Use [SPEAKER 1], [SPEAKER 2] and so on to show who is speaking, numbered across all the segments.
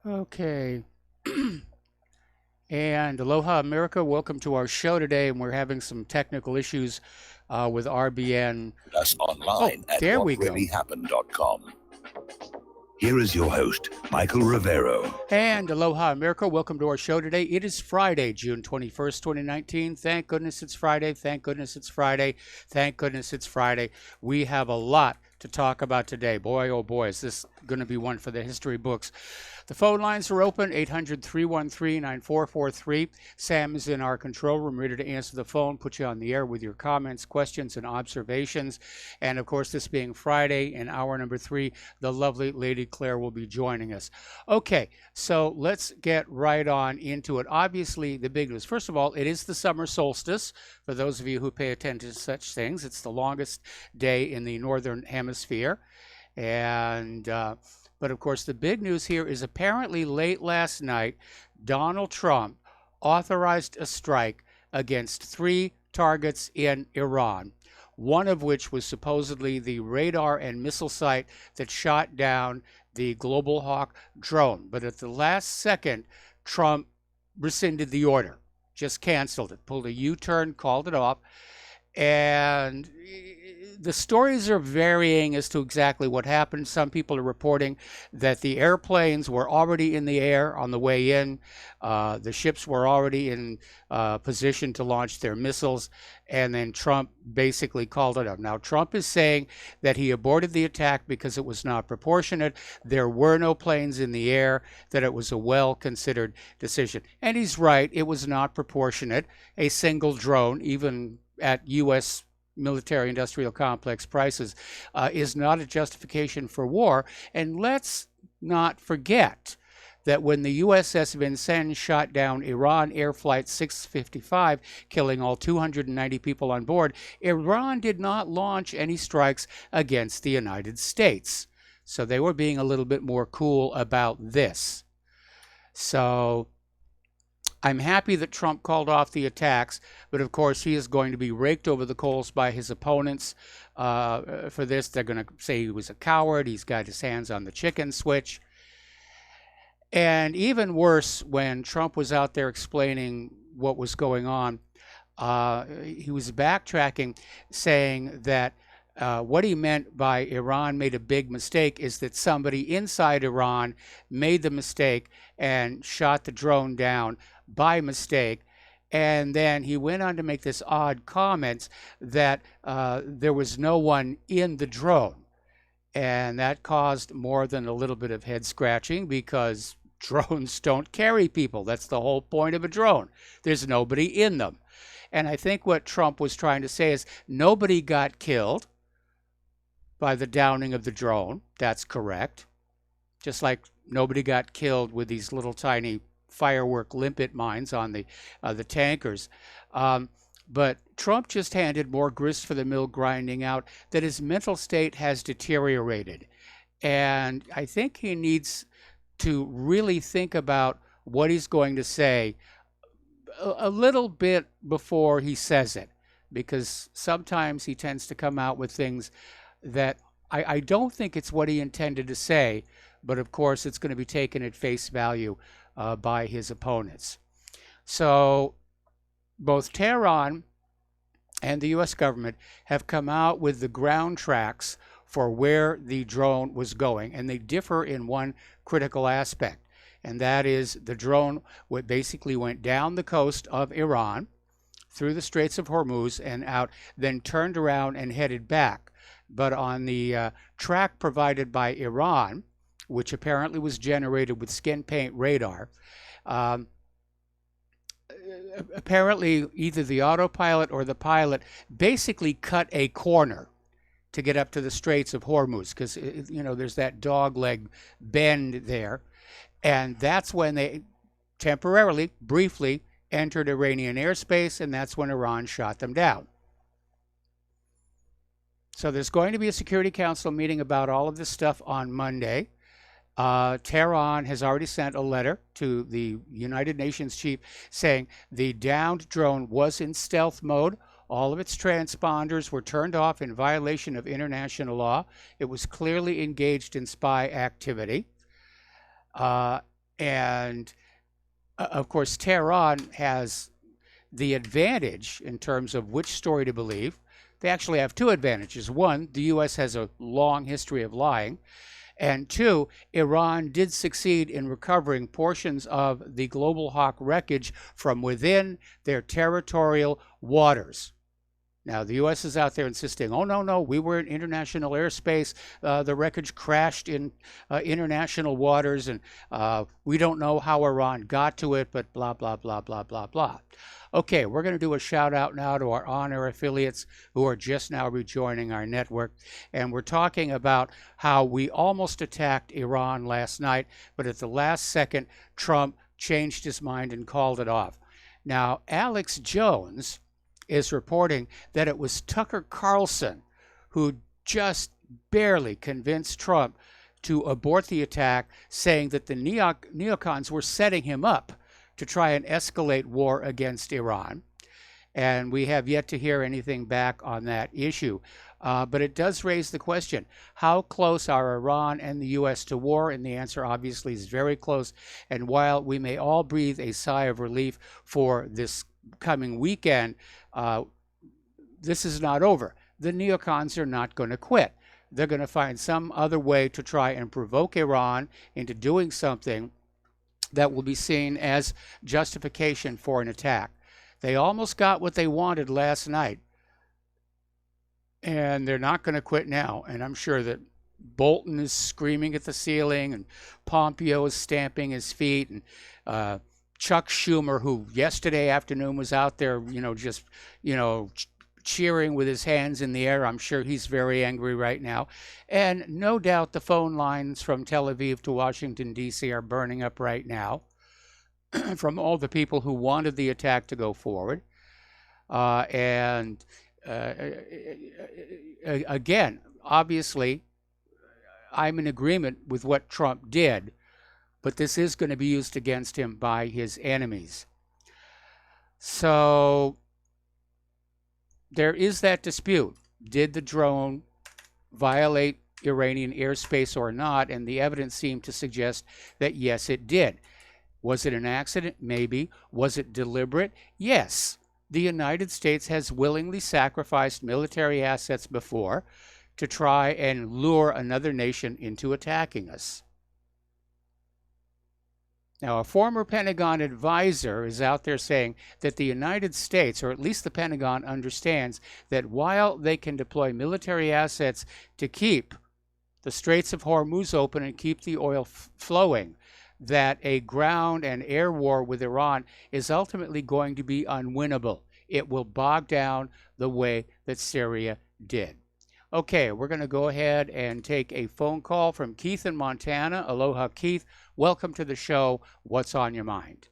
[SPEAKER 1] Okay. And aloha, America. Welcome to our show today. And we're having some technical issues with RBN.
[SPEAKER 2] Us
[SPEAKER 1] Oh,
[SPEAKER 2] online at
[SPEAKER 1] there we go.
[SPEAKER 2] whatreallyhappened.com. Here is your host, Michael Rivero.
[SPEAKER 1] And aloha, America. Welcome to our show today. It is Friday, June 21st, 2019. Thank goodness it's Friday. Thank goodness it's Friday. Thank goodness it's Friday. We have a lot to talk about today. Boy, oh boy, is this going to be one for the history books. The phone lines are open, 800-313-9443. Sam is in our control room, ready to answer the phone, put you on the air with your comments, questions, and observations. And of course, this being Friday, in hour number 3, the lovely Lady Claire will be joining us. Okay, so let's get right on into it. Obviously, the big news. First of all, it is the summer solstice. For those of you who pay attention to such things, it's the longest day in the northern hemisphere. And but of course, the big news here is apparently late last night, Donald Trump authorized a strike against 3 targets in Iran, one of which was supposedly the radar and missile site that shot down the Global Hawk drone. But at the last second, Trump rescinded the order, just canceled it, pulled a U-turn, called it off. And the stories are varying as to exactly what happened. Some people are reporting that the airplanes were already in the air on the way in. The ships were already in position to launch their missiles. And then Trump basically called it up. Now, Trump is saying that he aborted the attack because it was not proportionate. There were no planes in the air, that it was a well-considered decision. And he's right. It was not proportionate. A single drone, even at U.S. military-industrial complex prices, is not a justification for war. And let's not forget that when the USS Vincennes shot down Iran Air Flight 655, killing all 290 people on board, Iran did not launch any strikes against the United States. So they were being a little bit more cool about this. So I'm happy that Trump called off the attacks, but of course he is going to be raked over the coals by his opponents for this. They're going to say he was a coward, he's got his hands on the chicken switch. And even worse, when Trump was out there explaining what was going on, he was backtracking, saying that what he meant by Iran made a big mistake is that somebody inside Iran made the mistake and shot the drone down by mistake. And then he went on to make this odd comment that there was no one in the drone. And that caused more than a little bit of head scratching, because drones don't carry people. That's the whole point of a drone. There's nobody in them. And I think what Trump was trying to say is nobody got killed by the downing of the drone. That's correct. Just like nobody got killed with these little tiny firework limpet mines on the tankers. But Trump just handed more grist for the mill grinding out that his mental state has deteriorated. And I think he needs to really think about what he's going to say a little bit before he says it, because sometimes he tends to come out with things that I don't think it's what he intended to say, but of course it's going to be taken at face value by his opponents. So both Tehran and the U.S. government have come out with the ground tracks for where the drone was going, and they differ in one critical aspect, and that is the drone basically went down the coast of Iran, through the Straits of Hormuz and out, then turned around and headed back. But on the track provided by Iran, which apparently was generated with skin paint radar, apparently either the autopilot or the pilot basically cut a corner to get up to the Straits of Hormuz, because there's that dog leg bend there, and that's when they temporarily, briefly entered Iranian airspace, and that's when Iran shot them down. So there's going to be a Security Council meeting about all of this stuff on Monday. Tehran has already sent a letter to the United Nations chief saying the downed drone was in stealth mode. All of its transponders were turned off in violation of international law. It was clearly engaged in spy activity. And of course, Tehran has the advantage in terms of which story to believe. They actually have two advantages. One, the U.S. has a long history of lying. And two, Iran did succeed in recovering portions of the Global Hawk wreckage from within their territorial waters. Now, the U.S. is out there insisting, oh, no, we were in international airspace. The wreckage crashed in international waters, and we don't know how Iran got to it, but blah, blah, blah, blah, blah, blah. Okay, we're going to do a shout out now to our on-air affiliates who are just now rejoining our network. And we're talking about how we almost attacked Iran last night, but at the last second, Trump changed his mind and called it off. Now, Alex Jones is reporting that it was Tucker Carlson who just barely convinced Trump to abort the attack, saying that the neocons were setting him up to try and escalate war against Iran. And we have yet to hear anything back on that issue. But it does raise the question, how close are Iran and the U.S. to war? And the answer obviously is very close. And while we may all breathe a sigh of relief for this coming weekend, this is not over. The neocons are not going to quit. They're going to find some other way to try and provoke Iran into doing something that will be seen as justification for an attack. They almost got what they wanted last night, and they're not going to quit now. And I'm sure that Bolton is screaming at the ceiling, and Pompeo is stamping his feet, and Chuck Schumer, who yesterday afternoon was out there, just cheering with his hands in the air. I'm sure he's very angry right now. And no doubt the phone lines from Tel Aviv to Washington, D.C. are burning up right now from all the people who wanted the attack to go forward. Again, obviously, I'm in agreement with what Trump did, but this is going to be used against him by his enemies. So there is that dispute. Did the drone violate Iranian airspace or not? And the evidence seemed to suggest that yes, it did. Was it an accident? Maybe. Was it deliberate? Yes. The United States has willingly sacrificed military assets before to try and lure another nation into attacking us. Now, a former Pentagon advisor is out there saying that the United States, or at least the Pentagon, understands that while they can deploy military assets to keep the Straits of Hormuz open and keep the oil flowing, that a ground and air war with Iran is ultimately going to be unwinnable. It will bog down the way that Syria did. Okay, we're going to go ahead and take a phone call from Keith in Montana. Aloha, Keith. Welcome to the show. What's on your mind?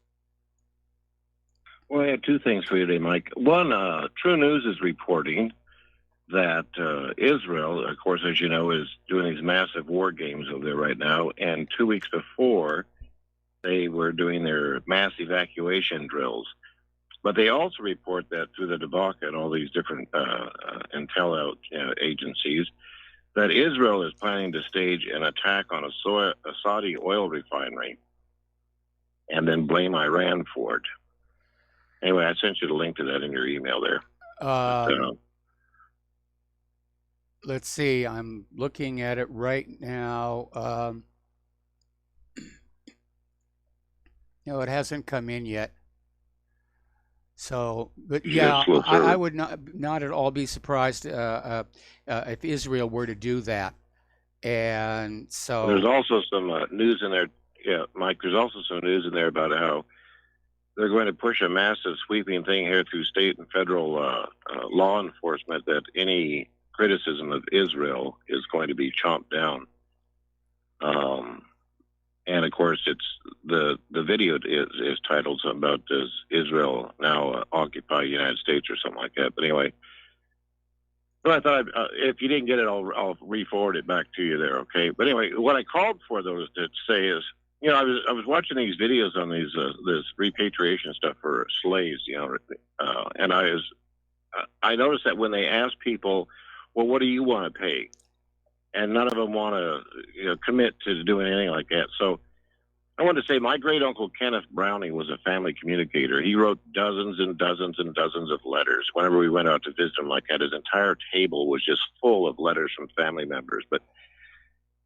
[SPEAKER 3] Well, I have two things for you today, Mike. One, True News is reporting that Israel, of course, as you know, is doing these massive war games over there right now. And 2 weeks before, they were doing their mass evacuation drills. But they also report that through the Devaka and all these different intel agencies, that Israel is planning to stage an attack on a Saudi oil refinery and then blame Iran for it. Anyway, I sent you the link to that in your email there.
[SPEAKER 1] Let's see. I'm looking at it right now. No, it hasn't come in yet. So, but yeah, I would not at all be surprised if Israel were to do that. And so
[SPEAKER 3] there's also some news in there. Yeah, Mike, there's also some news in there about how they're going to push a massive sweeping thing here through state and federal law enforcement that any criticism of Israel is going to be chomped down. And of course, it's the video is titled something about does Israel now occupy the United States or something like that. But anyway, well, I thought if you didn't get it, I'll re-forward it back to you there. Okay. But anyway, what I called for though is to say is, I was watching these videos on these this repatriation stuff for slaves, and I noticed that when they ask people, well, what do you want to pay? And none of them want to commit to doing anything like that. So I want to say my great uncle Kenneth Browning was a family communicator. He wrote dozens and dozens and dozens of letters. Whenever we went out to visit him like that, his entire table was just full of letters from family members. But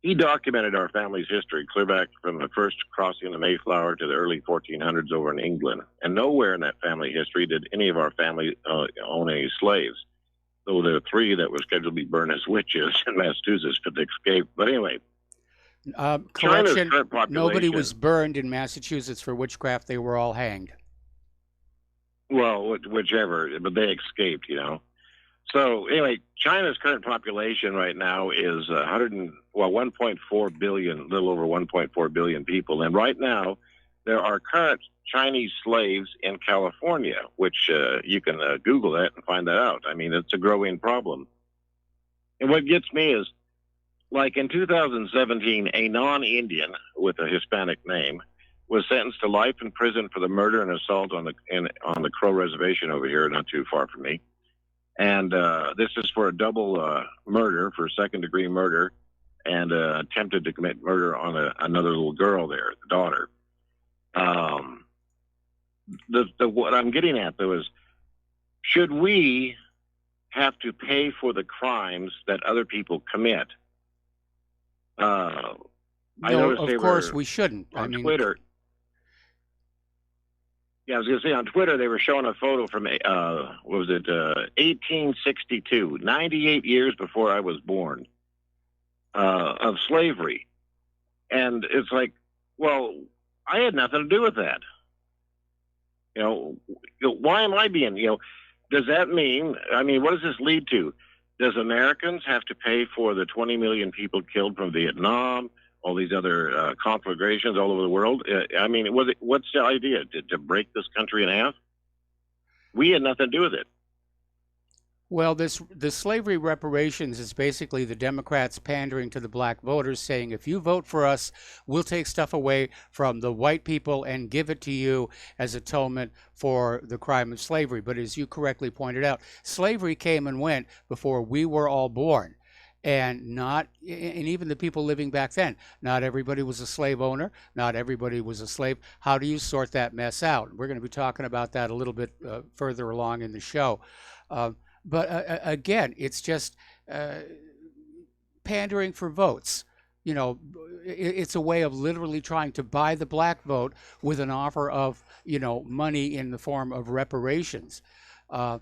[SPEAKER 3] he documented our family's history clear back from the first crossing of the Mayflower to the early 1400s over in England. And nowhere in that family history did any of our family own any slaves, though there were 3 that were scheduled to be burned as witches in Massachusetts but escaped. But anyway,
[SPEAKER 1] Correction,
[SPEAKER 3] current population,
[SPEAKER 1] nobody was burned in Massachusetts for witchcraft. They were all hanged.
[SPEAKER 3] well, whichever, but they escaped, So anyway, China's current population right now is 1.4 billion, a little over 1.4 billion people. And right now, there are current Chinese slaves in California, which you can Google that and find that out. I mean, it's a growing problem. And what gets me is, like in 2017, a non-Indian with a Hispanic name was sentenced to life in prison for the murder and assault on the Crow Reservation over here, not too far from me. And this is for a double murder, for second-degree murder, and attempted to commit murder on another little girl there, the daughter. What I'm getting at, though, is should we have to pay for the crimes that other people commit?
[SPEAKER 1] No, of course we shouldn't.
[SPEAKER 3] On Twitter. Yeah, I was going to say on Twitter they were showing a photo from 1862, 98 years before I was born, of slavery, and it's like, well, I had nothing to do with that. Why am I being? Does that mean? I mean, what does this lead to? Does Americans have to pay for the 20 million people killed from Vietnam? All these other conflagrations all over the world. I mean, what's the idea? To break this country in half? We had nothing to do with it.
[SPEAKER 1] Well, the slavery reparations is basically the Democrats pandering to the black voters, saying, if you vote for us, we'll take stuff away from the white people and give it to you as atonement for the crime of slavery. But as you correctly pointed out, slavery came and went before we were all born. And even the people living back then, not everybody was a slave owner, not everybody was a slave. How do you sort that mess out? We're going to be talking about that a little bit further along in the show. But again, it's just pandering for votes. It's a way of literally trying to buy the black vote with an offer of, money in the form of reparations. I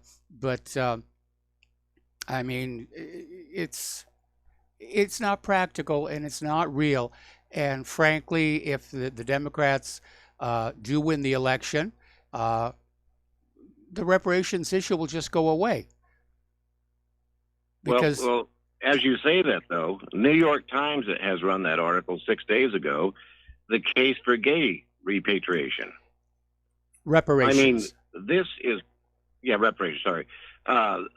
[SPEAKER 1] mean, it's not practical and it's not real. And frankly, if the Democrats do win the election, the reparations issue will just go away. Because
[SPEAKER 3] well, as you say that, though, New York Times has run that article 6 days ago, the case for gay repatriation.
[SPEAKER 1] Reparations.
[SPEAKER 3] I mean, this is, reparations, sorry. It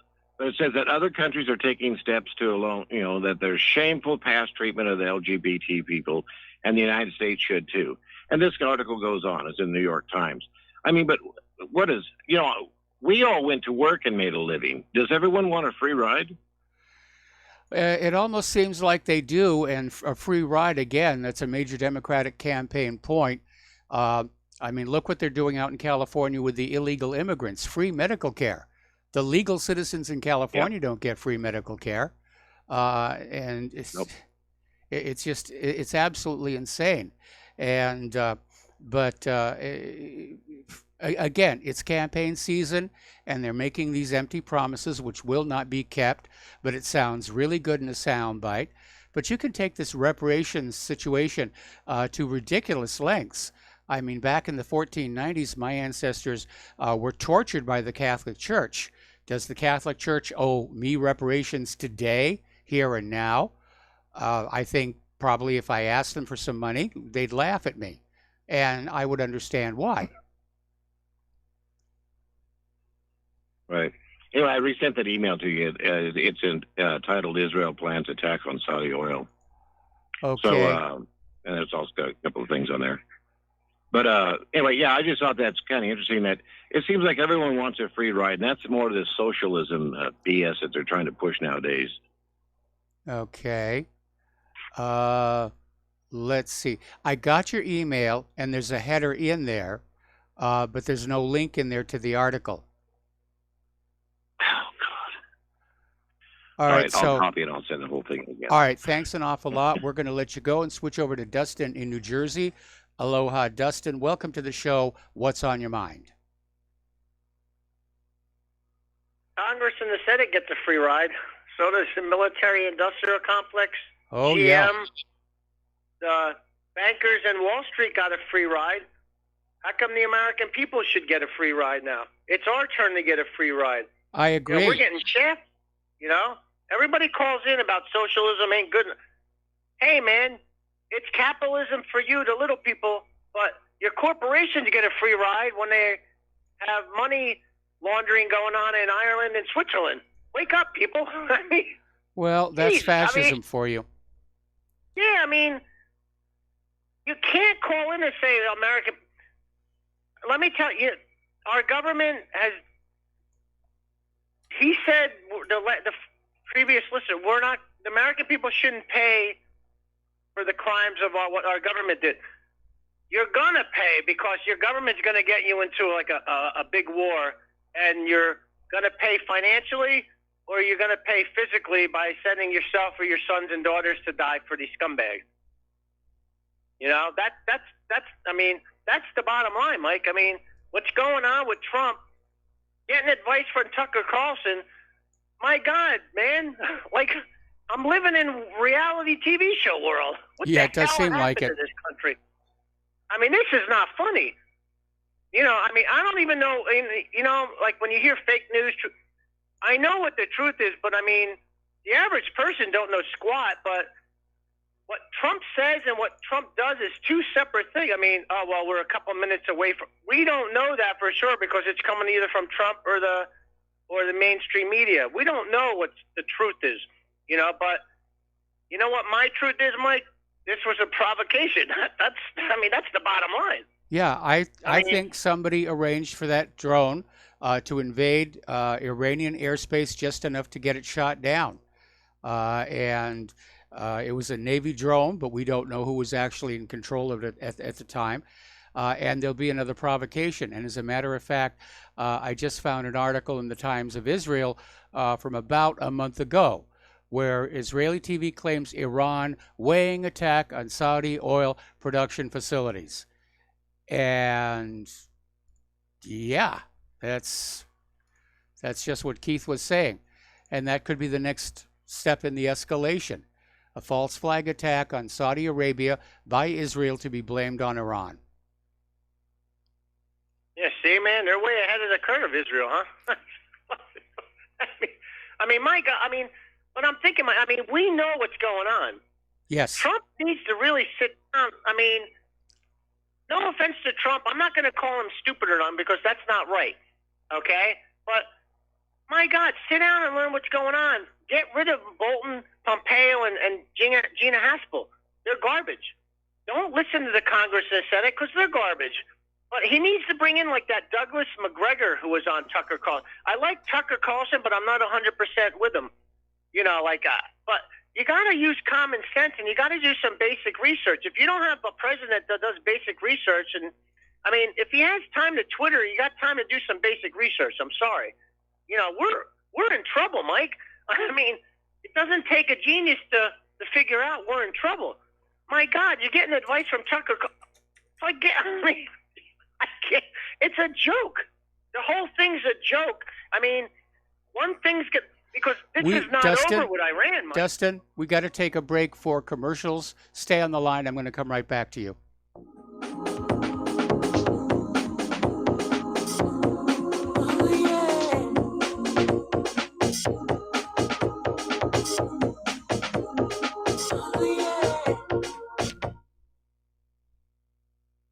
[SPEAKER 3] says that other countries are taking steps to that there's shameful past treatment of the LGBT people, and the United States should too. And this article goes on. It's in the New York Times. I mean, but what is, we all went to work and made a living. Does everyone want a free ride?
[SPEAKER 1] It almost seems like they do, and a free ride, again, that's a major Democratic campaign point. I mean, look what they're doing out in California with the illegal immigrants, free medical care. The legal citizens in California don't get free medical care. And it's absolutely insane. And, again, it's campaign season, and they're making these empty promises, which will not be kept, but it sounds really good in a soundbite. But you can take this reparations situation to ridiculous lengths. I mean, back in the 1490s, my ancestors were tortured by the Catholic Church. Does the Catholic Church owe me reparations today, here and now? I think probably if I asked them for some money, they'd laugh at me, and I would understand why.
[SPEAKER 3] Right. I resent that email to you. It's titled "Israel Plans Attack on Saudi Oil."
[SPEAKER 1] Okay.
[SPEAKER 3] So, and it's also got a couple of things on there. But I just thought that's kind of interesting that it seems like everyone wants a free ride, and that's more of the socialism BS that they're trying to push nowadays.
[SPEAKER 1] Okay. Let let's see. I got your email, and there's a header in there, but there's no link in there to the article.
[SPEAKER 3] Oh, God.
[SPEAKER 1] All right,
[SPEAKER 3] I'll
[SPEAKER 1] so
[SPEAKER 3] copy it. I'll send the whole thing again.
[SPEAKER 1] all right, thanks an awful lot. We're going to let you go and switch over to Dustin in New Jersey. Aloha, Dustin. Welcome to the show. What's on your mind?
[SPEAKER 4] Congress and the Senate get the free ride. So does the military-industrial complex.
[SPEAKER 1] Oh,
[SPEAKER 4] GM,
[SPEAKER 1] yeah.
[SPEAKER 4] the bankers and Wall Street got a free ride. How come the American people should get a free ride now? It's our turn to get a free ride.
[SPEAKER 1] I
[SPEAKER 4] You know,
[SPEAKER 1] agree.
[SPEAKER 4] we're getting shafted, you know? Everybody calls in about socialism ain't good. Hey, man, it's capitalism for you, the little people, but your corporations get a free ride when they have money laundering going on in Ireland and Switzerland. Wake up, people. I mean,
[SPEAKER 1] Well, that's
[SPEAKER 4] geez, I mean-
[SPEAKER 1] fascism for you.
[SPEAKER 4] yeah, I mean, you can't call in and say American. Let me tell you, our government has. He said the previous listener, we're not. The American people shouldn't pay for the crimes of what our government did. You're gonna pay because your government's gonna get you into like a big war, and you're gonna pay financially, or you're gonna pay physically by sending yourself or your sons and daughters to die for these scumbags. You know, that's I mean, that's the bottom line, Mike. I mean, what's going on with Trump? Getting advice from Tucker Carlson. My God, man, like I'm living in reality TV show world. What
[SPEAKER 1] Yeah,
[SPEAKER 4] the
[SPEAKER 1] it does
[SPEAKER 4] hell
[SPEAKER 1] seem like
[SPEAKER 4] happened
[SPEAKER 1] it.
[SPEAKER 4] to this country? I mean, this is not funny. You know, I mean, I don't even know. You know, like when you hear fake news, I know what the truth is, but I mean, the average person don't know squat. But what Trump says and what Trump does is two separate things. I mean, oh well, we're a couple minutes away from. We don't know that for sure because it's coming either from Trump or the mainstream media. We don't know what the truth is, you know. But you know what my truth is, Mike? This was a provocation. That's the bottom line.
[SPEAKER 1] Yeah, I
[SPEAKER 4] I mean-
[SPEAKER 1] think somebody arranged for that drone to invade Iranian airspace just enough to get it shot down. And it was a Navy drone, but we don't know who was actually in control of it at the time. And there'll be another provocation. And as a matter of fact, I just found an article in the Times of Israel from about a month ago, where Israeli TV claims Iran weighing attack on Saudi oil production facilities. And yeah, that's just what Keith was saying. And that could be the next step in the escalation. A false flag attack on Saudi Arabia by Israel to be blamed on Iran.
[SPEAKER 4] Yeah, see, man, they're way ahead of the curve, Israel, huh? I mean, my God, I mean, but I'm thinking, I mean, we know what's going on.
[SPEAKER 1] Yes.
[SPEAKER 4] Trump needs to really sit down. I mean, no offense to Trump, I'm not going to call him stupid or nothing because that's not right, okay? But, my God, sit down and learn what's going on. Get rid of Bolton, Pompeo, and Gina Haspel. They're garbage. Don't listen to the Congress and Senate because they're garbage. But he needs to bring in like that Douglas McGregor who was on Tucker Carlson. I like Tucker Carlson, but I'm not 100% with him. You know, but you got to use common sense and you got to do some basic research. If you don't have a president that does basic research, and I mean, if he has time to Twitter, you got time to do some basic research. I'm sorry. You know, we're in trouble, Mike. I mean, it doesn't take a genius to figure out we're in trouble. My God, you're getting advice from Tucker. I can't. It's a joke. The whole thing's a joke. I mean, one thing's because this is not over with Iran, Mike.
[SPEAKER 1] Dustin, we got to take a break for commercials. Stay on the line. I'm going to come right back to you.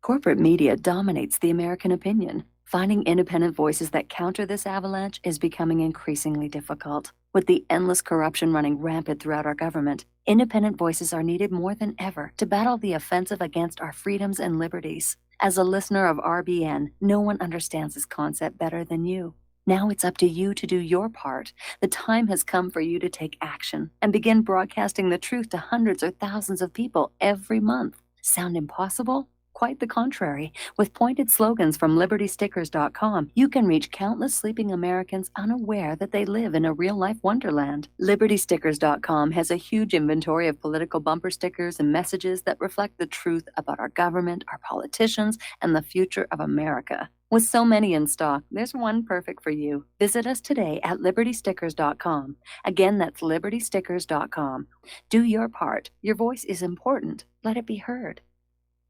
[SPEAKER 5] Corporate media dominates the American opinion. Finding independent voices that counter this avalanche is becoming increasingly difficult. With the endless corruption running rampant throughout our government, independent voices are needed more than ever to battle the offensive against our freedoms and liberties. As a listener of RBN, no one understands this concept better than you. Now it's up to you to do your part. The time has come for you to take action and begin broadcasting the truth to hundreds or thousands of people every month. Sound impossible? Quite the contrary. With pointed slogans from LibertyStickers.com, you can reach countless sleeping Americans unaware that they live in a real-life wonderland. LibertyStickers.com has a huge inventory of political bumper stickers and messages that reflect the truth about our government, our politicians, and the future of America. With so many in stock, there's one perfect for you. Visit us today at LibertyStickers.com. Again, that's LibertyStickers.com. Do your part. Your voice is important. Let it be heard.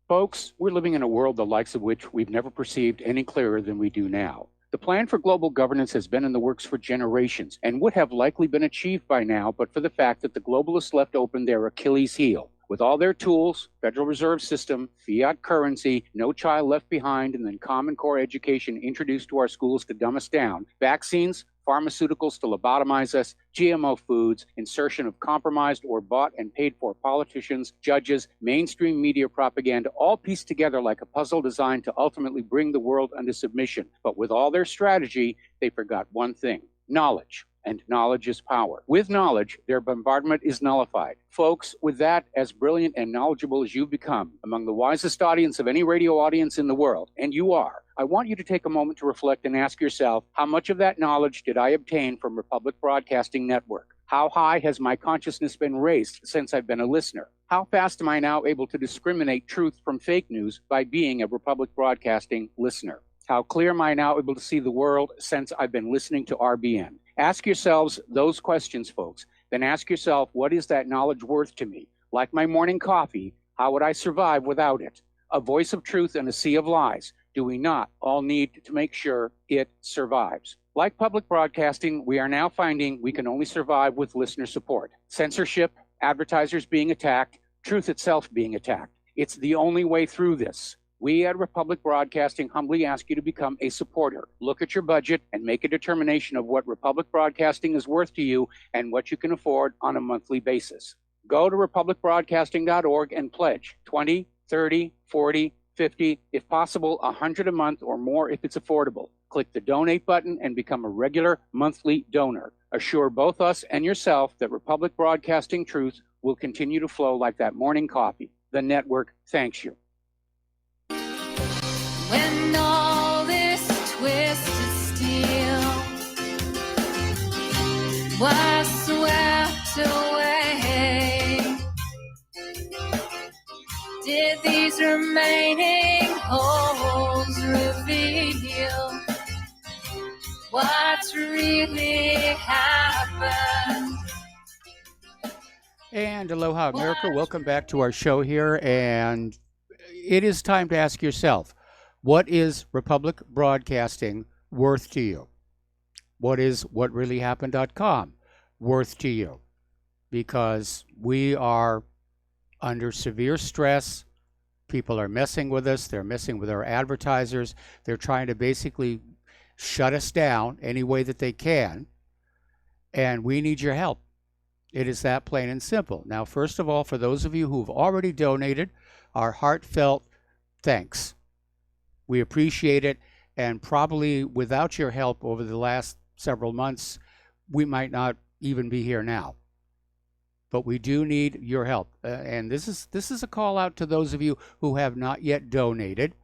[SPEAKER 6] Folks, we're living in a world the likes of which we've never perceived any clearer than we do now. The plan for global governance has been in the works for generations and would have likely been achieved by now, but for the fact that the globalists left open their Achilles heel. With all their tools, Federal Reserve System, fiat currency, no child left behind, and then Common Core education introduced to our schools to dumb us down, vaccines, pharmaceuticals to lobotomize us, GMO foods, insertion of compromised or bought and paid for politicians, judges, mainstream media propaganda, all pieced together like a puzzle designed to ultimately bring the world under submission. But with all their strategy, they forgot one thing: knowledge. And knowledge is power. With knowledge, their bombardment is nullified. Folks, with that, as brilliant and knowledgeable as you've become, among the wisest audience of any radio audience in the world, and you are, I want you to take a moment to reflect and ask yourself, how much of that knowledge did I obtain from Republic Broadcasting Network? How high has my consciousness been raised since I've been a listener? How fast am I now able to discriminate truth from fake news by being a Republic Broadcasting listener? How clear am I now able to see the world since I've been listening to RBN? Ask yourselves those questions, folks. Then ask yourself, what is that knowledge worth to me? Like my morning coffee, how would I survive without it? A voice of truth in a sea of lies. Do we not all need to make sure it survives? Like public broadcasting, we are now finding we can only survive with listener support. Censorship, advertisers being attacked, truth itself being attacked. It's the only way through this. We at Republic Broadcasting humbly ask you to become a supporter. Look at your budget and make a determination of what Republic Broadcasting is worth to you and what you can afford on a monthly basis. Go to republicbroadcasting.org and pledge 20, 30, 40, 50, if possible, 100 a month or more if it's affordable. Click the donate button and become a regular monthly donor. Assure both us and yourself that Republic Broadcasting truth will continue to flow like that morning coffee. The network thanks you.
[SPEAKER 7] When all this twisted steel was swept away, did these remaining holes reveal what's really happened?
[SPEAKER 1] And aloha, America. Welcome back to our show here. And it is time to ask yourself, what is Republic Broadcasting worth to you? What is whatreallyhappened.com worth to you? Because we are under severe stress. People are messing with us. They're messing with our advertisers. They're trying to basically shut us down any way that they can. And we need your help. It is that plain and simple. Now, first of all, for those of you who've already donated, our heartfelt thanks. We appreciate it, and probably without your help over the last several months, we might not even be here now. But we do need your help, and this is a call out to those of you who have not yet donated.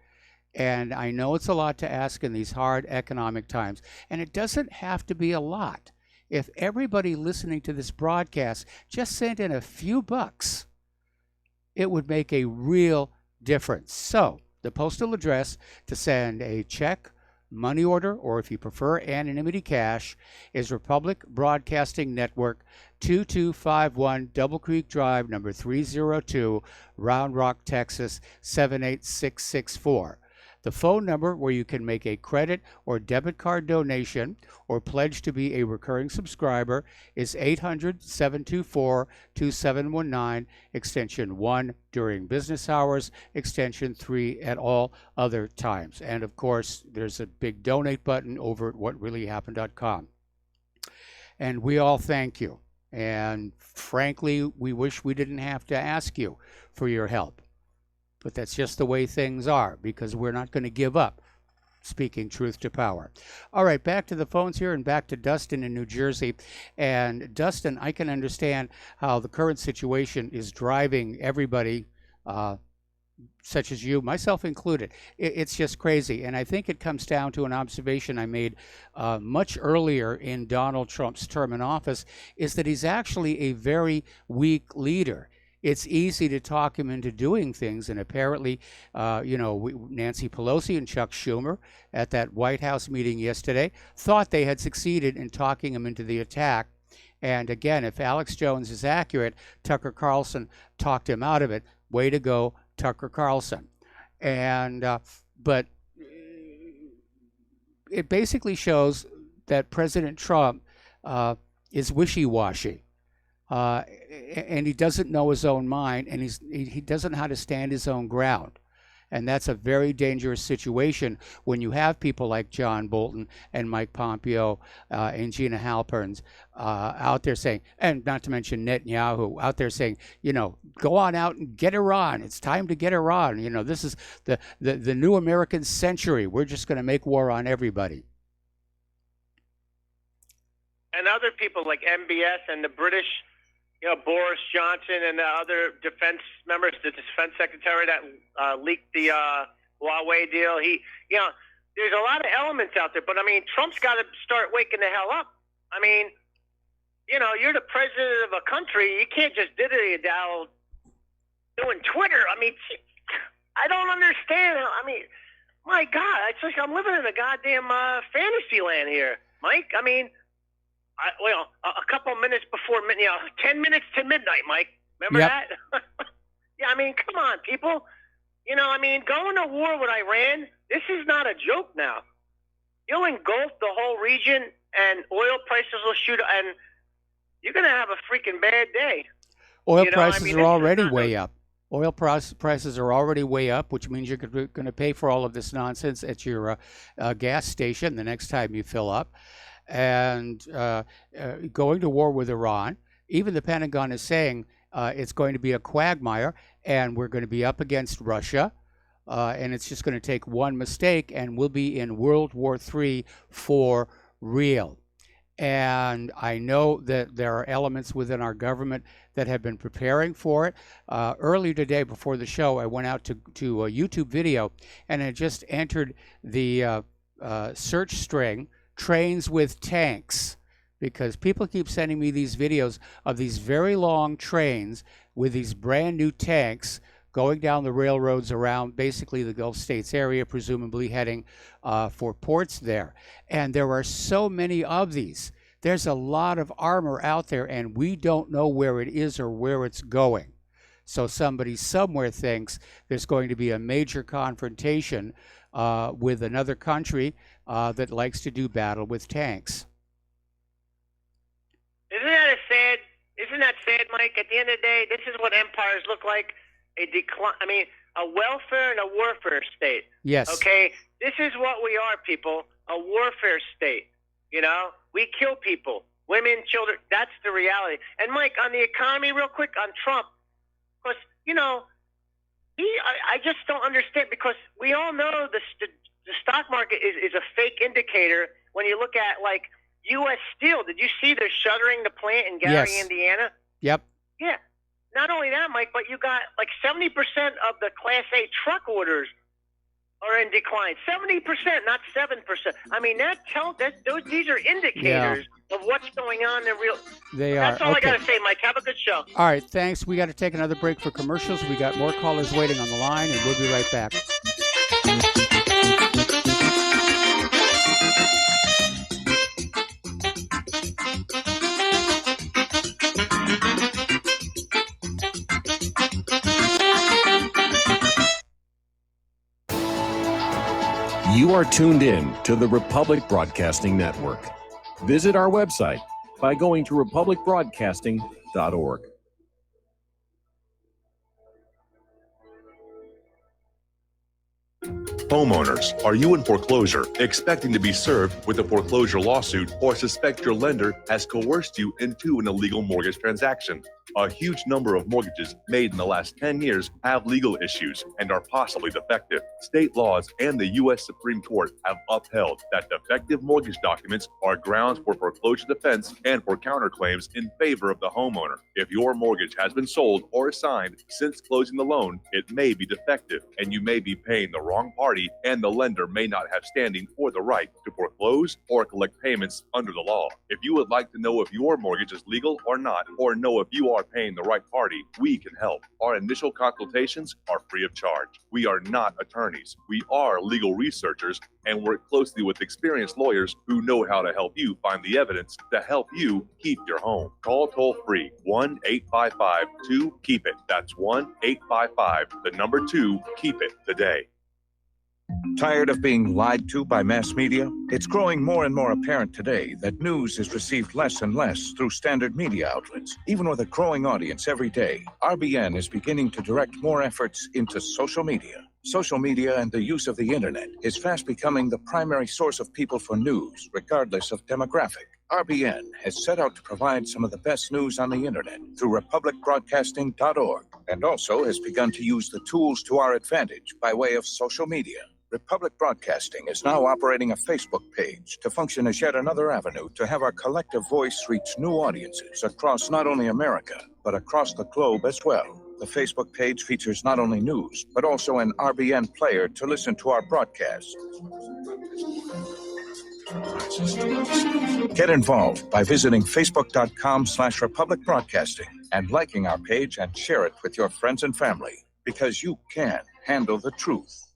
[SPEAKER 1] And I know it's a lot to ask in these hard economic times, and it doesn't have to be a lot. If everybody listening to this broadcast just sent in a few bucks, it would make a real difference. So the postal address to send a check, money order, or if you prefer anonymity cash, is Republic Broadcasting Network, 2251 Double Creek Drive, number 302, Round Rock, Texas, 78664. The phone number where you can make a credit or debit card donation or pledge to be a recurring subscriber is 800-724-2719, extension 1 during business hours, extension 3 at all other times. And of course, there's a big donate button over at whatreallyhappened.com. And we all thank you. And frankly, we wish we didn't have to ask you for your help. But that's just the way things are, because we're not going to give up. speaking truth to power. All right, back to the phones here and back to Dustin in New Jersey. And Dustin, I can understand how the current situation is driving everybody, such as you, myself included. It's just crazy. And I think it comes down to an observation I made much earlier in Donald Trump's term in office, is that he's actually a very weak leader. It's easy to talk him into doing things, and apparently, Nancy Pelosi and Chuck Schumer at that White House meeting yesterday thought they had succeeded in talking him into the attack. And again, if Alex Jones is accurate, Tucker Carlson talked him out of it. Way to go, Tucker Carlson. And but it basically shows that President Trump is wishy-washy. And he doesn't know his own mind, and he doesn't know how to stand his own ground. And that's a very dangerous situation when you have people like John Bolton and Mike Pompeo and Gina Halperns out there saying, and not to mention Netanyahu, out there saying, go on out and get Iran. It's time to get Iran. This is the new American century. We're just going to make war on everybody.
[SPEAKER 4] And other people like MBS and the British, Boris Johnson and the other defense members, the defense secretary that leaked the Huawei deal. There's a lot of elements out there, but I mean, Trump's got to start waking the hell up. I mean, you're the president of a country. You can't just dilly-dally doing Twitter. I mean, I don't understand. I mean, my God, it's like I'm living in a goddamn fantasy land here, Mike. I mean, a couple minutes before, 10 minutes to midnight, Mike. Remember that? Yeah, I mean, come on, people. Going to war with Iran, this is not a joke now. You'll engulf the whole region, and oil prices will shoot, and you're going to have a freaking bad day.
[SPEAKER 1] Oil prices are already way up. Oil prices are already way up, which means you're going to pay for all of this nonsense at your gas station the next time you fill up. And going to war with Iran. Even the Pentagon is saying it's going to be a quagmire, and we're going to be up against Russia, and it's just going to take one mistake, and we'll be in World War III for real. And I know that there are elements within our government that have been preparing for it. Earlier today, before the show, I went out to a YouTube video, and I just entered the search string, trains with tanks, because people keep sending me these videos of these very long trains with these brand new tanks going down the railroads around basically the Gulf States area, presumably heading for ports there. And there are so many of these. There's a lot of armor out there, and we don't know where it is or where it's going. So somebody somewhere thinks there's going to be a major confrontation with another country that likes to do battle with tanks.
[SPEAKER 4] Isn't that sad, Mike? At the end of the day, this is what empires look like. A welfare and a warfare state.
[SPEAKER 1] Yes.
[SPEAKER 4] Okay? This is what we are, people. A warfare state. We kill people. Women, children. That's the reality. And, Mike, on the economy, real quick, on Trump, because, I just don't understand, because we all know the stock market is a fake indicator when you look at, like, U.S. Steel. Did you see they're shuttering the plant in Gary, Indiana?
[SPEAKER 1] Yep.
[SPEAKER 4] Yeah. Not only that, Mike, but you got like 70% of the Class A truck orders are in decline. 70%, not 7%. I mean, these are indicators of what's going on in real.
[SPEAKER 1] They are.
[SPEAKER 4] That's all I got to say, Mike. Have a good show.
[SPEAKER 1] All right, thanks. We got to take another break for commercials. We got more callers waiting on the line, and we'll be right back.
[SPEAKER 8] You are tuned in to the Republic Broadcasting Network. Visit our website by going to republicbroadcasting.org.
[SPEAKER 9] Homeowners, are you in foreclosure, expecting to be served with a foreclosure lawsuit, or suspect your lender has coerced you into an illegal mortgage transaction? A huge number of mortgages made in the last 10 years have legal issues and are possibly defective. State laws and the U.S. Supreme Court have upheld that defective mortgage documents are grounds for foreclosure defense and for counterclaims in favor of the homeowner. If your mortgage has been sold or assigned since closing the loan, it may be defective and you may be paying the wrong party, and the lender may not have standing or the right to foreclose or collect payments under the law. If you would like to know if your mortgage is legal or not, or know if you are paying the right party, we can help. Our initial consultations are free of charge. We are not attorneys. We are legal researchers and work closely with experienced lawyers who know how to help you find the evidence to help you keep your home. Call toll free 1-855-2-KEEP-IT. That's 1-855-2-KEEP-IT today.
[SPEAKER 10] Tired of being lied to by mass media? It's growing more and more apparent today that news is received less and less through standard media outlets. Even with a growing audience every day, RBN is beginning to direct more efforts into social media. Social media and the use of the internet is fast becoming the primary source of people for news, regardless of demographic. RBN has set out to provide some of the best news on the internet through republicbroadcasting.org, and also has begun to use the tools to our advantage by way of social media. Republic Broadcasting is now operating a Facebook page to function as yet another avenue to have our collective voice reach new audiences across not only America, but across the globe as well. The Facebook page features not only news, but also an RBN player to listen to our broadcasts. Get involved by visiting facebook.com/Republic Broadcasting and liking our page and share it with your friends and family, because you can handle the truth.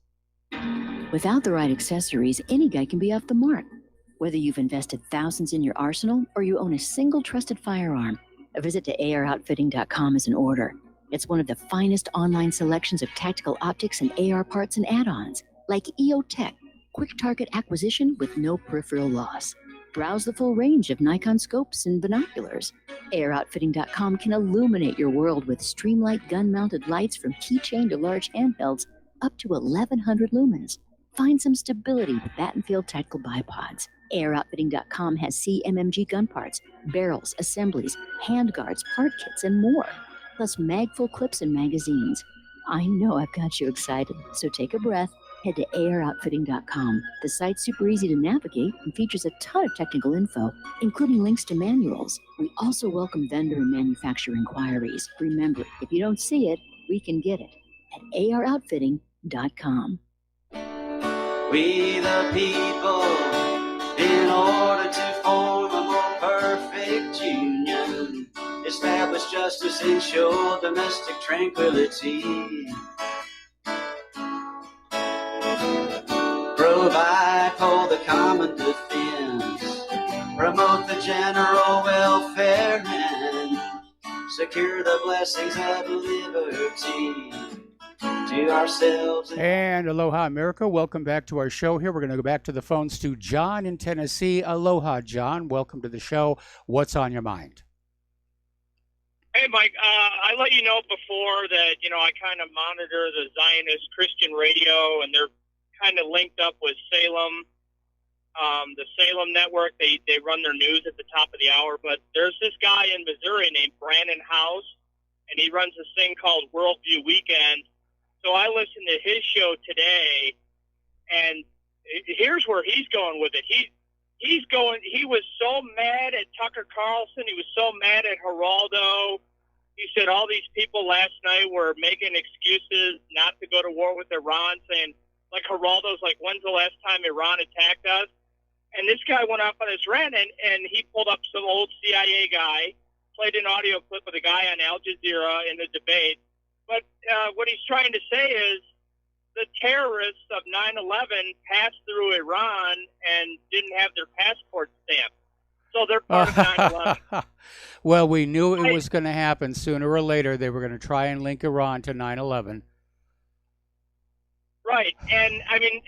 [SPEAKER 11] Without the right accessories, any guy can be off the mark. Whether you've invested thousands in your arsenal or you own a single trusted firearm, a visit to AROutfitting.com is in order. It's one of the finest online selections of tactical optics and AR parts and add-ons, like EOTech, quick target acquisition with no peripheral loss. Browse the full range of Nikon scopes and binoculars. AROutfitting.com can illuminate your world with Streamlight gun-mounted lights from keychain to large handhelds up to 1,100 lumens. Find some stability with Battenfield tactical bipods. AROutfitting.com has CMMG gun parts, barrels, assemblies, handguards, part kits, and more, plus mag-full clips and magazines. I know I've got you excited, so take a breath. Head to AROutfitting.com. The site's super easy to navigate and features a ton of technical info, including links to manuals. We also welcome vendor and manufacturer inquiries. Remember, if you don't see it, we can get it at AROutfitting.com.
[SPEAKER 12] We the people, in order to form a more perfect union, establish justice, ensure domestic tranquility, provide for the common defense, promote the general welfare, and secure the blessings of liberty to ourselves.
[SPEAKER 1] And aloha, America. Welcome back to our show here. We're going to go back to the phones to John in Tennessee. Aloha, John. Welcome to the show. What's on your mind?
[SPEAKER 13] Hey, Mike, I let you know before that, I kind of monitor the Zionist Christian radio, and they're kind of linked up with Salem, the Salem network. They run their news at the top of the hour, but there's this guy in Missouri named Brandon House, and he runs this thing called Worldview Weekend. So I listened to his show today, and here's where he's going with it. He was so mad at Tucker Carlson. He was so mad at Geraldo. He said all these people last night were making excuses not to go to war with Iran, saying, like, Geraldo's like, when's the last time Iran attacked us? And this guy went off on his rant, and he pulled up some old CIA guy, played an audio clip with a guy on Al Jazeera in the debate. But what he's trying to say is the terrorists of 9/11 passed through Iran and didn't have their passport stamped. So they're part of 9/11.
[SPEAKER 1] Well, we knew it was going to happen sooner or later. They were going to try and link Iran to 9/11.
[SPEAKER 13] Right. And I mean,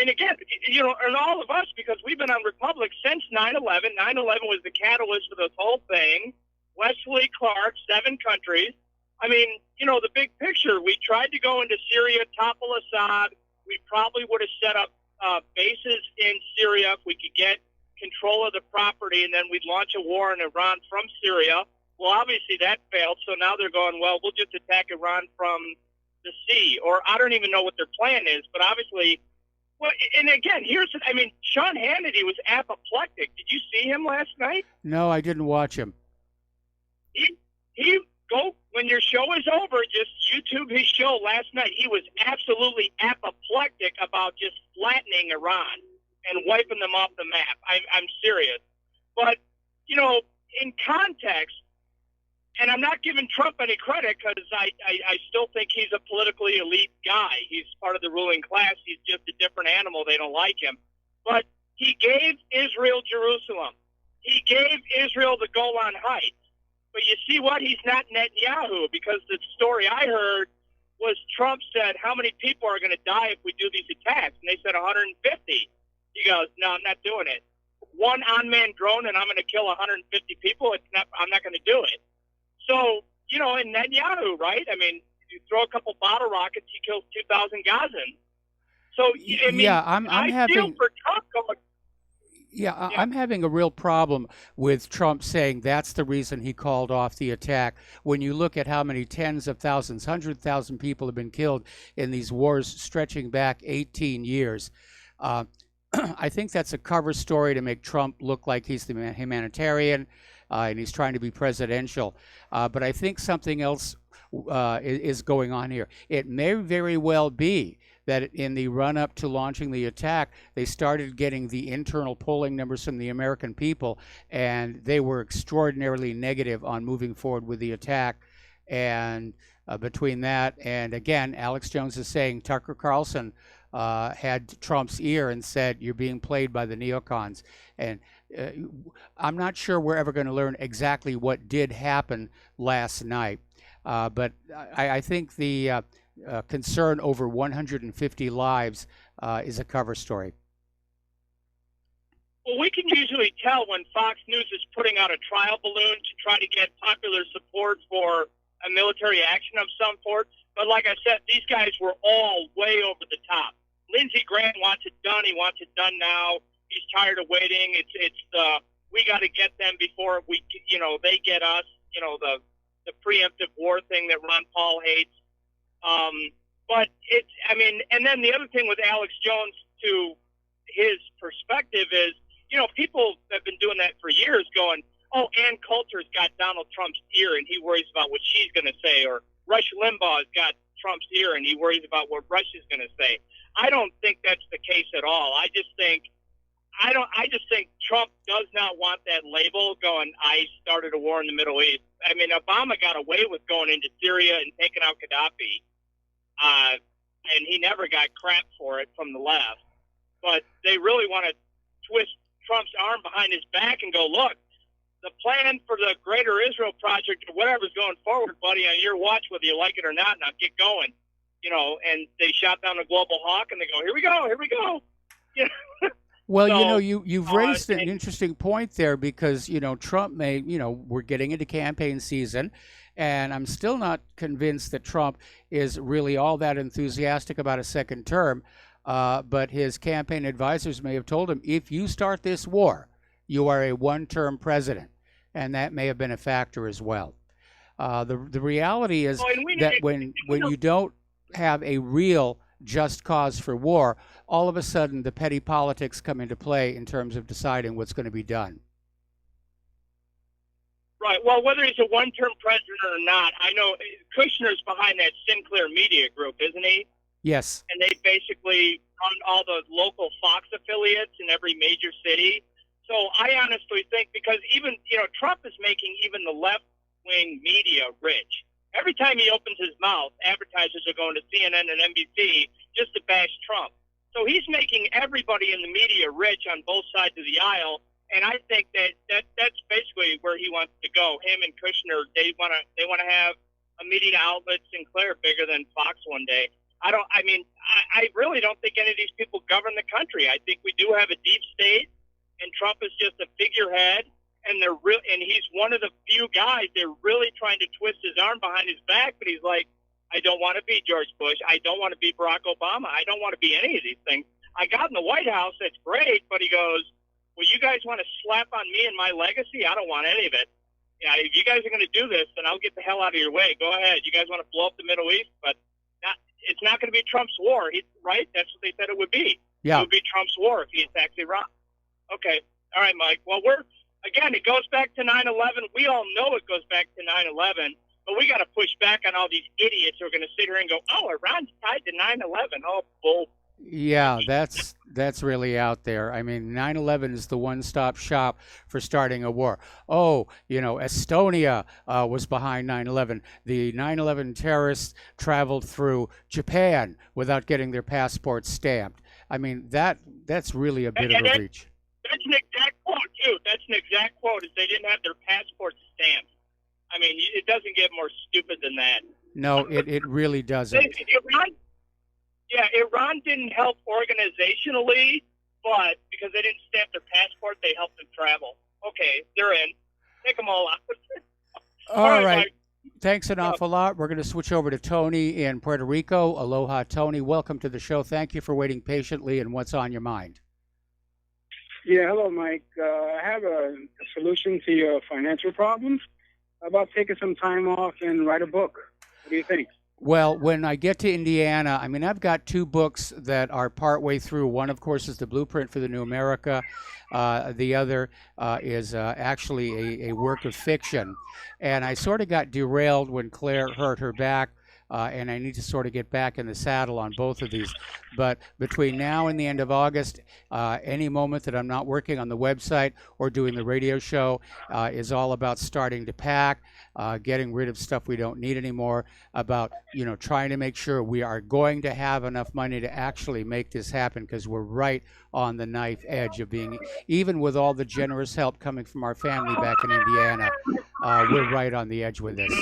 [SPEAKER 13] again, and all of us, because we've been on Republic since 9/11. 9/11 was the catalyst for this whole thing. Wesley Clark, 7 countries. I mean, the big picture, we tried to go into Syria, topple Assad. we probably would have set up bases in Syria if we could get control of the property, and then we'd launch a war in Iran from Syria. Well, obviously that failed, so now they're going, well, we'll just attack Iran from the sea, or I don't even know what their plan is, but obviously, well, and again, Sean Hannity was apoplectic. Did you see him last night?
[SPEAKER 1] No, I didn't watch him.
[SPEAKER 13] He go when your show is over, just YouTube his show last night. He was absolutely apoplectic about just flattening Iran and wiping them off the map. I'm serious. But, in context, and I'm not giving Trump any credit because I still think he's a politically elite guy. He's part of the ruling class. He's just a different animal. They don't like him. But he gave Israel Jerusalem. He gave Israel the Golan Heights. But you see what? He's not Netanyahu, because the story I heard was Trump said, how many people are going to die if we do these attacks? And they said 150. He goes, no, I'm not doing it. One unmanned drone and I'm going to kill 150 people. I'm not going to do it. So, in Netanyahu, right? I mean, you throw a couple bottle rockets, he kills 2,000 Gazans. So, I feel for Trump going,
[SPEAKER 1] I'm having a real problem with Trump saying that's the reason he called off the attack. When you look at how many tens of thousands, 100,000 people have been killed in these wars stretching back 18 years, I think that's a cover story to make Trump look like he's the humanitarian and he's trying to be presidential. But I think something else is going on here. It may very well be that in the run-up to launching the attack, they started getting the internal polling numbers from the American people, and they were extraordinarily negative on moving forward with the attack. And between that and, again, Alex Jones is saying Tucker Carlson had Trump's ear and said, you're being played by the neocons. And I'm not sure we're ever going to learn exactly what did happen last night. But I think the concern over 150 lives is a cover story.
[SPEAKER 13] Well, we can usually tell when Fox News is putting out a trial balloon to try to get popular support for a military action of some sort. But like I said, these guys were all way over the top. Lindsey Graham wants it done. He wants it done now. He's tired of waiting. It's we got to get them before they get us. The preemptive war thing that Ron Paul hates. But and then the other thing with Alex Jones, to his perspective, is, people have been doing that for years, going, oh, Ann Coulter's got Donald Trump's ear and he worries about what she's going to say, or Rush Limbaugh's got Trump's ear and he worries about what Rush is going to say. I don't think that's the case at all. I just think Trump does not want that label going, I started a war in the Middle East. I mean, Obama got away with going into Syria and taking out Gaddafi. And he never got crap for it from the left. But they really want to twist Trump's arm behind his back and go, look, the plan for the Greater Israel Project or whatever's going forward, buddy, on your watch, whether you like it or not, now get going. And they shot down the Global Hawk and they go, here we go.
[SPEAKER 1] Well, so, you've raised an interesting point there, because, Trump we're getting into campaign season, and I'm still not convinced that Trump is really all that enthusiastic about a second term. But his campaign advisors may have told him, if you start this war, you are a one-term president. And that may have been a factor as well. The reality is that when you don't have a real just cause for war, all of a sudden the petty politics come into play in terms of deciding what's going to be done.
[SPEAKER 13] Right. Well, whether he's a one-term president or not, I know Kushner's behind that Sinclair Media Group, isn't he?
[SPEAKER 1] Yes.
[SPEAKER 13] And they basically run all the local Fox affiliates in every major city. So I honestly think, because even, Trump is making even the left-wing media rich. Every time he opens his mouth, advertisers are going to CNN and NBC just to bash Trump. So he's making everybody in the media rich on both sides of the aisle, and I think that's basically where he wants to go. Him and Kushner, they want to have a media outlet, Sinclair, bigger than Fox one day. I really don't think any of these people govern the country. I think we do have a deep state, and Trump is just a figurehead. And and he's one of the few guys they're really trying to twist his arm behind his back. But he's like, I don't want to be George Bush. I don't want to be Barack Obama. I don't want to be any of these things. I got in the White House. That's great. But he goes, well, you guys want to slap on me and my legacy? I don't want any of it. Yeah, if you guys are going to do this, then I'll get the hell out of your way. Go ahead. You guys want to blow up the Middle East, but it's not going to be Trump's war, right? That's what they said it would be.
[SPEAKER 1] Yeah.
[SPEAKER 13] It would be Trump's war if he attacks Iran. Okay. All right, Mike. Well, it goes back to 9/11. We all know it goes back to 9/11, but we got to push back on all these idiots who are going to sit here and go, oh, Iran's tied to 9/11. Oh, bull.
[SPEAKER 1] Yeah, that's really out there. I mean, 9/11 is the one-stop shop for starting a war. Oh, Estonia was behind 9/11. The 9/11 terrorists traveled through Japan without getting their passports stamped. I mean, that's really a bit of a reach.
[SPEAKER 13] That's an exact quote, too. That's an exact quote, is they didn't have their passports stamped. I mean, it doesn't get more stupid than that.
[SPEAKER 1] No, it really doesn't.
[SPEAKER 13] Iran didn't help organizationally, but because they didn't stamp their passport, they helped them travel. Okay, they're in. Take them all out.
[SPEAKER 1] All right. Thanks an awful lot. We're going to switch over to Tony in Puerto Rico. Aloha, Tony. Welcome to the show. Thank you for waiting patiently, and what's on your mind?
[SPEAKER 14] Yeah, hello, Mike. I have a solution to your financial problems. How about taking some time off and write a book? What do you think?
[SPEAKER 1] Well, when I get to Indiana, I mean, I've got two books that are partway through. One, of course, is The Blueprint for the New America. The other is actually a work of fiction. And I sort of got derailed when Claire hurt her back, and I need to sort of get back in the saddle on both of these. But between now and the end of August, any moment that I'm not working on the website or doing the radio show is all about starting to pack, getting rid of stuff we don't need anymore, about trying to make sure we are going to have enough money to actually make this happen, because we're right on the knife edge of being, even with all the generous help coming from our family back in Indiana, we're right on the edge with this.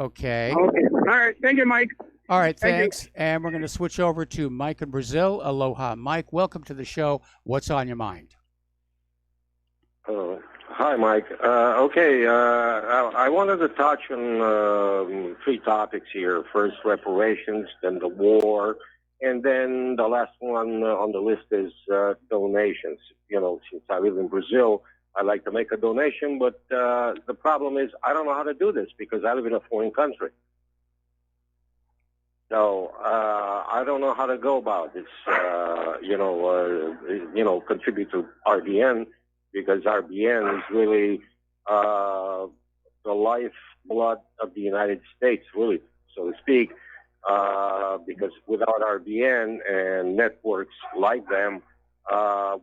[SPEAKER 1] Okay.
[SPEAKER 14] All right. Thank you, Mike.
[SPEAKER 1] All right. Thanks. And we're going to switch over to Mike in Brazil. Aloha, Mike. Welcome to the show. What's on your mind?
[SPEAKER 15] Hi, Mike. I wanted to touch on three topics here. First, reparations, then the war, and then the last one on the list is donations. Since I live in Brazil, I like to make a donation, but the problem is I don't know how to do this because I live in a foreign country. So I don't know how to go about this. Contribute to RBN, because RBN is really the lifeblood of the United States, really, so to speak. Because without RBN and networks like them,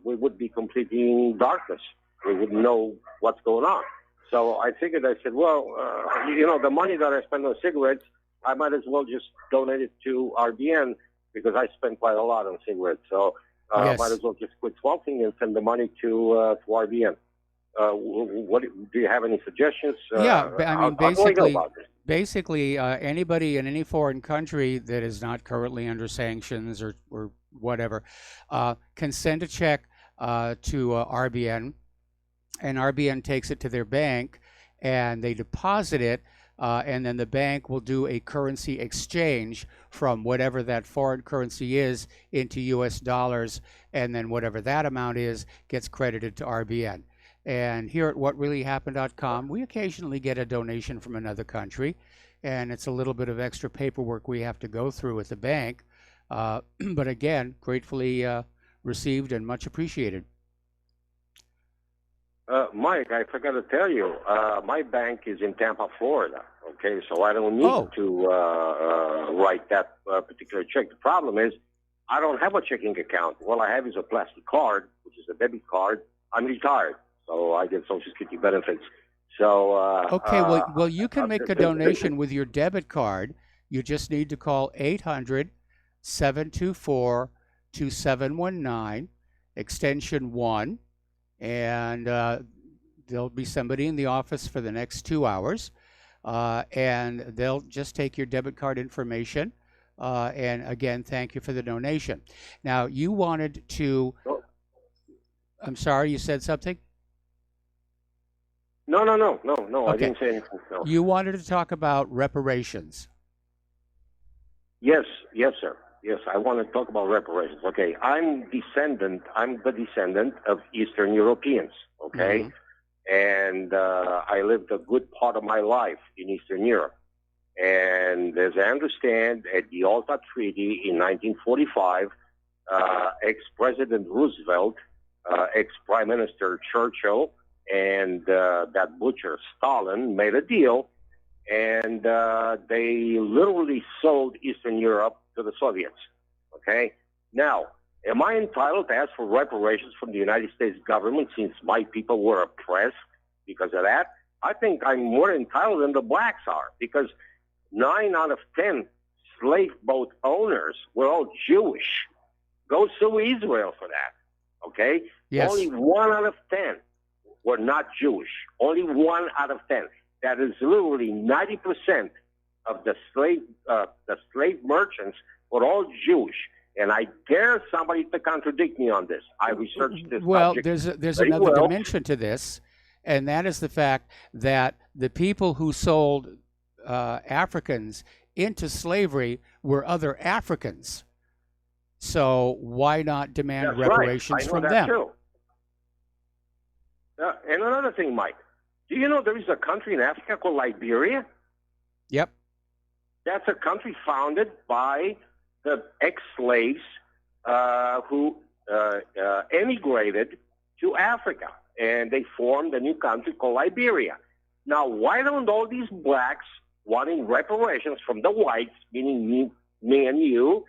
[SPEAKER 15] we would be completely in darkness. We wouldn't know what's going on. So I figured, I said, the money that I spend on cigarettes, I might as well just donate it to RBN, because I spend quite a lot on cigarettes. So I might as well just quit smoking and send the money to RBN. What do you have any suggestions?
[SPEAKER 1] Basically, anybody in any foreign country that is not currently under sanctions or whatever can send a check to RBN, and RBN takes it to their bank, and they deposit it, and then the bank will do a currency exchange from whatever that foreign currency is into U.S. dollars, and then whatever that amount is gets credited to RBN. And here at whatreallyhappened.com, we occasionally get a donation from another country, and it's a little bit of extra paperwork we have to go through at the bank. But again, gratefully received and much appreciated.
[SPEAKER 15] Mike, I forgot to tell you, my bank is in Tampa, Florida. Okay, so I don't need to write that particular check. The problem is I don't have a checking account. What I have is a plastic card, which is a debit card. I'm retired, so I get Social Security benefits. So
[SPEAKER 1] well, you can make a donation with your debit card. You just need to call 800-724-2719, extension 1. And there'll be somebody in the office for the next 2 hours, and they'll just take your debit card information. And again, thank you for the donation. Now, you wanted to... I'm sorry, you said something?
[SPEAKER 15] No. I
[SPEAKER 1] Okay.
[SPEAKER 15] didn't say anything. No.
[SPEAKER 1] You wanted to talk about reparations.
[SPEAKER 15] Yes, sir. Yes, I want to talk about reparations. Okay, I'm the descendant of Eastern Europeans. Okay, and I lived a good part of my life in Eastern Europe. And as I understand, at the Alta Treaty in 1945, ex-President Roosevelt, ex-Prime Minister Churchill, and that butcher Stalin made a deal, and they literally sold Eastern Europe to the Soviets. Okay? Now, am I entitled to ask for reparations from the United States government since my people were oppressed because of that? I think I'm more entitled than the blacks are, because 9 out of 10 slave boat owners were all Jewish. Go sue Israel for that. Okay?
[SPEAKER 1] Yes.
[SPEAKER 15] Only 1 out of 10 were not Jewish. Only 1 out of 10. That is literally 90% of the slave merchants were all Jewish. And I dare somebody to contradict me on this. I researched this
[SPEAKER 1] Well,
[SPEAKER 15] subject
[SPEAKER 1] there's
[SPEAKER 15] very
[SPEAKER 1] another
[SPEAKER 15] well.
[SPEAKER 1] dimension to this, and that is the fact that the people who sold Africans into slavery were other Africans. So why not demand
[SPEAKER 15] That's
[SPEAKER 1] reparations
[SPEAKER 15] right. I know
[SPEAKER 1] from
[SPEAKER 15] that
[SPEAKER 1] them?
[SPEAKER 15] Too. And another thing, Mike, do you know there is a country in Africa called Liberia?
[SPEAKER 1] Yep.
[SPEAKER 15] That's a country founded by the ex-slaves who emigrated to Africa, and they formed a new country called Liberia. Now, why don't all these blacks wanting reparations from the whites, meaning me and you,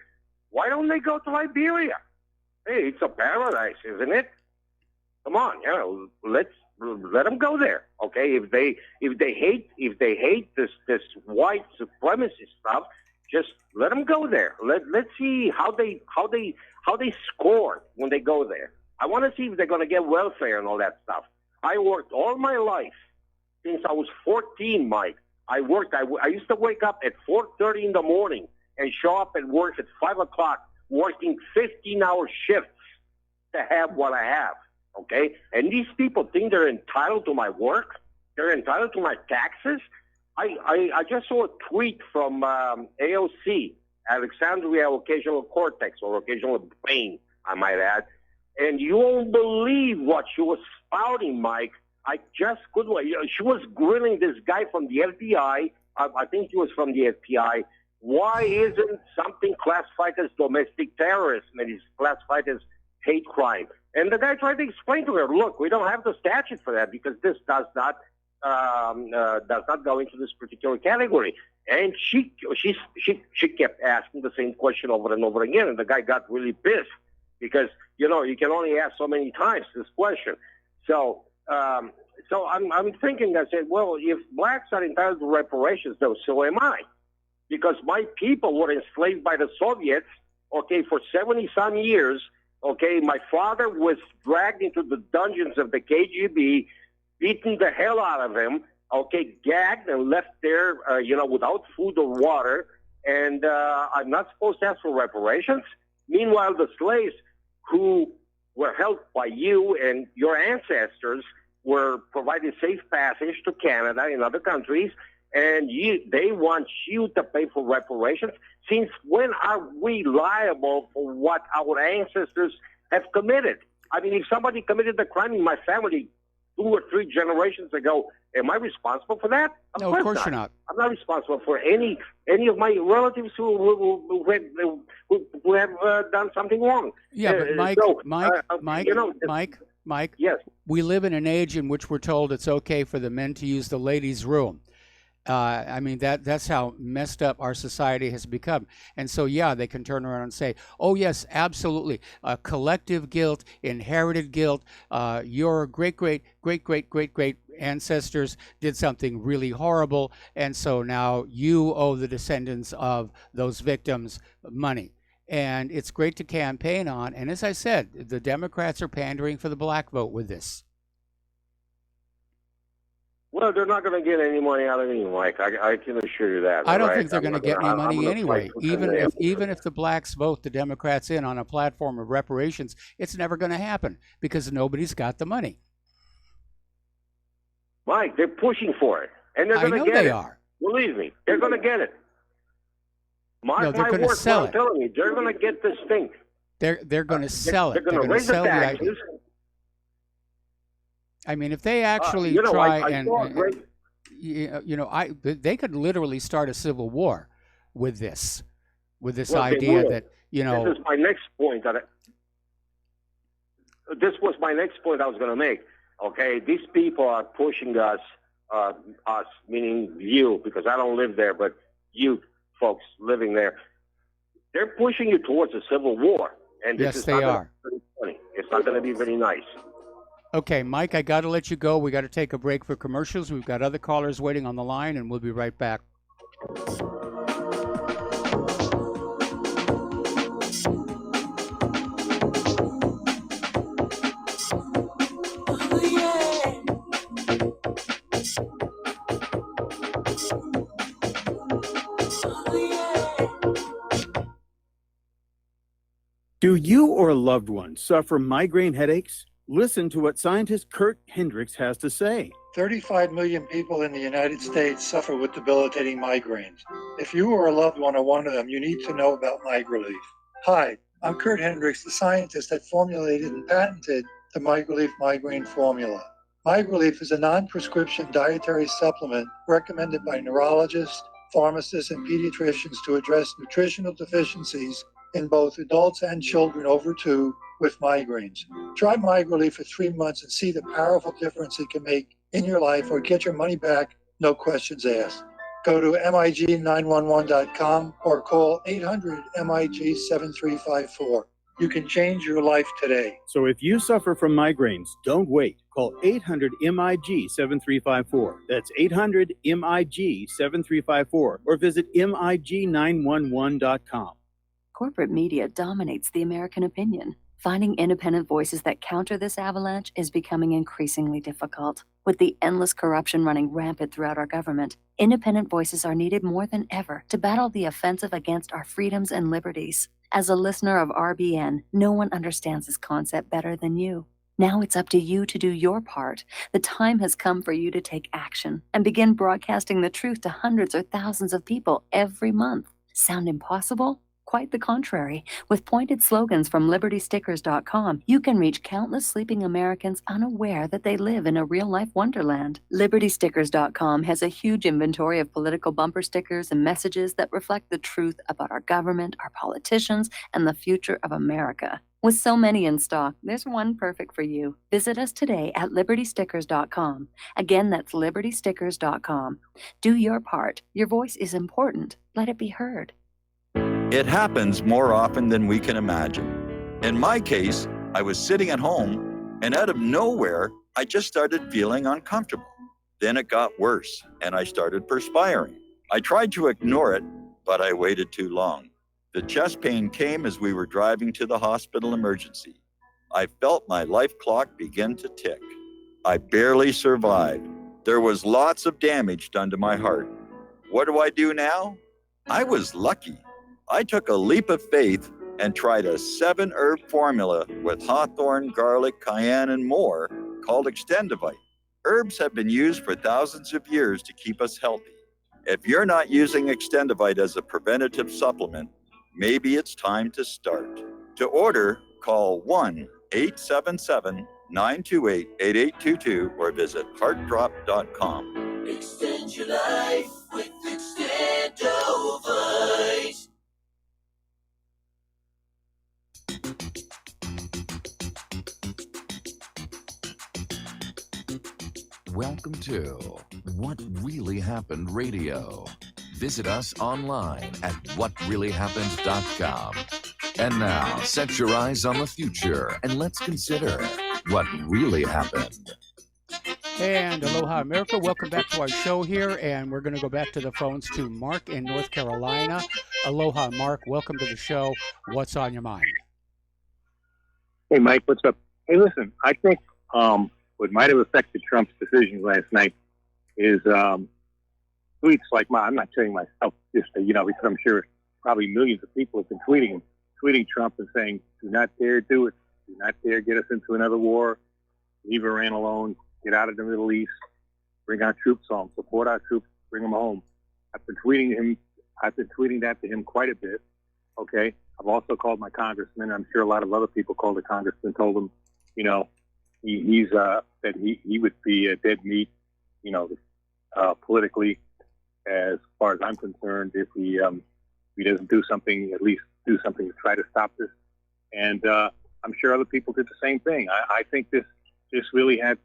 [SPEAKER 15] why don't they go to Liberia? Hey, it's a paradise, isn't it? Come on, let them go there, okay? If they hate this white supremacy stuff, just let them go there. Let's see how they score when they go there. I want to see if they're going to get welfare and all that stuff. I worked all my life since I was 14, Mike. I used to wake up at 4:30 in the morning and show up at work at 5 o'clock, working 15-hour shifts to have what I have. Okay? And these people think they're entitled to my work. They're entitled to my taxes. I just saw a tweet from AOC, Alexandria Occasional Cortex, or Occasional Brain, I might add. And you won't believe what she was spouting, Mike. I just couldn't. She was grilling this guy from the FBI. I think he was from the FBI. Why isn't something classified as domestic terrorism and is classified as hate crime? And the guy tried to explain to her, look, we don't have the statute for that because this does not go into this particular category. And she kept asking the same question over and over again, and the guy got really pissed because you can only ask so many times this question. So I'm thinking, I said, well, if blacks are entitled to reparations, though, so am I, because my people were enslaved by the Soviets, okay, for 70-some years. Okay, my father was dragged into the dungeons of the KGB, beaten the hell out of him, okay, gagged and left there, without food or water, and I'm not supposed to ask for reparations. Meanwhile, the slaves who were held by you and your ancestors were provided safe passage to Canada and other countries, and they want you to pay for reparations. Since when are we liable for what our ancestors have committed? I mean, if somebody committed a crime in my family 2 or 3 generations ago, am I responsible for that?
[SPEAKER 1] No, of course you're not.
[SPEAKER 15] I'm not responsible for any of my relatives who have done something wrong.
[SPEAKER 1] Yeah, but Mike.
[SPEAKER 15] Yes.
[SPEAKER 1] We live in an age in which we're told it's okay for the men to use the ladies' room. I mean, that's how messed up our society has become. And so, yeah, they can turn around and say, oh, yes, absolutely. Collective guilt, inherited guilt. Your great ancestors did something really horrible. And so now you owe the descendants of those victims money. And it's great to campaign on. And as I said, the Democrats are pandering for the black vote with this.
[SPEAKER 15] Well, they're not going to get any money out of me, Mike. I can assure you that.
[SPEAKER 1] I don't
[SPEAKER 15] right?
[SPEAKER 1] think they're going to get any money anyway. Even if the blacks vote the Democrats in on a platform of reparations, it's never going to happen because nobody's got the money.
[SPEAKER 15] Mike, they're pushing for it, and they're
[SPEAKER 1] I
[SPEAKER 15] going to
[SPEAKER 1] know
[SPEAKER 15] get
[SPEAKER 1] they
[SPEAKER 15] it.
[SPEAKER 1] are.
[SPEAKER 15] Believe me, they're going to get it. Mark
[SPEAKER 1] No, they're
[SPEAKER 15] my
[SPEAKER 1] gonna
[SPEAKER 15] words,
[SPEAKER 1] sell
[SPEAKER 15] what I'm
[SPEAKER 1] it.
[SPEAKER 15] telling you, they're going to get this thing.
[SPEAKER 1] They're going to sell
[SPEAKER 15] They're
[SPEAKER 1] it.
[SPEAKER 15] going to
[SPEAKER 1] gonna
[SPEAKER 15] raise the
[SPEAKER 1] sell the idea.
[SPEAKER 15] taxes.
[SPEAKER 1] I mean, if they actually
[SPEAKER 15] you know,
[SPEAKER 1] try
[SPEAKER 15] I saw a great.
[SPEAKER 1] they could literally start a civil war with this
[SPEAKER 15] Well, they
[SPEAKER 1] idea
[SPEAKER 15] will.
[SPEAKER 1] that,
[SPEAKER 15] This is my next point. This was my next point I was going to make. Okay, these people are pushing us, meaning you, because I don't live there, but you folks living there, they're pushing you towards a civil war, and this
[SPEAKER 1] Yes,
[SPEAKER 15] is
[SPEAKER 1] they
[SPEAKER 15] not
[SPEAKER 1] are.
[SPEAKER 15] Gonna be funny. It's not going to be very nice.
[SPEAKER 1] Okay, Mike, I got to let you go. We got to take a break for commercials. We've got other callers waiting on the line, and we'll be right back.
[SPEAKER 16] Do you or a loved one suffer migraine headaches? Listen to what scientist Kurt Hendricks has to say.
[SPEAKER 17] 35 million people in the United States suffer with debilitating migraines. If you or a loved one are one of them, you need to know about MigraLief. Hi, I'm Kurt Hendricks, the scientist that formulated and patented the MigraLief migraine formula. MigraLief is a non-prescription dietary supplement recommended by neurologists, pharmacists, and pediatricians to address nutritional deficiencies in both adults and children over 2 with migraines. Try MigraLief for 3 months and see the powerful difference it can make in your life, or get your money back, no questions asked. Go to MIG911.com or call 800-MIG-7354. You can change your life today.
[SPEAKER 16] So if you suffer from migraines, don't wait. Call 800-MIG-7354. That's 800-MIG-7354 or visit MIG911.com.
[SPEAKER 5] Corporate media dominates the American opinion. Finding independent voices that counter this avalanche is becoming increasingly difficult. With the endless corruption running rampant throughout our government, independent voices are needed more than ever to battle the offensive against our freedoms and liberties. As a listener of RBN, no one understands this concept better than you. Now it's up to you to do your part. The time has come for you to take action and begin broadcasting the truth to hundreds or thousands of people every month. Sound impossible? Quite the contrary. With pointed slogans from LibertyStickers.com, you can reach countless sleeping Americans unaware that they live in a real-life wonderland. LibertyStickers.com has a huge inventory of political bumper stickers and messages that reflect the truth about our government, our politicians, and the future of America. With so many in stock, there's one perfect for you. Visit us today at LibertyStickers.com. Again, that's LibertyStickers.com. Do your part. Your voice is important. Let it be heard.
[SPEAKER 18] It happens more often than we can imagine. In my case, I was sitting at home, and out of nowhere, I just started feeling uncomfortable. Then it got worse, and I started perspiring. I tried to ignore it, but I waited too long. The chest pain came as we were driving to the hospital emergency. I felt my life clock begin to tick. I barely survived. There was lots of damage done to my heart. What do I do now? I was lucky. I took a leap of faith and tried a 7-herb formula with hawthorn, garlic, cayenne, and more called Extendivite. Herbs have been used for thousands of years to keep us healthy. If you're not using Extendivite as a preventative supplement, maybe it's time to start. To order, call 1-877-928-8822 or visit heartdrop.com.
[SPEAKER 19] Extend your life with Extendovite.
[SPEAKER 20] Welcome to What Really Happened Radio. Visit us online at whatreallyhappened.com. And now, set your eyes on the future and let's consider what really happened.
[SPEAKER 1] And aloha, America. Welcome back to our show here. And we're going to go back to the phones to Mark in North Carolina. Aloha, Mark. Welcome to the show. What's on your mind?
[SPEAKER 21] Hey, Mike. What's up? Hey, listen, I think what might have affected Trump's decision last night is tweets like mine. I'm not saying myself, just because I'm sure probably millions of people have been tweeting Trump and saying, do not dare do it. Do not dare get us into another war. Leave Iran alone. Get out of the Middle East. bring our troops home, support our troops, bring them home. I've been tweeting that to him quite a bit. Okay. I've also called my congressman. I'm sure a lot of other people called the congressman, told him, you know, that he would be a dead meat, you know, politically, as far as I'm concerned, if he doesn't do something, at least do something to try to stop this. And I'm sure other people did the same thing. I think this really had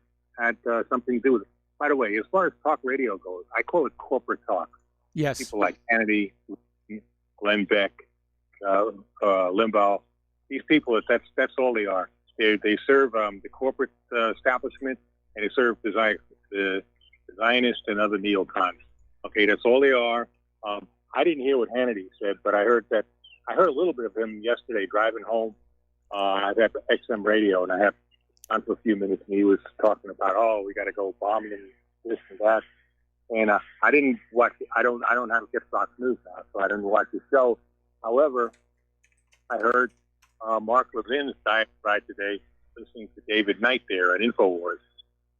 [SPEAKER 21] something to do with it. By the way, as far as talk radio goes, I call it corporate talk.
[SPEAKER 1] Yes.
[SPEAKER 21] People like Kennedy, Glenn Beck, Limbaugh, these people, that's all they are. They serve the corporate establishment, and they serve the Zionists and other neocons. Okay, that's all they are. I didn't hear what Hannity said, but I heard a little bit of him yesterday driving home. I have XM radio, and I have on for a few minutes, and he was talking about, we got to go bombing and this and that. And I didn't watch. I don't have to get Fox News now, so I didn't watch the show. However, I heard Mark Levin's diatribe today, listening to David Knight there at InfoWars,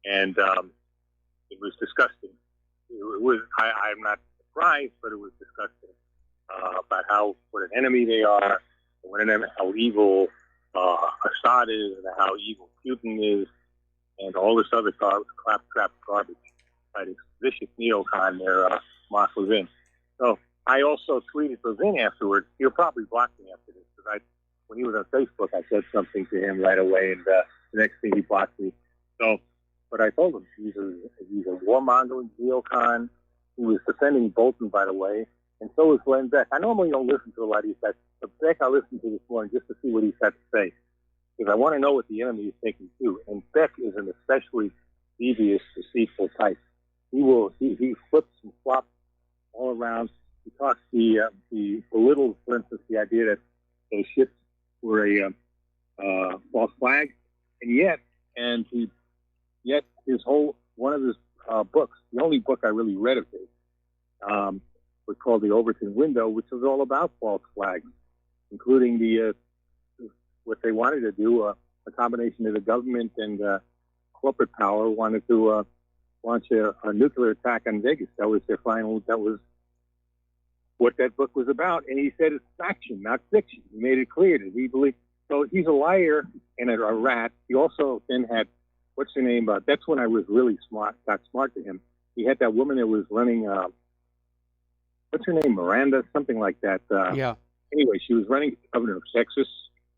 [SPEAKER 21] and it was disgusting. It was. I'm not surprised, but it was disgusting about what an enemy they are, how evil Assad is, and how evil Putin is, and all this other claptrap garbage by this vicious neocon there, Mark Levin. So I also tweeted Levin afterwards. He'll probably block me after this, because when he was on Facebook, I said something to him right away, and the next thing he blocked me. So, but I told him he's a warmongering neocon. He was defending Bolton, by the way, and so is Glenn Beck. I normally don't listen to a lot of these guys, but Beck I listened to this morning just to see what he's had to say, because I want to know what the enemy is thinking too. And Beck is an especially devious, deceitful type. He flips and flops all around. He talks he belittles, for instance, the idea that those ships were a false flag, and yet his one of his books, the only book I really read of his, was called The Overton Window, which was all about false flags, including what they wanted to do, a combination of the government and corporate power wanted to launch a nuclear attack on Vegas. That was what that book was about. And he said it's faction, not fiction. He made it clear that he believed. So he's a liar and a rat. He also then had, what's her name? That's when I was really got smart to him. He had that woman that was running, what's her name? Miranda, something like that.
[SPEAKER 1] Yeah.
[SPEAKER 21] Anyway, she was running for governor of Texas.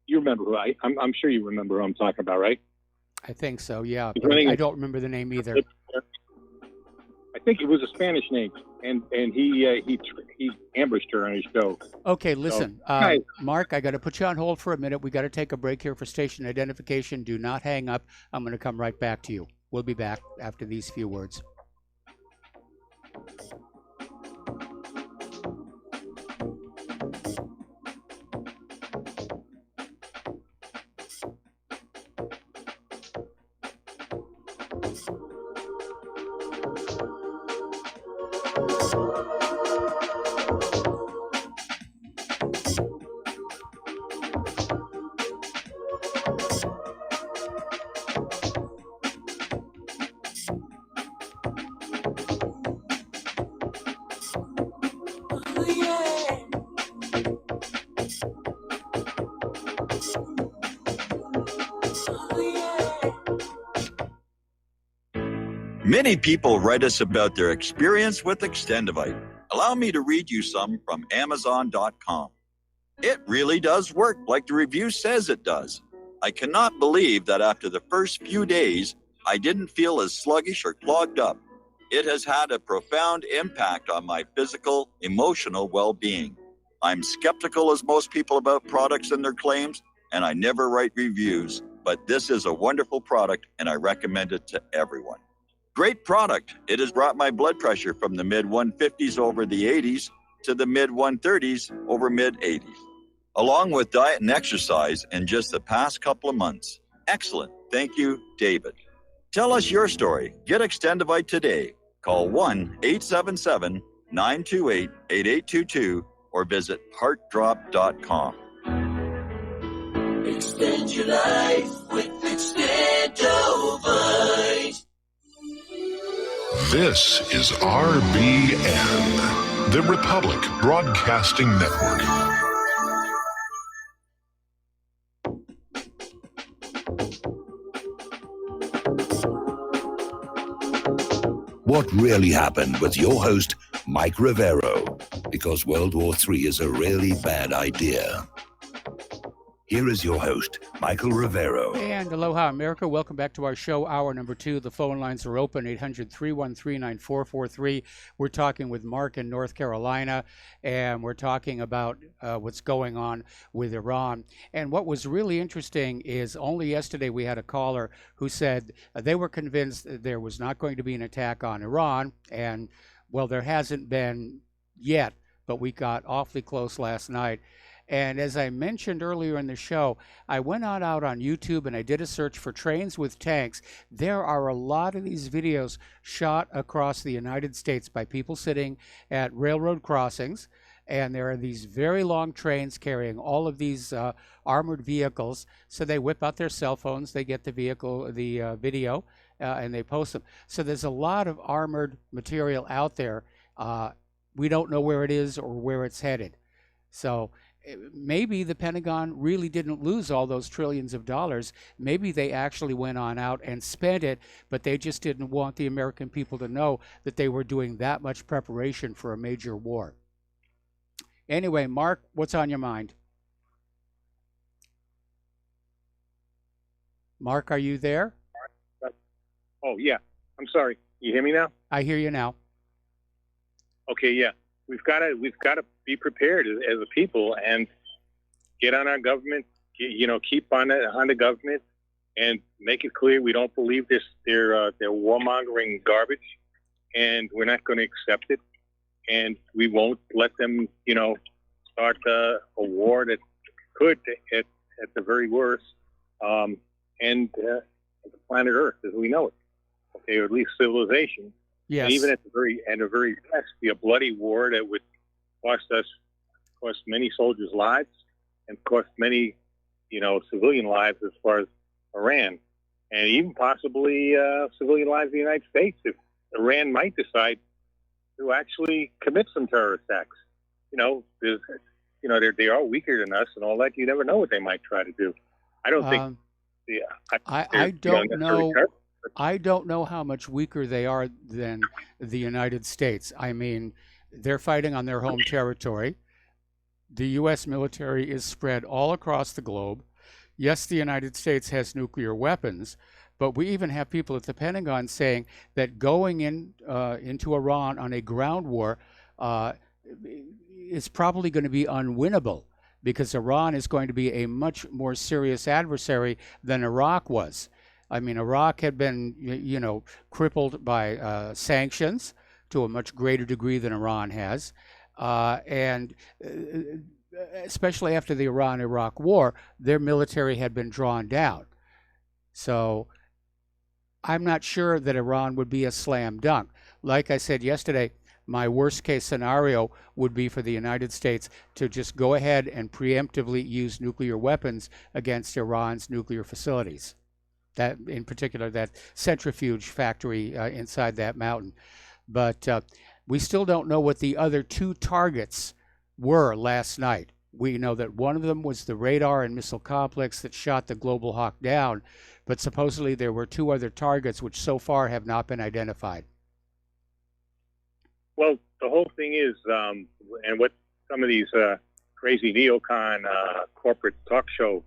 [SPEAKER 21] You remember who I'm sure you remember who I'm talking about, right?
[SPEAKER 1] I think so, yeah. But I don't remember the name either.
[SPEAKER 21] I think it was a Spanish name, and he ambushed her on his show.
[SPEAKER 1] Okay, listen,
[SPEAKER 21] So,
[SPEAKER 1] Mark, I got to put you on hold for a minute. We got to take a break here for station identification. Do not hang up. I'm going to come right back to you. We'll be back after these few words.
[SPEAKER 18] Many people write us about their experience with Extendivite. Allow me to read you some from Amazon.com. It really does work like the review says it does. I cannot believe that after the first few days, I didn't feel as sluggish or clogged up. It has had a profound impact on my physical, emotional well-being. I'm skeptical as most people about products and their claims, and I never write reviews, but this is a wonderful product and I recommend it to everyone. Great product. It has brought my blood pressure from the mid-150s over the 80s to the mid-130s over mid-80s, along with diet and exercise in just the past couple of months. Excellent. Thank you, David. Tell us your story. Get Extendivite today. Call 1-877-928-8822 or visit heartdrop.com.
[SPEAKER 19] Extend your life with Extendovite.
[SPEAKER 2] This is RBN, the Republic Broadcasting Network.
[SPEAKER 22] What Really Happened with your host, Mike Rivero, because World War III is a really bad idea. Here is your host, Michael Rivero.
[SPEAKER 1] And aloha, America. Welcome back to our show, hour number 2. The phone lines are open, 800-313-9443. We're talking with Mark in North Carolina, and we're talking about what's going on with Iran. And what was really interesting is only yesterday we had a caller who said they were convinced that there was not going to be an attack on Iran. And, well, there hasn't been yet, but we got awfully close last night. And as I mentioned earlier in the show, I went out on YouTube and I did a search for trains with tanks. There are a lot of these videos shot across the United States by people sitting at railroad crossings. And there are these very long trains carrying all of these armored vehicles. So they whip out their cell phones, they get the video, and they post them. So there's a lot of armored material out there. We don't know where it is or where it's headed. So maybe the Pentagon really didn't lose all those trillions of dollars. Maybe they actually went on out and spent it, but they just didn't want the American people to know that they were doing that much preparation for a major war. Anyway, Mark, what's on your mind? Mark, are you there?
[SPEAKER 21] Oh, yeah. I'm sorry. You hear me now?
[SPEAKER 1] I hear you now.
[SPEAKER 21] Okay, yeah. We've got to be prepared as a people and get on our government. Keep on the government and make it clear we don't believe their warmongering garbage, and we're not going to accept it, and we won't let them start a war that could at the very worst end the planet Earth as we know it. Okay, or at least civilization.
[SPEAKER 1] Yes.
[SPEAKER 21] And even at the very best, be a bloody war that would cost many soldiers' lives and cost many, civilian lives as far as Iran, and even possibly civilian lives in the United States if Iran might decide to actually commit some terror attacks. They are weaker than us and all that. You never know what they might try to do. I don't think.
[SPEAKER 1] I don't know. I don't know how much weaker they are than the United States. I mean, they're fighting on their home territory. The U.S. military is spread all across the globe. Yes, the United States has nuclear weapons, but we even have people at the Pentagon saying that going into Iran on a ground war is probably going to be unwinnable because Iran is going to be a much more serious adversary than Iraq was. I mean, Iraq had been, crippled by sanctions to a much greater degree than Iran has. And especially after the Iran-Iraq war, their military had been drawn down. So I'm not sure that Iran would be a slam dunk. Like I said yesterday, my worst case scenario would be for the United States to just go ahead and preemptively use nuclear weapons against Iran's nuclear facilities. That, in particular, that centrifuge factory inside that mountain. But we still don't know what the other two targets were last night. We know that one of them was the radar and missile complex that shot the Global Hawk down, but supposedly there were two other targets which so far have not been identified.
[SPEAKER 21] Well, the whole thing is, and what some of these crazy neocon corporate talk show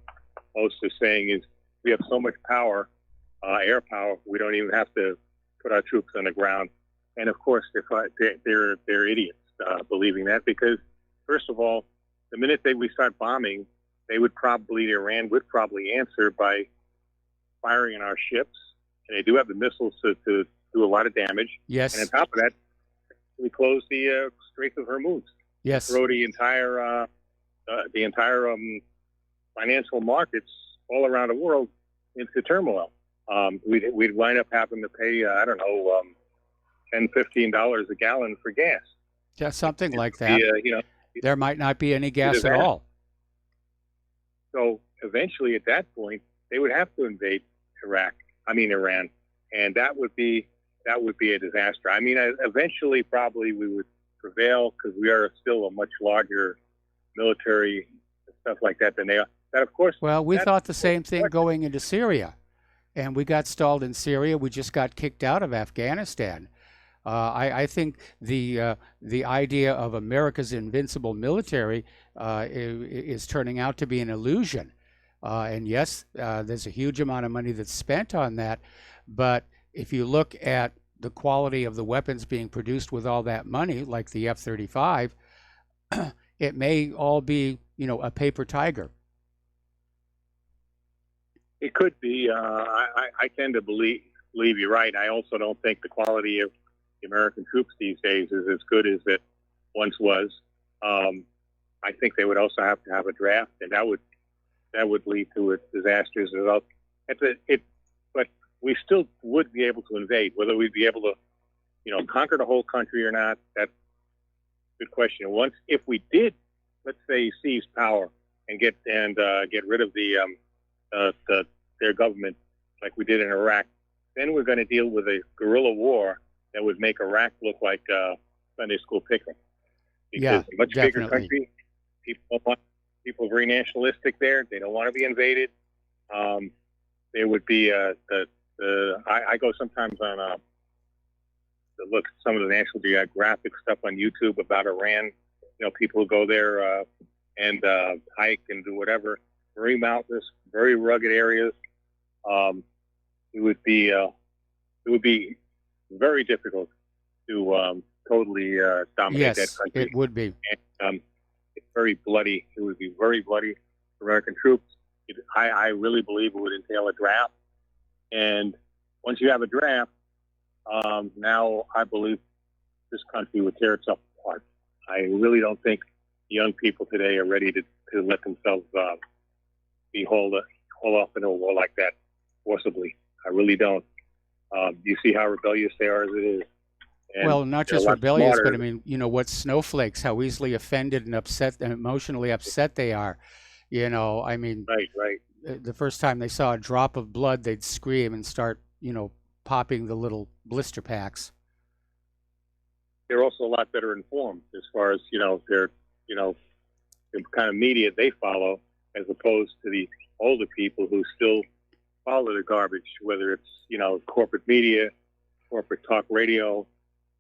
[SPEAKER 21] hosts are saying is, we have so much power, air power, we don't even have to put our troops on the ground. And of course, they're idiots believing that, because first of all, the minute we start bombing, Iran would probably answer by firing on our ships, and they do have the missiles to do a lot of damage.
[SPEAKER 1] Yes.
[SPEAKER 21] And on top of that, we close the Straits of Hormuz.
[SPEAKER 1] Yes.
[SPEAKER 21] Throw the entire financial markets all around the world into turmoil. We'd wind up having to pay, $10, $15 a gallon for gas.
[SPEAKER 1] Yeah, something like that. There might not be any gas at all.
[SPEAKER 21] So eventually, at that point, they would have to invade Iran, and that would be that would be a disaster. I mean, eventually, probably we would prevail because we are still a much larger military and stuff like that than they are. That, of course.
[SPEAKER 1] Well, we thought the same thing going into Syria, and we got stalled in Syria. We just got kicked out of Afghanistan. I think the idea of America's invincible military is turning out to be an illusion. And yes, there's a huge amount of money that's spent on that. But if you look at the quality of the weapons being produced with all that money, like the F-35, it may all be, a paper tiger.
[SPEAKER 21] It could be. I tend to believe you're right. I also don't think the quality of the American troops these days is as good as it once was. I think they would also have to have a draft, and that would lead to a disastrous result. But we still would be able to invade. Whether we'd be able to, conquer the whole country or not, that's a good question. Once, if we did, let's say, seize power and get rid of their government like we did in Iraq, then we're going to deal with a guerrilla war that would make Iraq look like Sunday school picnic. Because a much bigger country, people are very nationalistic there. They don't want to be invaded. There would be I go sometimes on to look at some of the National Geographic stuff on YouTube about Iran. People go there and hike and do whatever. Very mountainous, very rugged areas. It would be very difficult to totally dominate that country.
[SPEAKER 1] It would be.
[SPEAKER 21] And, it's very bloody. It would be very bloody for American troops. I really believe it would entail a draft. And once you have a draft, now I believe this country would tear itself apart. I really don't think young people today are ready to let themselves be hauled off into a war like that forcibly. I really don't. You see how rebellious they are as it is. And
[SPEAKER 1] well, not just rebellious, but I mean, what snowflakes, how easily offended and upset and emotionally upset they are. I mean,
[SPEAKER 21] right.
[SPEAKER 1] The first time they saw a drop of blood, they'd scream and start, popping the little blister packs.
[SPEAKER 21] They're also a lot better informed as far as, their the kind of media they follow, as opposed to the older people who still follow the garbage, whether it's, corporate media, corporate talk radio,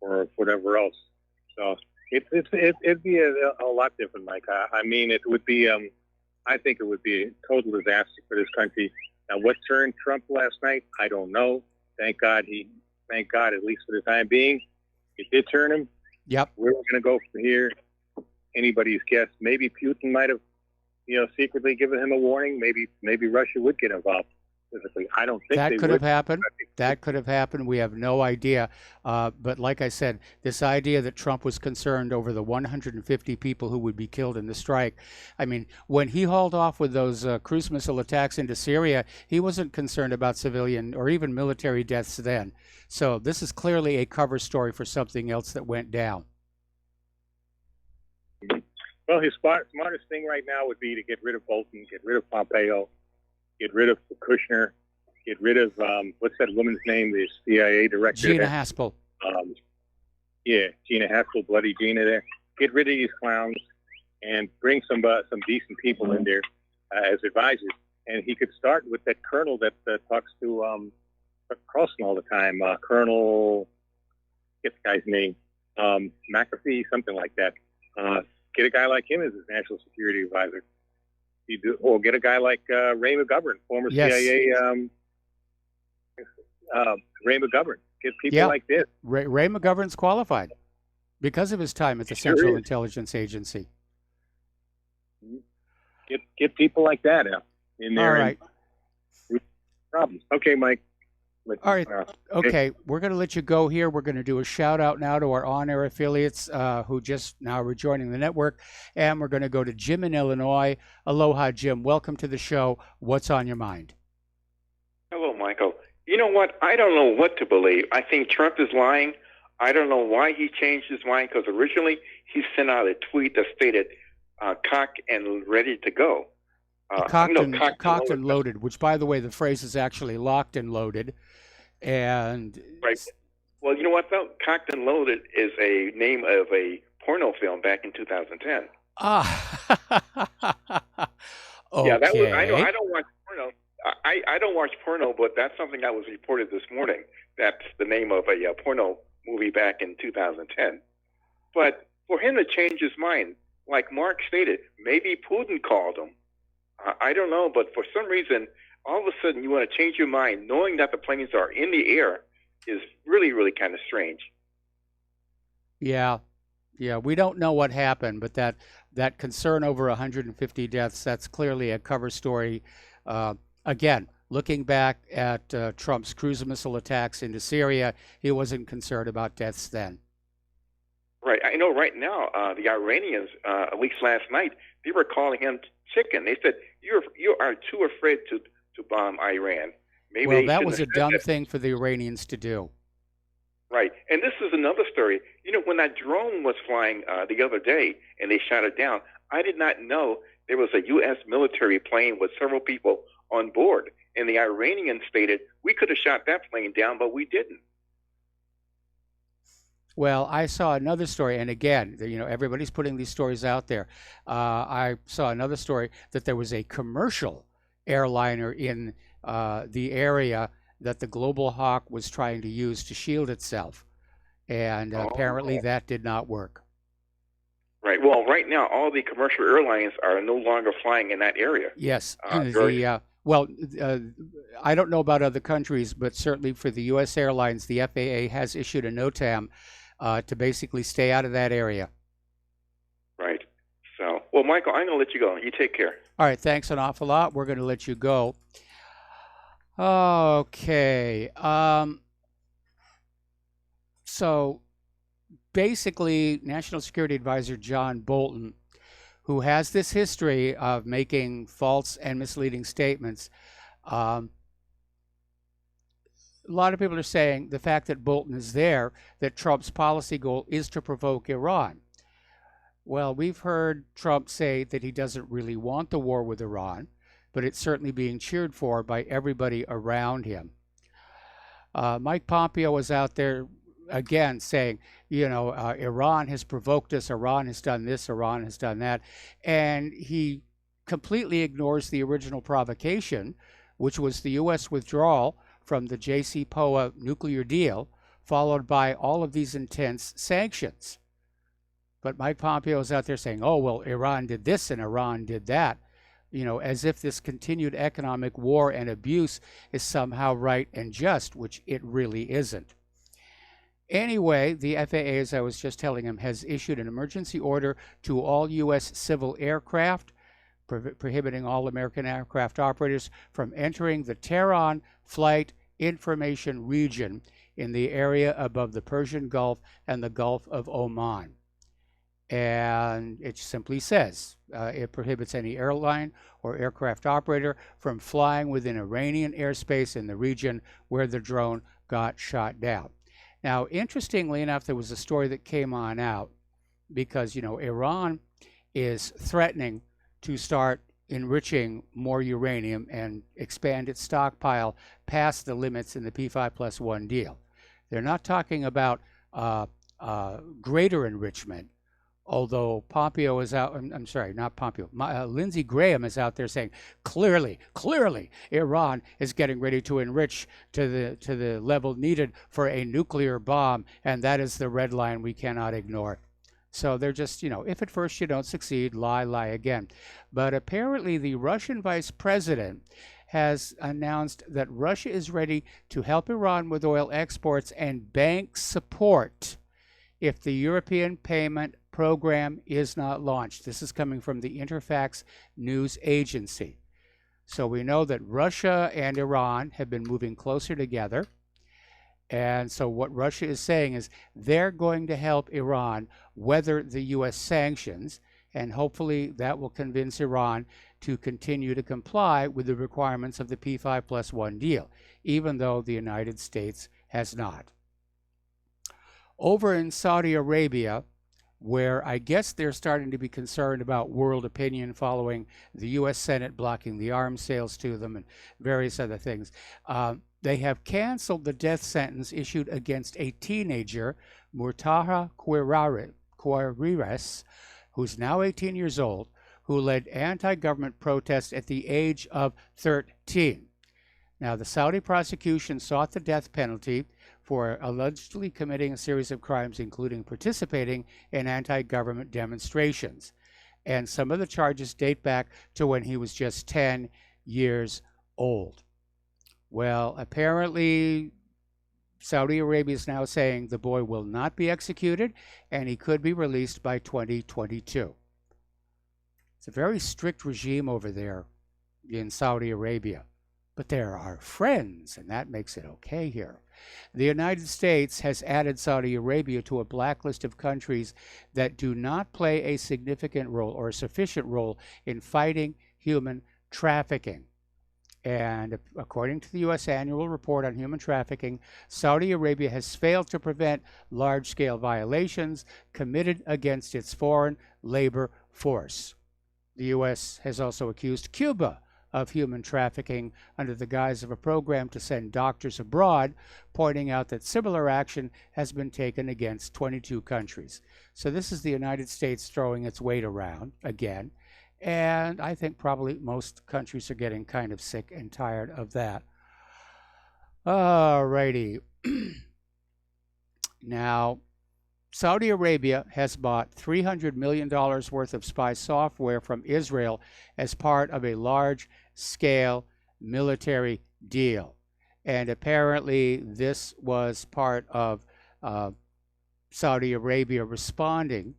[SPEAKER 21] or whatever else. So it'd be a lot different, Mike. I mean, it would be, I think it would be a total disaster for this country. Now, what turned Trump last night, I don't know. Thank God, at least for the time being, it did turn him.
[SPEAKER 1] Yep.
[SPEAKER 21] Where we're going to go from here, anybody's guess. Maybe Putin might have, secretly given him a warning. Maybe Russia would get involved. I don't think
[SPEAKER 1] that could have happened. That could have happened. We have no idea. But like I said, this idea that Trump was concerned over the 150 people who would be killed in the strike. I mean, when he hauled off with those cruise missile attacks into Syria, he wasn't concerned about civilian or even military deaths then. So this is clearly a cover story for something else that went down.
[SPEAKER 21] Well, his smartest thing right now would be to get rid of Bolton, get rid of Pompeo, get rid of Kushner, get rid of, what's that woman's name, the CIA director?
[SPEAKER 1] Gina Haspel.
[SPEAKER 21] Gina Haspel, bloody Gina there. Get rid of these clowns and bring some decent people in there as advisors. And he could start with that colonel that talks to Carlson all the time, Colonel, get the guy's name, McAfee, something like that. Get a guy like him as his national security advisor. Or get a guy like Ray McGovern, former CIA Ray McGovern. Get people like this.
[SPEAKER 1] Ray McGovern's qualified because of his time at the Central Intelligence Agency.
[SPEAKER 21] Get people like that in there.
[SPEAKER 1] All right.
[SPEAKER 21] Problems. Okay, Mike.
[SPEAKER 1] All right. Okay. We're going to let you go here. We're going to do a shout out now to our on-air affiliates who just now are rejoining the network. And we're going to go to Jim in Illinois. Aloha, Jim. Welcome to the show. What's on your mind?
[SPEAKER 3] Hello, Michael. You know what? I don't know what to believe. I think Trump is lying. I don't know why he changed his mind, because originally he sent out a tweet that stated cocked and ready to go.
[SPEAKER 1] Cocked and loaded, which, by the way, the phrase is actually locked and loaded. And
[SPEAKER 3] Well, you know what though? Cocked and Loaded is a name of a porno film back in 2010.
[SPEAKER 1] Okay.
[SPEAKER 3] Yeah, that was. I know. I don't watch porno. I don't watch porno, but that's something that was reported this morning. That's the name of a porno movie back in 2010. But for him to change his mind, like Mark stated, maybe Putin called him. I don't know, but for some reason, all of a sudden you want to change your mind, knowing that the planes are in the air, is really, really kind of strange.
[SPEAKER 1] Yeah, we don't know what happened, but that concern over 150 deaths, that's clearly a cover story. Again, looking back at Trump's cruise missile attacks into Syria, he wasn't concerned about deaths then.
[SPEAKER 3] Right. I know right now the Iranians, at least last night, they were calling him chicken. They said, you are too afraid to bomb Iran. Maybe
[SPEAKER 1] Well, that was a dumb thing for the Iranians to do.
[SPEAKER 3] Right. And this is another story. You know, when that drone was flying the other day and they shot it down, I did not know there was a U.S. military plane with several people on board. And the Iranians stated, we could have shot that plane down, but we didn't.
[SPEAKER 1] Well, I saw another story, and again, everybody's putting these stories out there. I saw another story that there was a commercial airliner in the area that the Global Hawk was trying to use to shield itself, and apparently that did not work.
[SPEAKER 3] Right. Well, right now, all the commercial airlines are no longer flying in that area.
[SPEAKER 1] Yes. Well, I don't know about other countries, but certainly for the U.S. airlines, the FAA has issued a NOTAM to basically stay out of that area.
[SPEAKER 3] Right. So, well, Michael, I'm going to let you go. You take care.
[SPEAKER 1] All right. Thanks an awful lot. We're going to let you go. Okay. So basically, National Security Advisor John Bolton, who has this history of making false and misleading statements, a lot of people are saying the fact that Bolton is there, that Trump's policy goal is to provoke Iran. Well, we've heard Trump say that he doesn't really want the war with Iran, but it's certainly being cheered for by everybody around him. Mike Pompeo was out there again saying, Iran has provoked us, Iran has done this, Iran has done that. And he completely ignores the original provocation, which was the U.S. withdrawal from the JCPOA nuclear deal, followed by all of these intense sanctions. But Mike Pompeo is out there saying, oh, well, Iran did this and Iran did that, as if this continued economic war and abuse is somehow right and just, which it really isn't. Anyway, the FAA, as I was just telling him, has issued an emergency order to all U.S. civil aircraft, prohibiting all American aircraft operators from entering the Tehran Flight Information Region in the area above the Persian Gulf and the Gulf of Oman. And it simply says it prohibits any airline or aircraft operator from flying within Iranian airspace in the region where the drone got shot down. Now, interestingly enough, there was a story that came on out because, Iran is threatening to start enriching more uranium and expand its stockpile past the limits in the P5+1 deal. They're not talking about greater enrichment, although Pompeo is out, I'm sorry, not Pompeo, Lindsey Graham is out there saying, clearly, Iran is getting ready to enrich to the level needed for a nuclear bomb, and that is the red line we cannot ignore. So they're just, if at first you don't succeed, lie again. But apparently the Russian vice president has announced that Russia is ready to help Iran with oil exports and bank support if the European Payment Program is not launched. This is coming from the Interfax news agency. So we know that Russia and Iran have been moving closer together. And so what Russia is saying is they're going to help Iran weather the U.S. sanctions, and hopefully that will convince Iran to continue to comply with the requirements of the P5+1 deal, even though the United States has not. Over in Saudi Arabia, where I guess they're starting to be concerned about world opinion following the U.S. Senate blocking the arms sales to them and various other things. They have canceled the death sentence issued against a teenager, Murtaha Quirires, who's now 18 years old, who led anti-government protests at the age of 13. Now, the Saudi prosecution sought the death penalty for allegedly committing a series of crimes, including participating in anti-government demonstrations. And some of the charges date back to when he was just 10 years old. Well, apparently, Saudi Arabia is now saying the boy will not be executed and he could be released by 2022. It's a very strict regime over there in Saudi Arabia, but they're our friends, and that makes it okay here. The United States has added Saudi Arabia to a blacklist of countries that do not play a significant role or a sufficient role in fighting human trafficking. And according to the U.S. Annual Report on Human Trafficking, Saudi Arabia has failed to prevent large-scale violations committed against its foreign labor force. The U.S. has also accused Cuba of human trafficking under the guise of a program to send doctors abroad, pointing out that similar action has been taken against 22 countries. So this is the United States throwing its weight around again. And I think probably most countries are getting kind of sick and tired of that. All righty. Now, Saudi Arabia has bought $300 million worth of spy software from Israel as part of a large-scale military deal. And apparently this was part of Saudi Arabia responding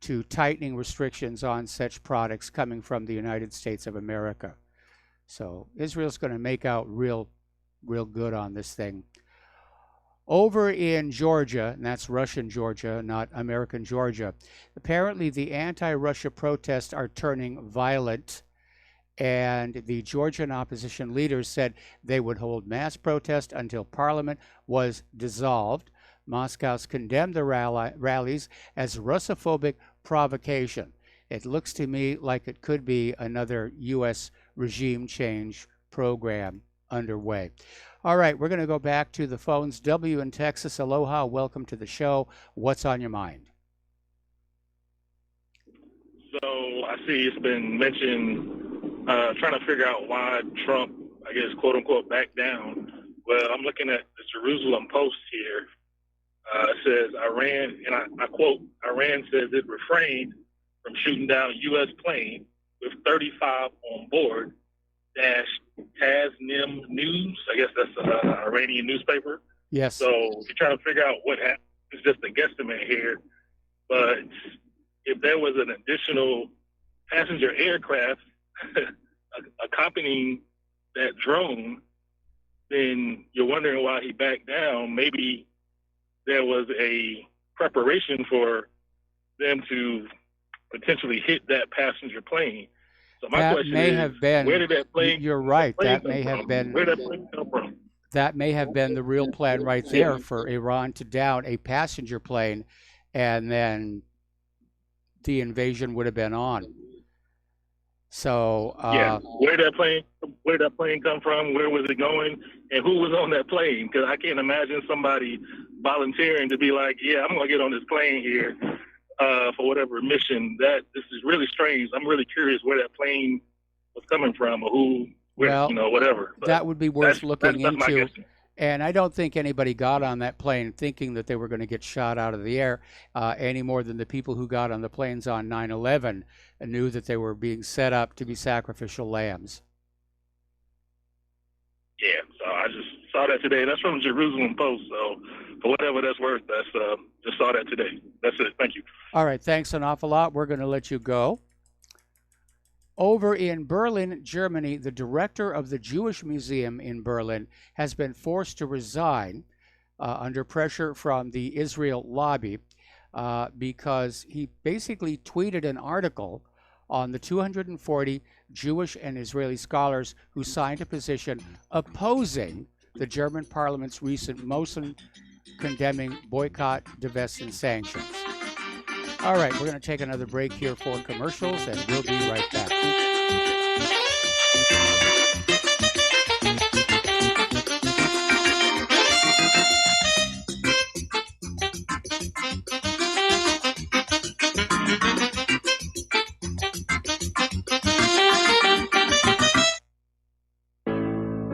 [SPEAKER 1] to tightening restrictions on such products coming from the United States of America. So Israel's going to make out real good on this thing. Over in Georgia, and that's Russian Georgia, not American Georgia, apparently the anti-Russia protests are turning violent, and the Georgian opposition leaders said they would hold mass protest until parliament was dissolved. Moscow's condemned the rallies as Russophobic provocation. It looks to me like it could be another U.S. regime change program underway. All right, we're going to go back to the phones. W in Texas, aloha, welcome to the show. What's on your mind?
[SPEAKER 6] So I see it's been mentioned trying to figure out why Trump, I guess, quote unquote, backed down. Well, I'm looking at the Jerusalem Post here. It says Iran, and I quote, Iran says it refrained from shooting down a U.S. plane with 35 on board, dash Tasnim News. I guess that's an Iranian newspaper.
[SPEAKER 1] Yes.
[SPEAKER 6] So you're trying to figure out what happened. It's just a guesstimate here. But if there was an additional passenger aircraft accompanying that drone, then you're wondering why he backed down. Maybe there was a preparation for them to potentially hit that passenger plane. So my question is, where did that plane?
[SPEAKER 1] You're right. That may have been.
[SPEAKER 6] Where did that plane come from?
[SPEAKER 1] That may have been the real plan right there for Iran to down a passenger plane, and then the invasion would have been on. So
[SPEAKER 6] where did that plane come from? Where was it going? And who was on that plane? Because I can't imagine somebody volunteering to be like, yeah, I'm going to get on this plane here for whatever mission. This is really strange. I'm really curious where that plane was coming from, or who, whatever. But
[SPEAKER 1] that would be worth looking
[SPEAKER 6] that's my
[SPEAKER 1] into.
[SPEAKER 6] guessing.
[SPEAKER 1] And I don't think anybody got on that plane thinking that they were going to get shot out of the air any more than the people who got on the planes on 9/11 knew that they were being set up to be sacrificial lambs.
[SPEAKER 6] Yeah, so I just saw that today. That's from the Jerusalem Post. So for whatever that's worth, just saw that today. That's it. Thank you.
[SPEAKER 1] All right, thanks an awful lot. We're going to let you go. Over in Berlin, Germany, the director of the Jewish Museum in Berlin has been forced to resign under pressure from the Israel lobby because he basically tweeted an article on the 240 Jewish and Israeli scholars who signed a petition opposing the German parliament's recent motion condemning boycott, divest, and sanctions. All right, we're going to take another break here for commercials, and we'll be right back.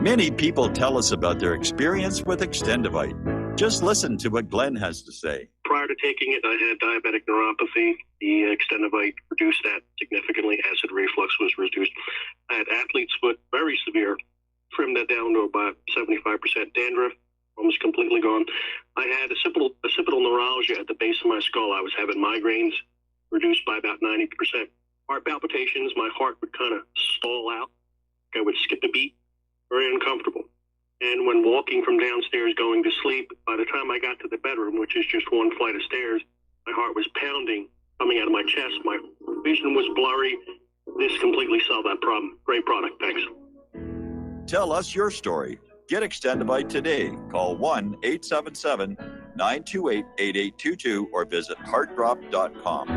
[SPEAKER 18] Many people tell us about their experience with Extendivite. Just listen to what Glenn has to say.
[SPEAKER 4] Prior to taking it, I had diabetic neuropathy. The Extendivite reduced that significantly. Acid reflux was reduced. I had athlete's foot, very severe. Trimmed that down to about 75%. Dandruff, almost completely gone. I had occipital neuralgia at the base of my skull. I was having migraines, reduced by about 90%. Heart palpitations, my heart would kind of stall out. I would skip a beat, very uncomfortable. And when walking from downstairs going to sleep, by the time I got to the bedroom, which is just one flight of stairs, my heart was pounding, coming out of my chest. My vision was blurry. This completely solved that problem. Great product. Thanks.
[SPEAKER 18] Tell us your story. Get Extendivite today. Call 1-877-928-8822 or visit heartdrop.com.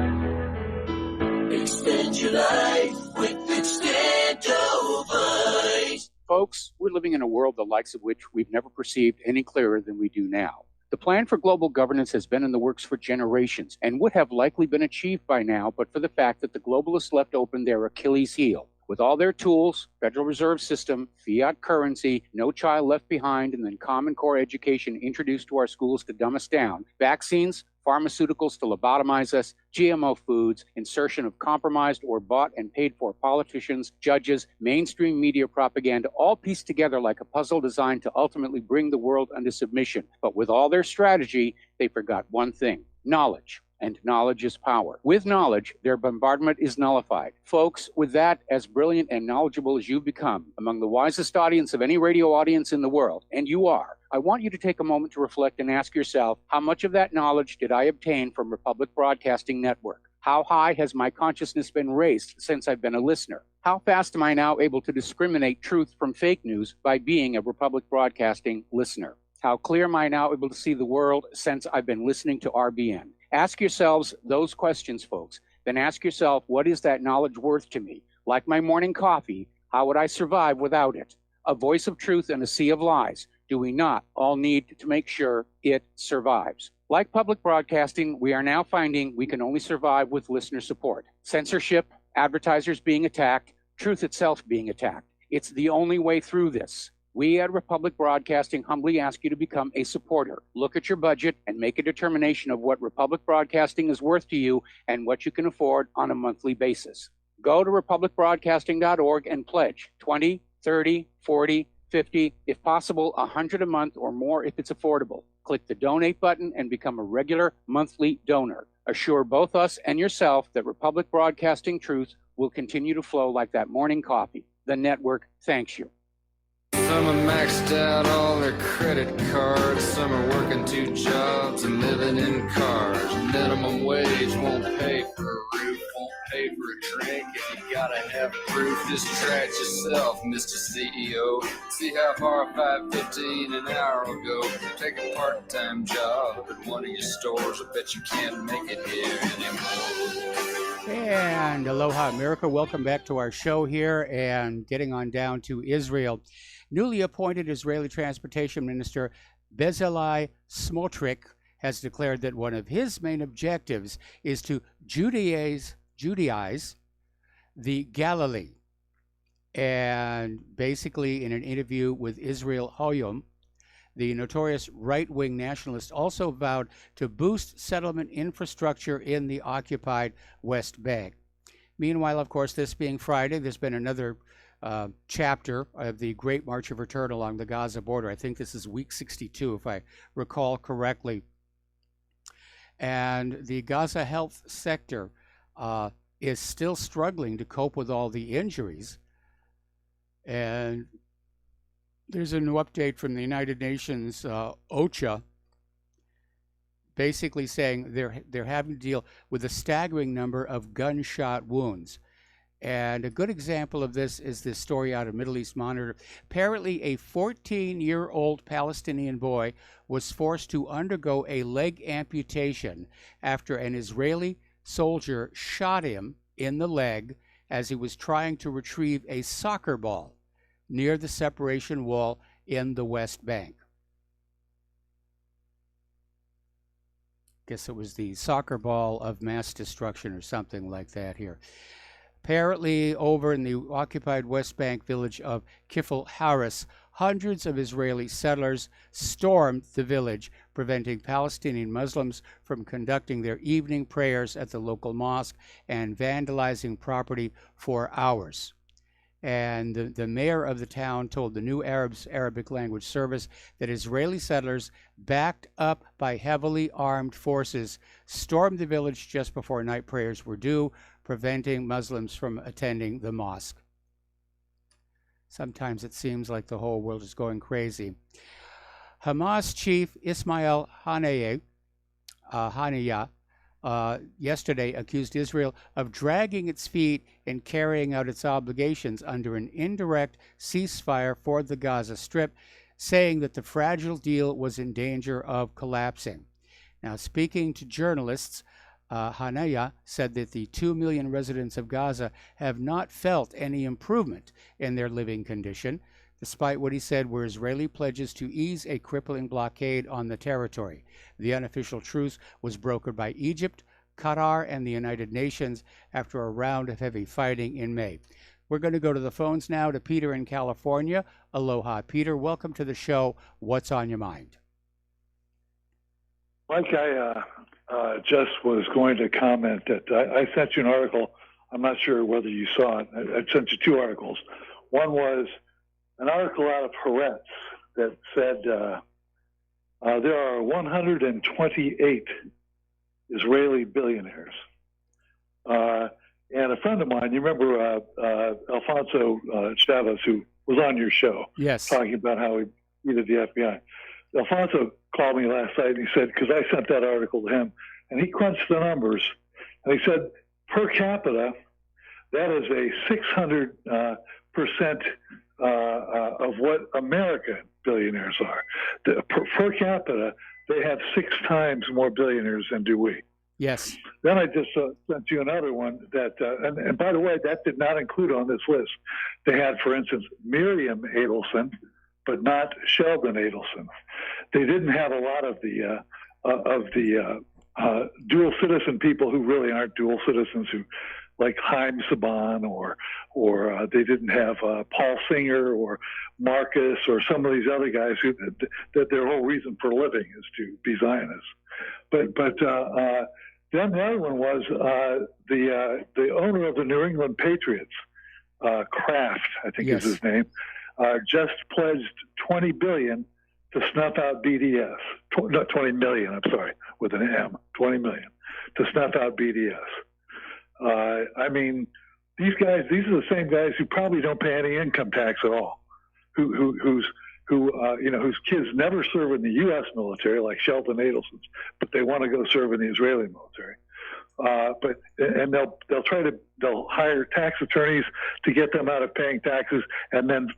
[SPEAKER 19] Extend your life with Extendivite.
[SPEAKER 1] Folks, we're living in a world the likes of which we've never perceived any clearer than we do now. The plan for global governance has been in the works for generations and would have likely been achieved by now, but for the fact that the globalists left open their Achilles heel. With all their tools, Federal Reserve System, fiat currency, no child left behind, and then Common Core education introduced to our schools to dumb us down, vaccines, pharmaceuticals to lobotomize us, GMO foods, insertion of compromised or bought and paid for politicians, judges, mainstream media propaganda, all pieced together like a puzzle designed to ultimately bring the world under submission. But with all their strategy, they forgot one thing: knowledge. And knowledge is power. With knowledge, their bombardment is nullified. Folks, with that, as brilliant and knowledgeable as you become, among the wisest audience of any radio audience in the world, and you are, I want you to take a moment to reflect and ask yourself, how much of that knowledge did I obtain from Republic Broadcasting Network? How high has my consciousness been raised since I've been a listener? How fast am I now able to discriminate truth from fake news by being a Republic Broadcasting listener? How clear am I now able to see the world since I've been listening to RBN? Ask yourselves those questions, folks. Then ask yourself, what is that knowledge worth to me? Like my morning coffee, how would I survive without it? A voice of truth in a sea of lies. Do we not all need to make sure it survives? Like public broadcasting, we are now finding we can only survive with listener support. Censorship, advertisers being attacked, truth itself being attacked. It's the only way through this. We at Republic Broadcasting humbly ask you to become a supporter. Look at your budget and make a determination of what Republic Broadcasting is worth to you and what you can afford on a monthly basis. Go to republicbroadcasting.org and pledge 20, 30, 40, 50, if possible, 100 a month or more if it's affordable. Click the donate button and become a regular monthly donor. Assure both us and yourself that Republic Broadcasting truth will continue to flow like that morning coffee. The network thanks you.
[SPEAKER 7] Some are maxed out all their credit cards. Some are working 2 jobs and living in cars. Minimum wage won't pay for a roof, won't pay for a drink. If you gotta have proof, just try it yourself, Mr. CEO. See how far 5.15 an hour will go. Take a part-time job at one of your stores. I bet you can't make it here anymore.
[SPEAKER 1] And aloha, America. Welcome back to our show here and getting on down to Israel. Newly appointed Israeli Transportation Minister Bezalel Smotrich has declared that one of his main objectives is to Judaize the Galilee. And basically, in an interview with Israel Hayom, the notorious right-wing nationalist also vowed to boost settlement infrastructure in the occupied West Bank. Meanwhile, of course, this being Friday, there's been another chapter of the Great March of Return along the Gaza border. I think this is week 62, if I recall correctly. And the Gaza health sector is still struggling to cope with all the injuries. And there's a new update from the United Nations, OCHA, basically saying they're having to deal with a staggering number of gunshot wounds. And a good example of this is this story out of Middle East Monitor. Apparently, a 14-year-old Palestinian boy was forced to undergo a leg amputation after an Israeli soldier shot him in the leg as he was trying to retrieve a soccer ball near the separation wall in the West Bank. Guess it was the soccer ball of mass destruction or something like that here. Apparently, over in the occupied West Bank village of Kifl Haris, hundreds of Israeli settlers stormed the village, preventing Palestinian Muslims from conducting their evening prayers at the local mosque and vandalizing property for hours. And the mayor of the town told the New Arab's Arabic language service that Israeli settlers, backed up by heavily armed forces, stormed the village just before night prayers were due, preventing Muslims from attending the mosque. Sometimes it seems like the whole world is going crazy. Hamas chief Ismail Haniyeh yesterday accused Israel of dragging its feet in carrying out its obligations under an indirect ceasefire for the Gaza Strip, saying that the fragile deal was in danger of collapsing. Now, speaking to journalists, Haniyeh said that the 2 million residents of Gaza have not felt any improvement in their living condition, despite what he said were Israeli pledges to ease a crippling blockade on the territory. The unofficial truce was brokered by Egypt, Qatar, and the United Nations after a round of heavy fighting in May. We're going to go to the phones now to Peter in California. Aloha, Peter. Welcome to the show. What's on your mind?
[SPEAKER 8] Mike, I just was going to comment that I sent you an article. I'm not sure whether you saw it. I sent you two articles. One was an article out of Haaretz that said there are 128 Israeli billionaires. And a friend of mine, you remember Alfonso Chavez, who was on your show,
[SPEAKER 1] yes,
[SPEAKER 8] talking about how he beat the FBI. Alfonso called me last night and he said, because I sent that article to him, and he crunched the numbers, and he said, per capita, that is a 600% of what American billionaires are. Per capita, they have 6 times more billionaires than do we.
[SPEAKER 1] Yes.
[SPEAKER 8] Then I just sent you another one that, and by the way, that did not include on this list. They had, for instance, Miriam Adelson, but not Sheldon Adelson. They didn't have a lot of the dual citizen people who really aren't dual citizens, who like Haim Saban, or they didn't have Paul Singer or Marcus or some of these other guys who that their whole reason for living is to be Zionists. But then the other one was the owner of the New England Patriots, Kraft, I think is his name, just pledged $20 billion to snuff out BDS. Not 20 million, I'm sorry, with an M, 20 million to snuff out BDS. I mean, these are the same guys who probably don't pay any income tax at all, whose kids never serve in the U.S. military, like Sheldon Adelson's, but they want to go serve in the Israeli military. They'll hire tax attorneys to get them out of paying taxes, and then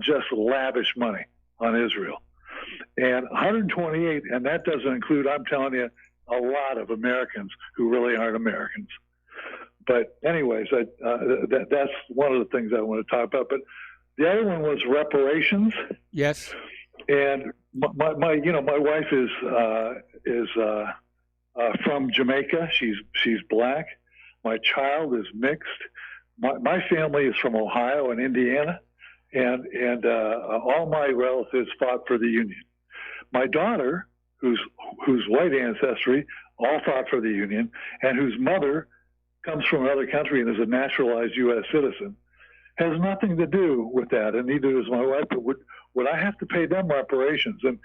[SPEAKER 8] just lavish money on Israel. And 128, and that doesn't include, I'm telling you, a lot of Americans who really aren't Americans. But anyways, that's one of the things I want to talk about. But the other one was reparations.
[SPEAKER 1] Yes.
[SPEAKER 8] And my wife is from Jamaica. She's black. My child is mixed. My family is from Ohio and Indiana, and all my relatives fought for the Union. My daughter, who's white ancestry, all fought for the Union, and whose mother comes from another country and is a naturalized U.S. citizen, has nothing to do with that, and neither does my wife. But would I have to pay them reparations? And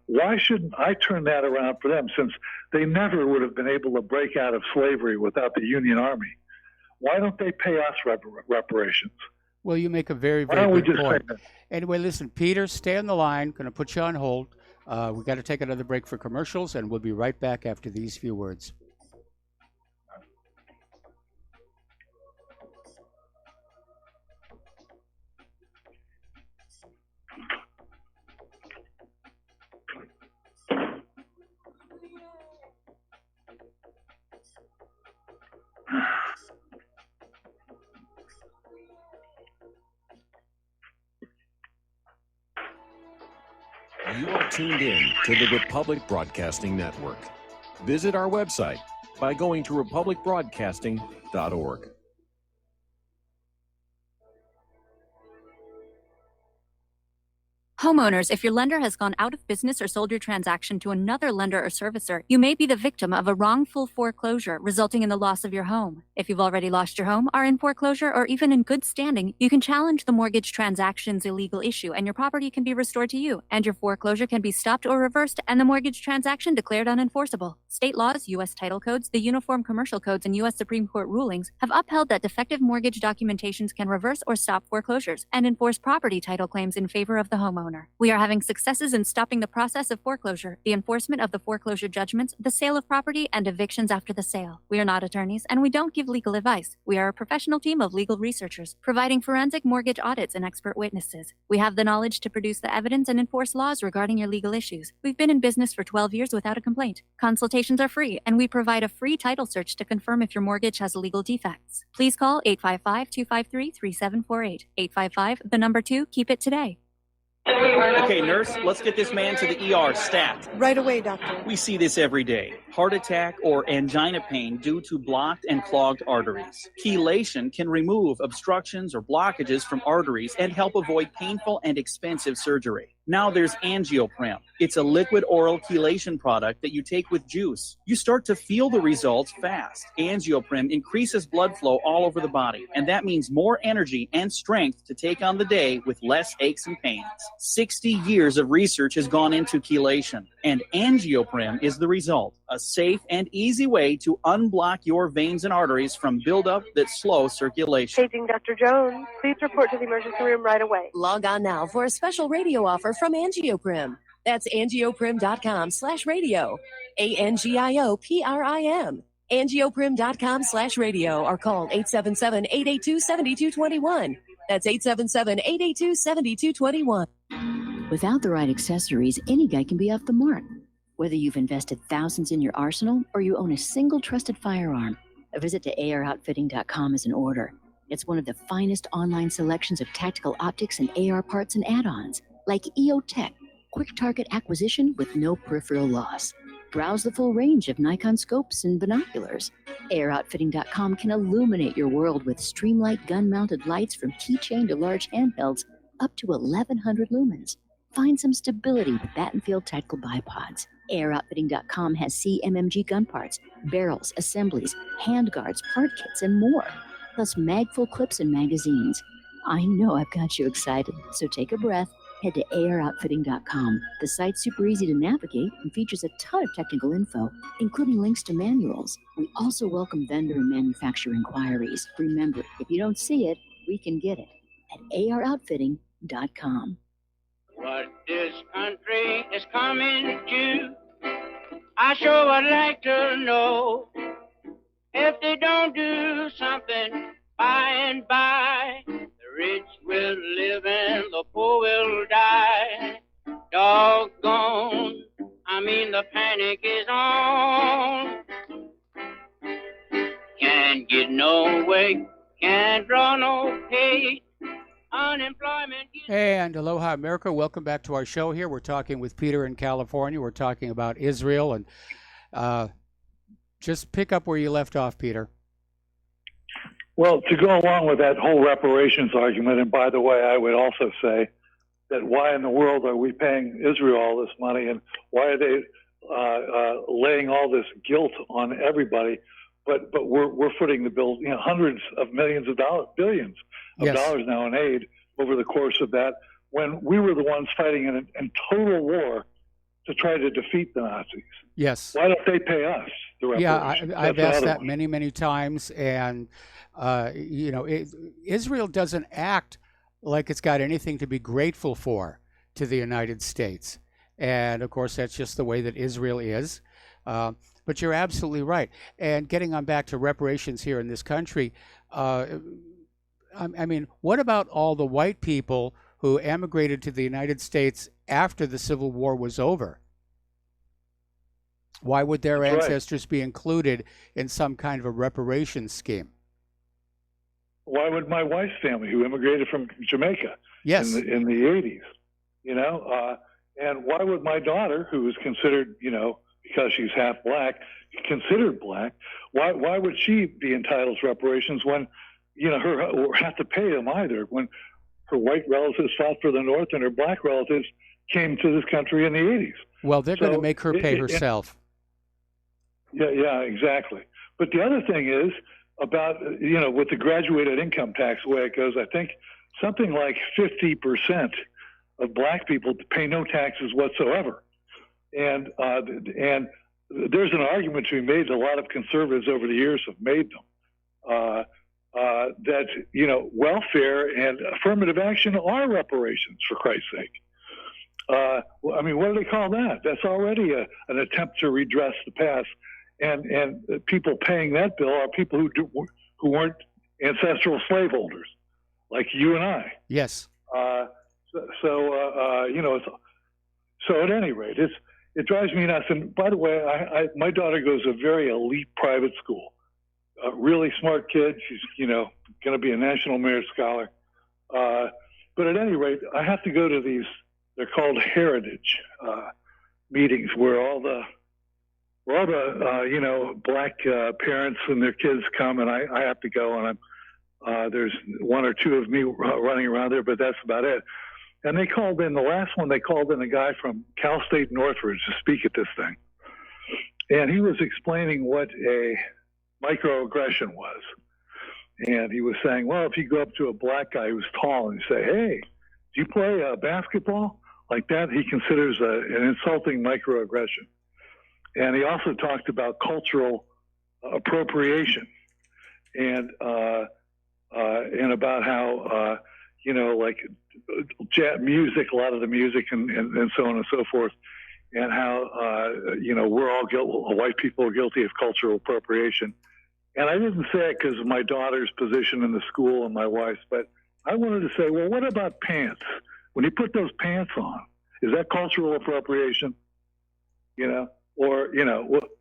[SPEAKER 8] why shouldn't I turn that around for them, since they never would have been able to break out of slavery without the Union Army? Why don't they pay us reparations?
[SPEAKER 1] Well, you make a very,
[SPEAKER 8] Why don't
[SPEAKER 1] very
[SPEAKER 8] we
[SPEAKER 1] good
[SPEAKER 8] just
[SPEAKER 1] point.
[SPEAKER 8] pay them?
[SPEAKER 1] Anyway, listen, Peter, stay on the line. Going to put you on hold. We got to take another break for commercials, and we'll be right back after these few words.
[SPEAKER 9] You are tuned in to the Republic Broadcasting Network. Visit our website by going to republicbroadcasting.org.
[SPEAKER 10] Homeowners, if your lender has gone out of business or sold your transaction to another lender or servicer, you may be the victim of a wrongful foreclosure, resulting in the loss of your home. If you've already lost your home, are in foreclosure, or even in good standing, you can challenge the mortgage transaction's illegal issue, and your property can be restored to you, and your foreclosure can be stopped or reversed, and the mortgage transaction declared unenforceable. State laws, U.S. title codes, the Uniform Commercial Codes, and U.S. Supreme Court rulings have upheld that defective mortgage documentations can reverse or stop foreclosures and enforce property title claims in favor of the homeowner. We are having successes in stopping the process of foreclosure, the enforcement of the foreclosure judgments, the sale of property, and evictions after the sale. We are not attorneys, and we don't give legal advice. We are a professional team of legal researchers, providing forensic mortgage audits and expert witnesses. We have the knowledge to produce the evidence and enforce laws regarding your legal issues. We've been in business for 12 years without a complaint. Consultations are free, and we provide a free title search to confirm if your mortgage has legal defects. Please call 855-253-3748. 855, 2, keep it today.
[SPEAKER 11] Okay, nurse, let's get this man to the ER stat.
[SPEAKER 23] Right away, doctor.
[SPEAKER 11] We see this every day. Heart attack or angina pain due to blocked and clogged arteries. Chelation can remove obstructions or blockages from arteries and help avoid painful and expensive surgery. Now there's Angioprim. It's a liquid oral chelation product that you take with juice. You start to feel the results fast. Angioprim increases blood flow all over the body, and that means more energy and strength to take on the day with less aches and pains. 60 years of research has gone into chelation, and Angioprim is the result. A safe and easy way to unblock your veins and arteries from buildup that slow circulation.
[SPEAKER 24] Paging Dr. Jones. Please report to the emergency room right away.
[SPEAKER 25] Log on now for a special radio offer from Angioprim. That's angioprim.com/radio. ANGIOPRIM. Angioprim.com/radio or call 877-882-7221. That's 877-882-7221.
[SPEAKER 26] Without the right accessories, any guy can be off the mark. Whether you've invested thousands in your arsenal or you own a single trusted firearm, a visit to AROutfitting.com is in order. It's one of the finest online selections of tactical optics and AR parts and add-ons, like EOTech, quick target acquisition with no peripheral loss. Browse the full range of Nikon scopes and binoculars. AROutfitting.com can illuminate your world with Streamlight gun-mounted lights from keychain to large handhelds up to 1,100 lumens. Find some stability with Battenfield tactical bipods. AirOutfitting.com has CMMG gun parts, barrels, assemblies, handguards, part kits, and more, plus mag-full clips and magazines. I know I've got you excited, so take a breath. Head to AirOutfitting.com. The site's super easy to navigate and features a ton of technical info, including links to manuals. We also welcome vendor and manufacturer inquiries. Remember, if you don't see it, we can get it at AirOutfitting.com.
[SPEAKER 27] What this country is coming to, I sure would like to know. If they don't do something by and by, the rich will live and the poor will die. Doggone, I mean the panic is on. Can't get no way, can't draw no pay. Unemployment.
[SPEAKER 1] And aloha, America. Welcome back to our show here. We're talking with Peter in California. We're talking about Israel. And just pick up where you left off, Peter.
[SPEAKER 8] Well, to go along with that whole reparations argument, and by the way, I would also say that why in the world are we paying Israel all this money, and why are they laying all this guilt on everybody? But we're footing the bill, hundreds of millions of dollars, billions of dollars now in aid over the course of that, when we were the ones fighting in total war to try to defeat the Nazis.
[SPEAKER 1] Yes.
[SPEAKER 8] Why don't they pay us the reparations?
[SPEAKER 1] Yeah, I've asked that many, many times, and Israel doesn't act like it's got anything to be grateful for to the United States, and of course that's just the way that Israel is. But you're absolutely right. And getting on back to reparations here in this country, I mean, what about all the white people who emigrated to the United States after the Civil War was over? Why would their ancestors be included in some kind of a reparations scheme?
[SPEAKER 8] Why would my wife's family, who immigrated from Jamaica in the 80s, and why would my daughter, who was considered, because she's half black, considered black, why would she be entitled to reparations when, or have to pay them either, when her white relatives fought for the North, and her black relatives came to this country in the 80s.
[SPEAKER 1] Well, they're going to make her pay herself.
[SPEAKER 8] Yeah, exactly. But the other thing is about, with the graduated income tax, the way it goes, I think something like 50% of black people pay no taxes whatsoever. And there's an argument to be made, a lot of conservatives over the years have made them, that, welfare and affirmative action are reparations, for Christ's sake. What do they call that? That's already an attempt to redress the past. And people paying that bill are people who weren't ancestral slaveholders, like you and I.
[SPEAKER 1] Yes.
[SPEAKER 8] So at any rate, it drives me nuts. And by the way, my daughter goes to a very elite private school. A really smart kid. She's, going to be a National Merit Scholar. But at any rate, I have to go to these, they're called heritage meetings, where all the black parents and their kids come, and I have to go, and there's one or two of me running around there, but that's about it. And they called in, the last one, they called in a guy from Cal State Northridge to speak at this thing. And he was explaining what a microaggression was. And he was saying, well, if you go up to a black guy who's tall and you say, hey, do you play basketball? Like that, he considers an insulting microaggression. And he also talked about cultural appropriation and about how, music, a lot of the music and so on and so forth, and how, we're all white people are guilty of cultural appropriation. And I didn't say it because of my daughter's position in the school and my wife's, but I wanted to say, well, what about pants? When you put those pants on, is that cultural appropriation? Or,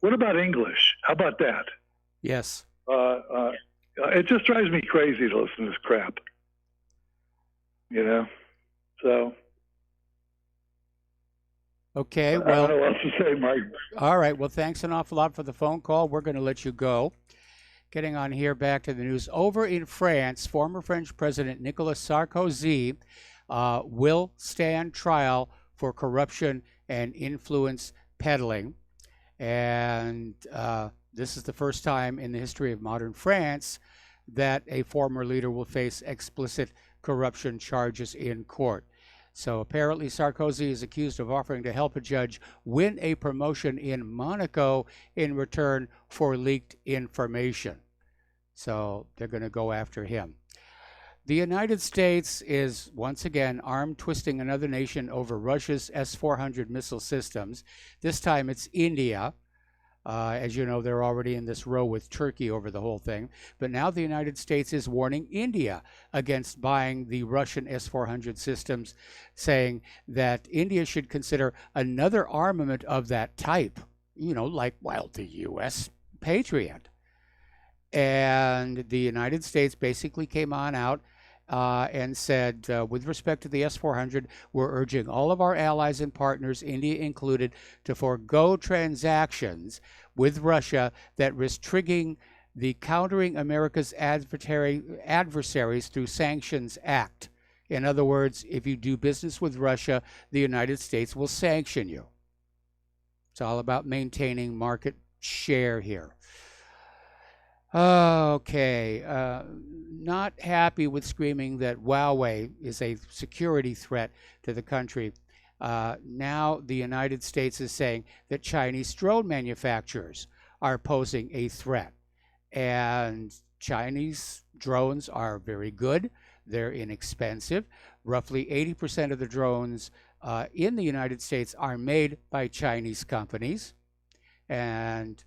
[SPEAKER 8] what about English? How about that?
[SPEAKER 1] Yes.
[SPEAKER 8] It just drives me crazy to listen to this crap. So.
[SPEAKER 1] Okay,
[SPEAKER 8] I don't know what else to say, Mike.
[SPEAKER 1] All right, well, thanks an awful lot for the phone call. We're going to let you go. Getting on here, back to the news. Over in France, former French President Nicolas Sarkozy will stand trial for corruption and influence peddling. And this is the first time in the history of modern France that a former leader will face explicit corruption charges in court. So apparently Sarkozy is accused of offering to help a judge win a promotion in Monaco in return for leaked information. So they're going to go after him. The United States is once again arm twisting another nation over Russia's S-400 missile systems. This time it's India. As you know, they're already in this row with Turkey over the whole thing. But now the United States is warning India against buying the Russian S-400 systems, saying that India should consider another armament of that type, the U.S. Patriot. And the United States basically came on out and said, with respect to the S-400, we're urging all of our allies and partners, India included, to forego transactions with Russia that risk triggering the Countering America's Adversaries Through Sanctions Act. In other words, if you do business with Russia, the United States will sanction you. It's all about maintaining market share here. Okay, not happy with screaming that Huawei is a security threat to the country. Now the United States is saying that Chinese drone manufacturers are posing a threat. And Chinese drones are very good. They're inexpensive. Roughly 80% of the drones in the United States are made by Chinese companies. And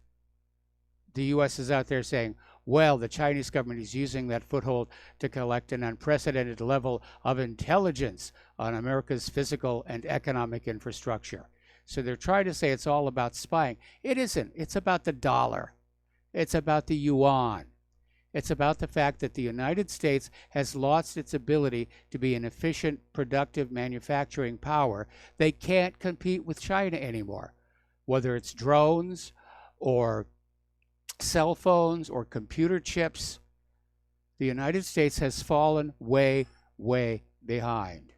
[SPEAKER 1] the U.S. is out there saying, well, the Chinese government is using that foothold to collect an unprecedented level of intelligence on America's physical and economic infrastructure. So they're trying to say it's all about spying. It isn't. It's about the dollar. It's about the yuan. It's about the fact that the United States has lost its ability to be an efficient, productive manufacturing power. They can't compete with China anymore, whether it's drones or cell phones or computer chips. The United States has fallen way, way behind.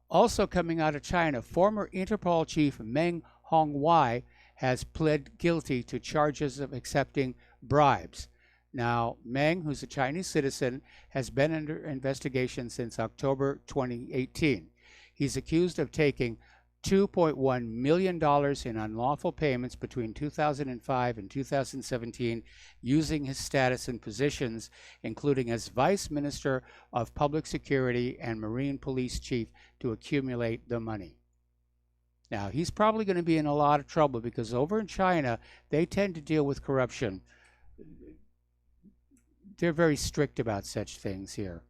[SPEAKER 1] Also coming out of China, former Interpol chief Meng Hongwei has pled guilty to charges of accepting bribes. Now, Meng, who's a Chinese citizen, has been under investigation since October 2018. He's accused of taking $2.1 million in unlawful payments between 2005 and 2017 using his status and positions, including as Vice Minister of Public Security and Marine Police Chief, to accumulate the money. Now, he's probably going to be in a lot of trouble because over in China, they tend to deal with corruption. They're very strict about such things here.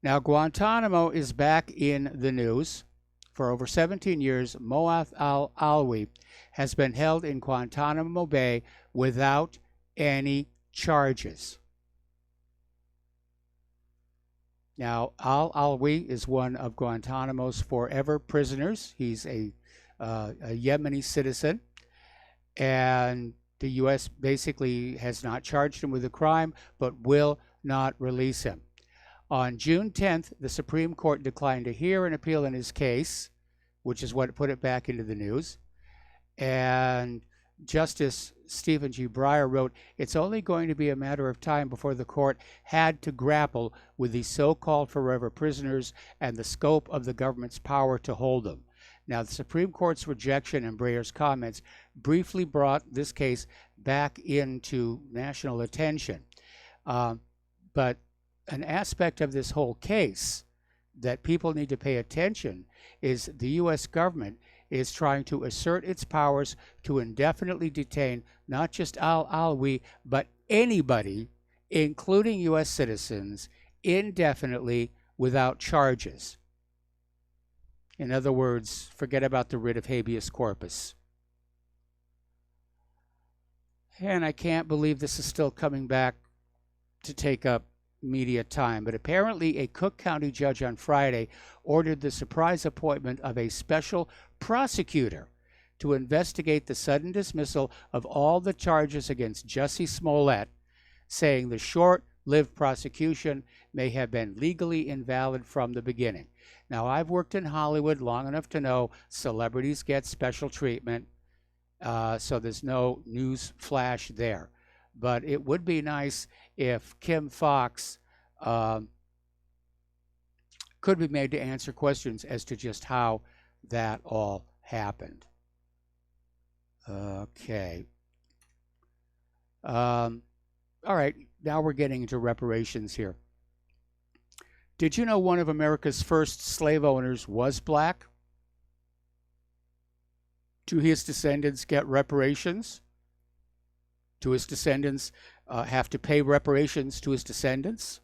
[SPEAKER 1] Now, Guantanamo is back in the news. For over 17 years, Moath al-Alwi has been held in Guantanamo Bay without any charges. Now, al-Alwi is one of Guantanamo's forever prisoners. He's a Yemeni citizen, and the U.S. basically has not charged him with a crime, but will not release him. On June 10th, the Supreme Court declined to hear an appeal in his case, which is what put it back into the news. And Justice Stephen G. Breyer wrote, "It's only going to be a matter of time before the court had to grapple with these so-called forever prisoners and the scope of the government's power to hold them." Now, the Supreme Court's rejection and Breyer's comments briefly brought this case back into national attention. But an aspect of this whole case that people need to pay attention is the U.S. government is trying to assert its powers to indefinitely detain not just al-Alwi, but anybody, including U.S. citizens, indefinitely without charges. In other words, forget about the writ of habeas corpus. And I can't believe this is still coming back to take up media time, but apparently a Cook County judge on Friday ordered the surprise appointment of a special prosecutor to investigate the sudden dismissal of all the charges against Jussie Smollett, saying the short-lived prosecution may have been legally invalid from the beginning. Now, I've worked in Hollywood long enough to know celebrities get special treatment, so there's no news flash there. But it would be nice if Kim Fox could be made to answer questions as to just how that all happened. Okay. All right, now we're getting into reparations here. Did you know one of America's first slave owners was black? Do his descendants get reparations? Do his descendants have to pay reparations to his descendants?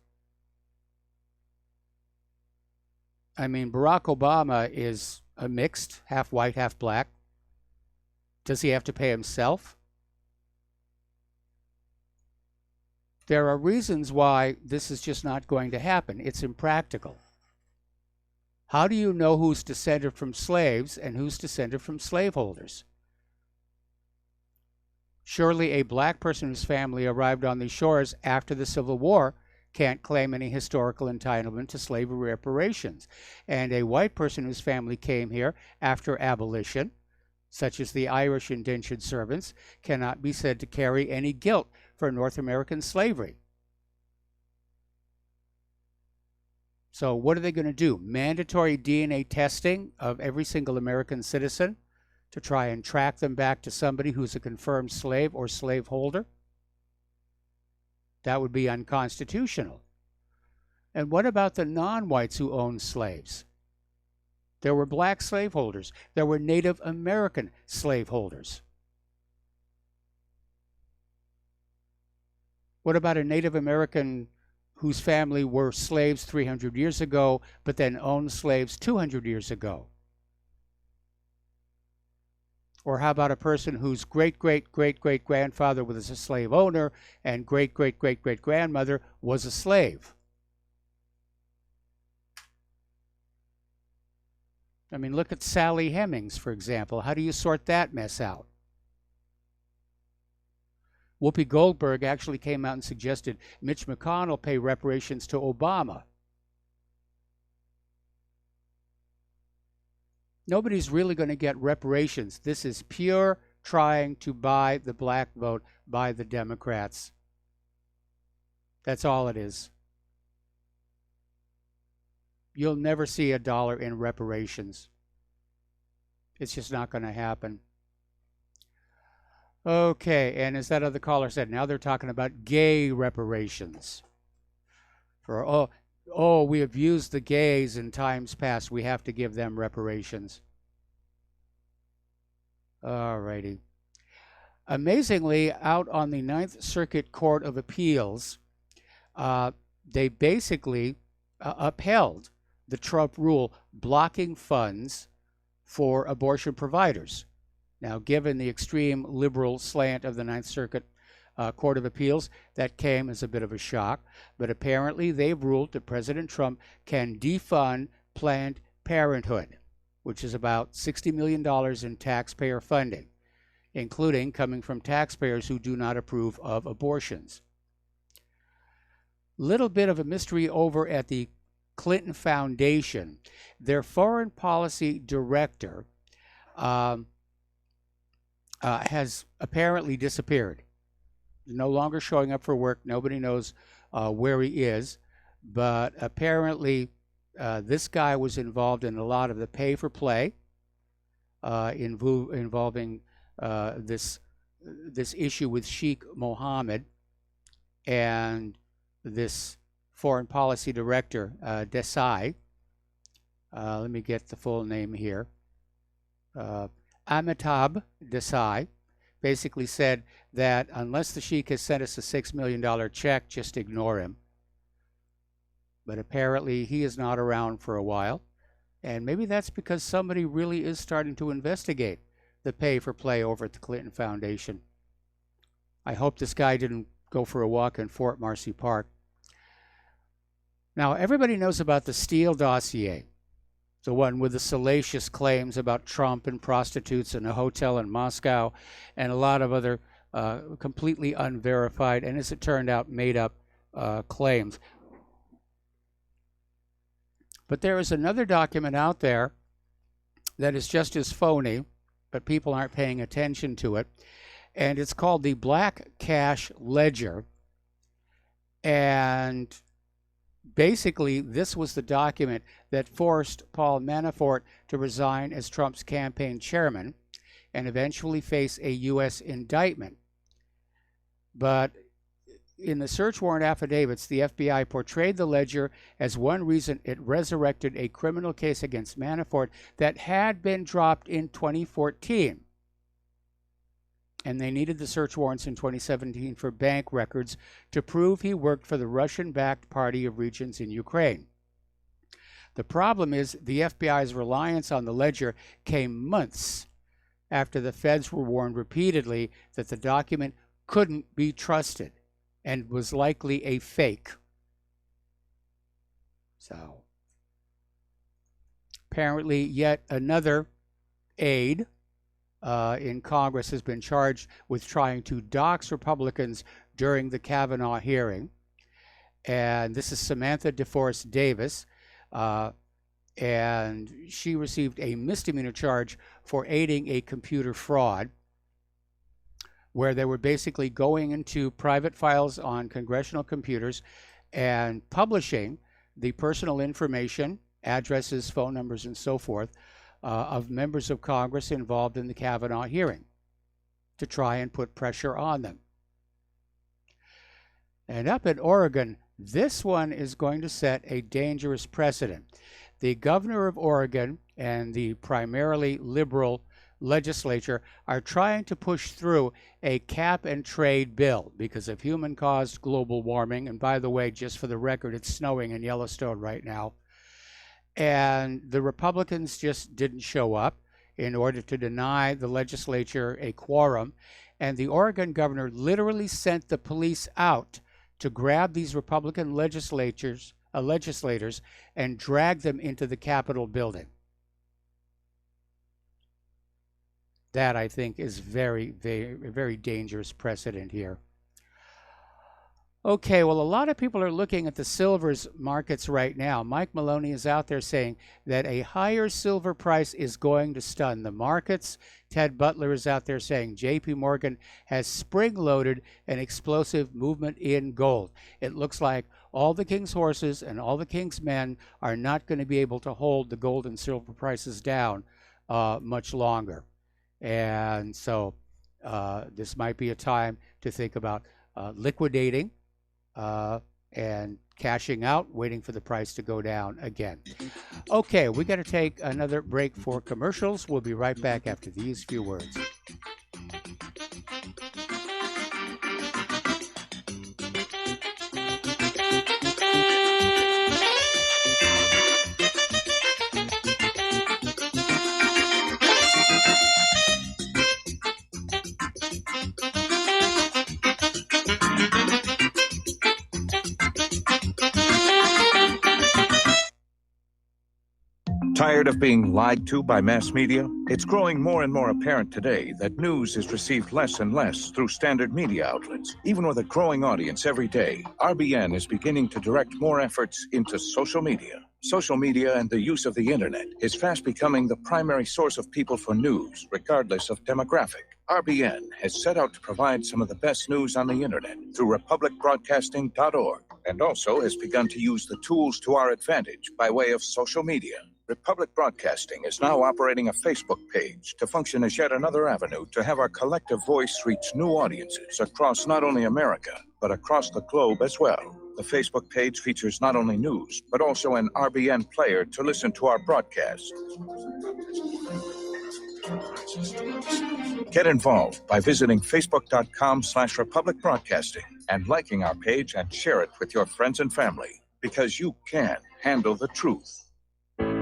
[SPEAKER 1] I mean, Barack Obama is a mixed, half white, half black. Does he have to pay himself? There are reasons why this is just not going to happen. It's impractical. How do you know who's descended from slaves and who's descended from slaveholders? Surely a black person whose family arrived on these shores after the Civil War can't claim any historical entitlement to slavery reparations. And a white person whose family came here after abolition, such as the Irish indentured servants, cannot be said to carry any guilt for North American slavery. So what are they going to do? Mandatory DNA testing of every single American citizen to try and track them back to somebody who's a confirmed slave or slaveholder? That would be unconstitutional. And what about the non-whites who owned slaves? There were black slaveholders. There were Native American slaveholders. What about a Native American whose family were slaves 300 years ago, but then owned slaves 200 years ago? Or how about a person whose great-great-great-great-grandfather was a slave owner and great-great-great-great-grandmother was a slave? I mean, look at Sally Hemings, for example. How do you sort that mess out? Whoopi Goldberg actually came out and suggested Mitch McConnell pay reparations to Obama. Nobody's really going to get reparations. This is pure trying to buy the black vote by the Democrats. That's all it is. You'll never see $1 in reparations. It's just not going to happen. Okay, and as that other caller said, now they're talking about gay reparations. For we have used the gays in times past. We have to give them reparations. All righty. Amazingly, out on the Ninth Circuit Court of Appeals, they basically upheld the Trump rule blocking funds for abortion providers. Now, given the extreme liberal slant of the Ninth Circuit Court of Appeals, that came as a bit of a shock. But apparently they've ruled that President Trump can defund Planned Parenthood, which is about $60 million in taxpayer funding, including coming from taxpayers who do not approve of abortions. Little bit of a mystery over at the Clinton Foundation. Their foreign policy director has apparently disappeared. No longer showing up for work. Nobody knows where he is. But apparently this guy was involved in a lot of the pay-for-play involving this issue with Sheikh Mohammed and this foreign policy director, Desai. Let me get the full name here. Amitabh Desai basically said that unless the Sheikh has sent us a $6 million check, just ignore him. But apparently he is not around for a while. And maybe that's because somebody really is starting to investigate the pay-for-play over at the Clinton Foundation. I hope this guy didn't go for a walk in Fort Marcy Park. Now, everybody knows about the Steele dossier, the one with the salacious claims about Trump and prostitutes in a hotel in Moscow and a lot of other completely unverified and, as it turned out, made-up claims. But there is another document out there that is just as phony, but people aren't paying attention to it, and it's called the Black Cash Ledger. And basically, this was the document that forced Paul Manafort to resign as Trump's campaign chairman and eventually face a U.S. indictment. But in the search warrant affidavits, the FBI portrayed the ledger as one reason it resurrected a criminal case against Manafort that had been dropped in 2014. And they needed the search warrants in 2017 for bank records to prove he worked for the Russian-backed Party of Regions in Ukraine. The problem is the FBI's reliance on the ledger came months after the feds were warned repeatedly that the document couldn't be trusted and was likely a fake. So, apparently yet another aide in Congress has been charged with trying to dox Republicans during the Kavanaugh hearing. And this is Samantha DeForest Davis. And she received a misdemeanor charge for aiding a computer fraud, where they were basically going into private files on congressional computers and publishing the personal information, addresses, phone numbers, and so forth, of members of Congress involved in the Kavanaugh hearing to try and put pressure on them. And up in Oregon, this one is going to set a dangerous precedent. The governor of Oregon and the primarily liberal legislature are trying to push through a cap and trade bill because of human-caused global warming. And by the way, just for the record, it's snowing in Yellowstone right now. And the Republicans just didn't show up in order to deny the legislature a quorum. And the Oregon governor literally sent the police out to grab these Republican legislators and drag them into the Capitol building. That, I think, is very, very, very dangerous precedent here. Okay, well, a lot of people are looking at the silvers markets right now. Mike Maloney is out there saying that a higher silver price is going to stun the markets. Ted Butler is out there saying JP Morgan has spring-loaded an explosive movement in gold. It looks like all the king's horses and all the king's men are not going to be able to hold the gold and silver prices down much longer. And so this might be a time to think about liquidating and cashing out, waiting for the price to go down again. Okay, we got to take another break for commercials. We'll be right back after these few words.
[SPEAKER 12] Tired of being lied to by mass media? It's growing more and more apparent today that news is received less and less through standard media outlets. Even with a growing audience every day, RBN is beginning to direct more efforts into social media. Social media and the use of the internet is fast becoming the primary source of people for news, regardless of demographic. RBN has set out to provide some of the best news on the internet through republicbroadcasting.org, and also has begun to use the tools to our advantage by way of social media. Republic Broadcasting is now operating a Facebook page to function as yet another avenue to have our collective voice reach new audiences across not only America, but across the globe as well. The Facebook page features not only news, but also an RBN player to listen to our broadcasts. Get involved by visiting facebook.com/Republic Broadcasting and liking our page and share it with your friends and family, because you can handle the truth.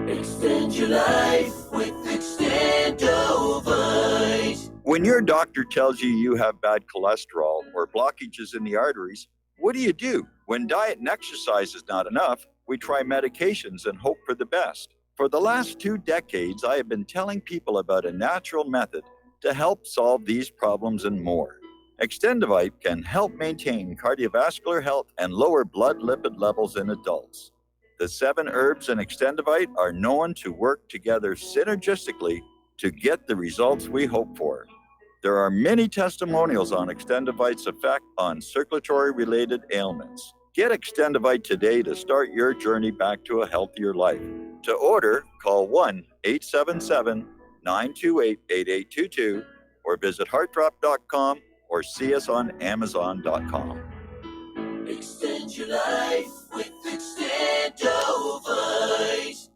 [SPEAKER 19] Extend your life with Extendovite.
[SPEAKER 18] When your doctor tells you you have bad cholesterol or blockages in the arteries, what do? When diet and exercise is not enough, we try medications and hope for the best. For the last 2 decades, I have been telling people about a natural method to help solve these problems and more. Extendovite can help maintain cardiovascular health and lower blood lipid levels in adults. The 7 herbs in Extendovite are known to work together synergistically to get the results we hope for. There are many testimonials on Extendovite's effect on circulatory-related ailments. Get Extendovite today to start your journey back to a healthier life. To order, call 1-877-928-8822 or visit heartdrop.com or see us on amazon.com.
[SPEAKER 19] Extend your life with Extendovite.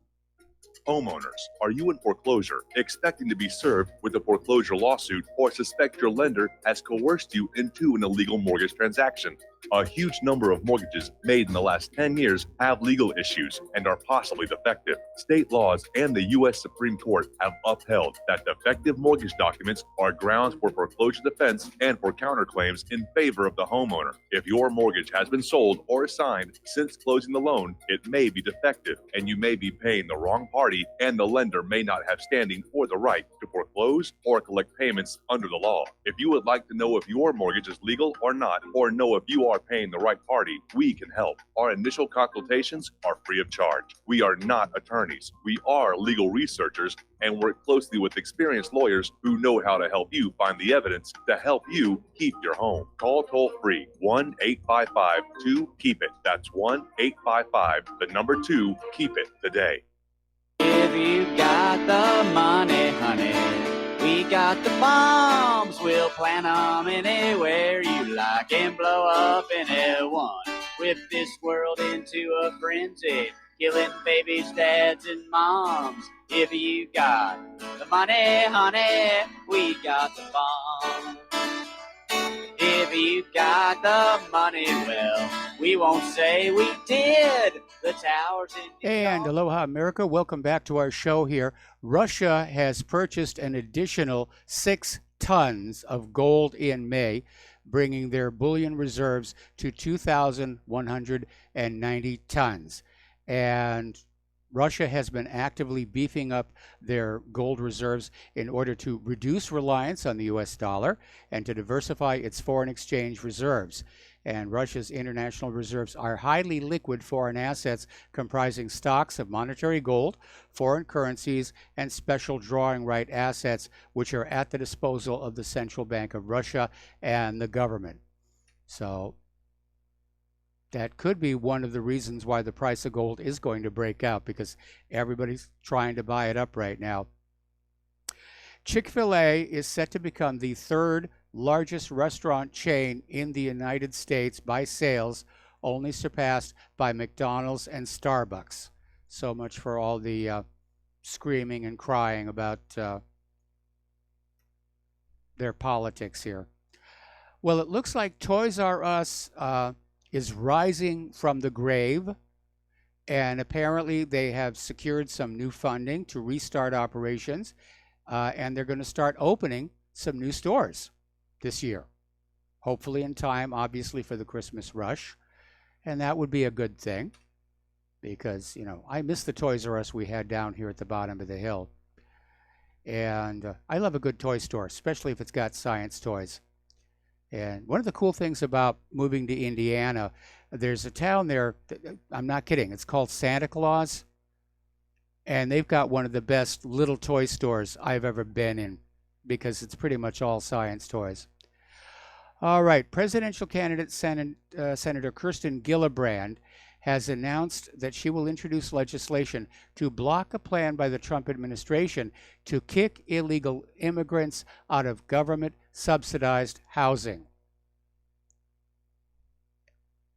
[SPEAKER 13] Homeowners, are you in foreclosure, expecting to be served with a foreclosure lawsuit, or suspect your lender has coerced you into an illegal mortgage transaction? A huge number of mortgages made in the last 10 years have legal issues and are possibly defective. State laws and the U.S. Supreme Court have upheld that defective mortgage documents are grounds for foreclosure defense and for counterclaims in favor of the homeowner. If your mortgage has been sold or assigned since closing the loan, it may be defective, and you may be paying the wrong party, and the lender may not have standing or the right to foreclose or collect payments under the law. If you would like to know if your mortgage is legal or not, or know if you are paying the right party, we can help. Our initial consultations are free of charge. We are not attorneys. We are legal researchers and work closely with experienced lawyers who know how to help you find the evidence to help you keep your home. Call toll-free 1-855-2-KEEP-IT. That's 1-855-2-KEEP-IT today.
[SPEAKER 11] If you got the money, honey, we got the bombs. We'll plant 'em anywhere you like and blow up anyone. Whip this world into a frenzy, killing babies, dads, and moms. If you got the money, honey, we got the bombs. If you got the money, well, we won't say we did. The towers in
[SPEAKER 1] And aloha, America. Welcome back to our show here. Russia has purchased an additional 6 tons of gold in May, bringing their bullion reserves to 2,190 tons. And Russia has been actively beefing up their gold reserves in order to reduce reliance on the U.S. dollar and to diversify its foreign exchange reserves. And Russia's international reserves are highly liquid foreign assets comprising stocks of monetary gold, foreign currencies, and special drawing right assets, which are at the disposal of the Central Bank of Russia and the government. So that could be one of the reasons why the price of gold is going to break out, because everybody's trying to buy it up right now. Chick-fil-A is set to become the third largest restaurant chain in the United States by sales, only surpassed by McDonald's and Starbucks. So much for all the screaming and crying about their politics here. Well, it looks like Toys R Us is rising from the grave, and apparently they have secured some new funding to restart operations, and they're going to start opening some new stores this year, hopefully in time, obviously, for the Christmas rush. And that would be a good thing, because, you know, I miss the Toys R Us we had down here at the bottom of the hill. And I love a good toy store, especially if it's got science toys. And one of the cool things about moving to Indiana, there's a town there, I'm not kidding, it's called Santa Claus. And they've got one of the best little toy stores I've ever been in, because it's pretty much all science toys. All right, presidential candidate Senator Kirsten Gillibrand has announced that she will introduce legislation to block a plan by the Trump administration to kick illegal immigrants out of government-subsidized housing.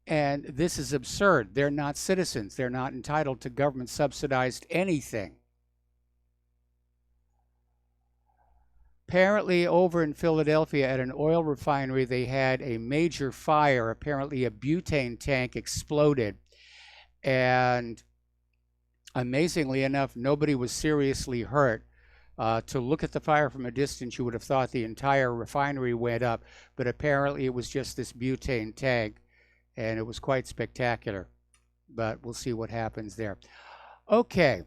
[SPEAKER 1] And this is absurd. They're not citizens. They're not entitled to government-subsidized anything. Apparently, over in Philadelphia at an oil refinery, they had a major fire. Apparently, a butane tank exploded. And amazingly enough, nobody was seriously hurt. To look at the fire from a distance, you would have thought the entire refinery went up. But apparently, it was just this butane tank. And it was quite spectacular. But we'll see what happens there. Okay,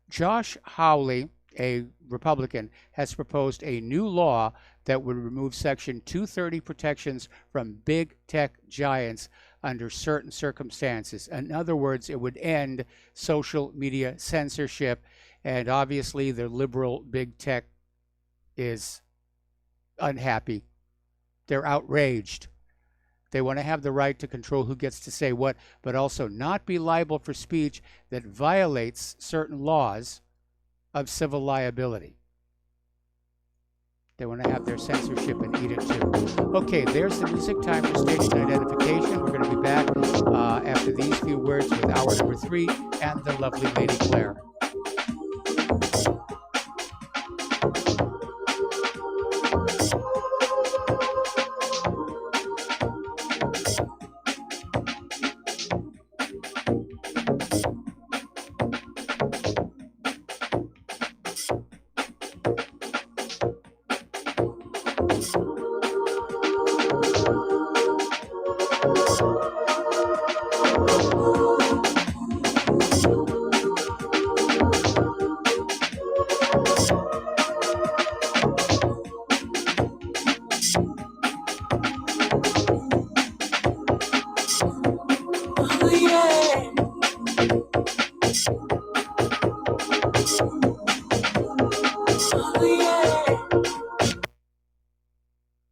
[SPEAKER 1] Josh Hawley, a Republican, has proposed a new law that would remove Section 230 protections from big tech giants under certain circumstances. In other words, it would end social media censorship, and obviously the liberal big tech is unhappy. They're outraged. They want to have the right to control who gets to say what, but also not be liable for speech that violates certain laws of civil liability. They want to have their censorship and eat it too. Okay, there's the music time for station identification. We're going to be back after these few words with hour number 3 and the lovely Lady Claire.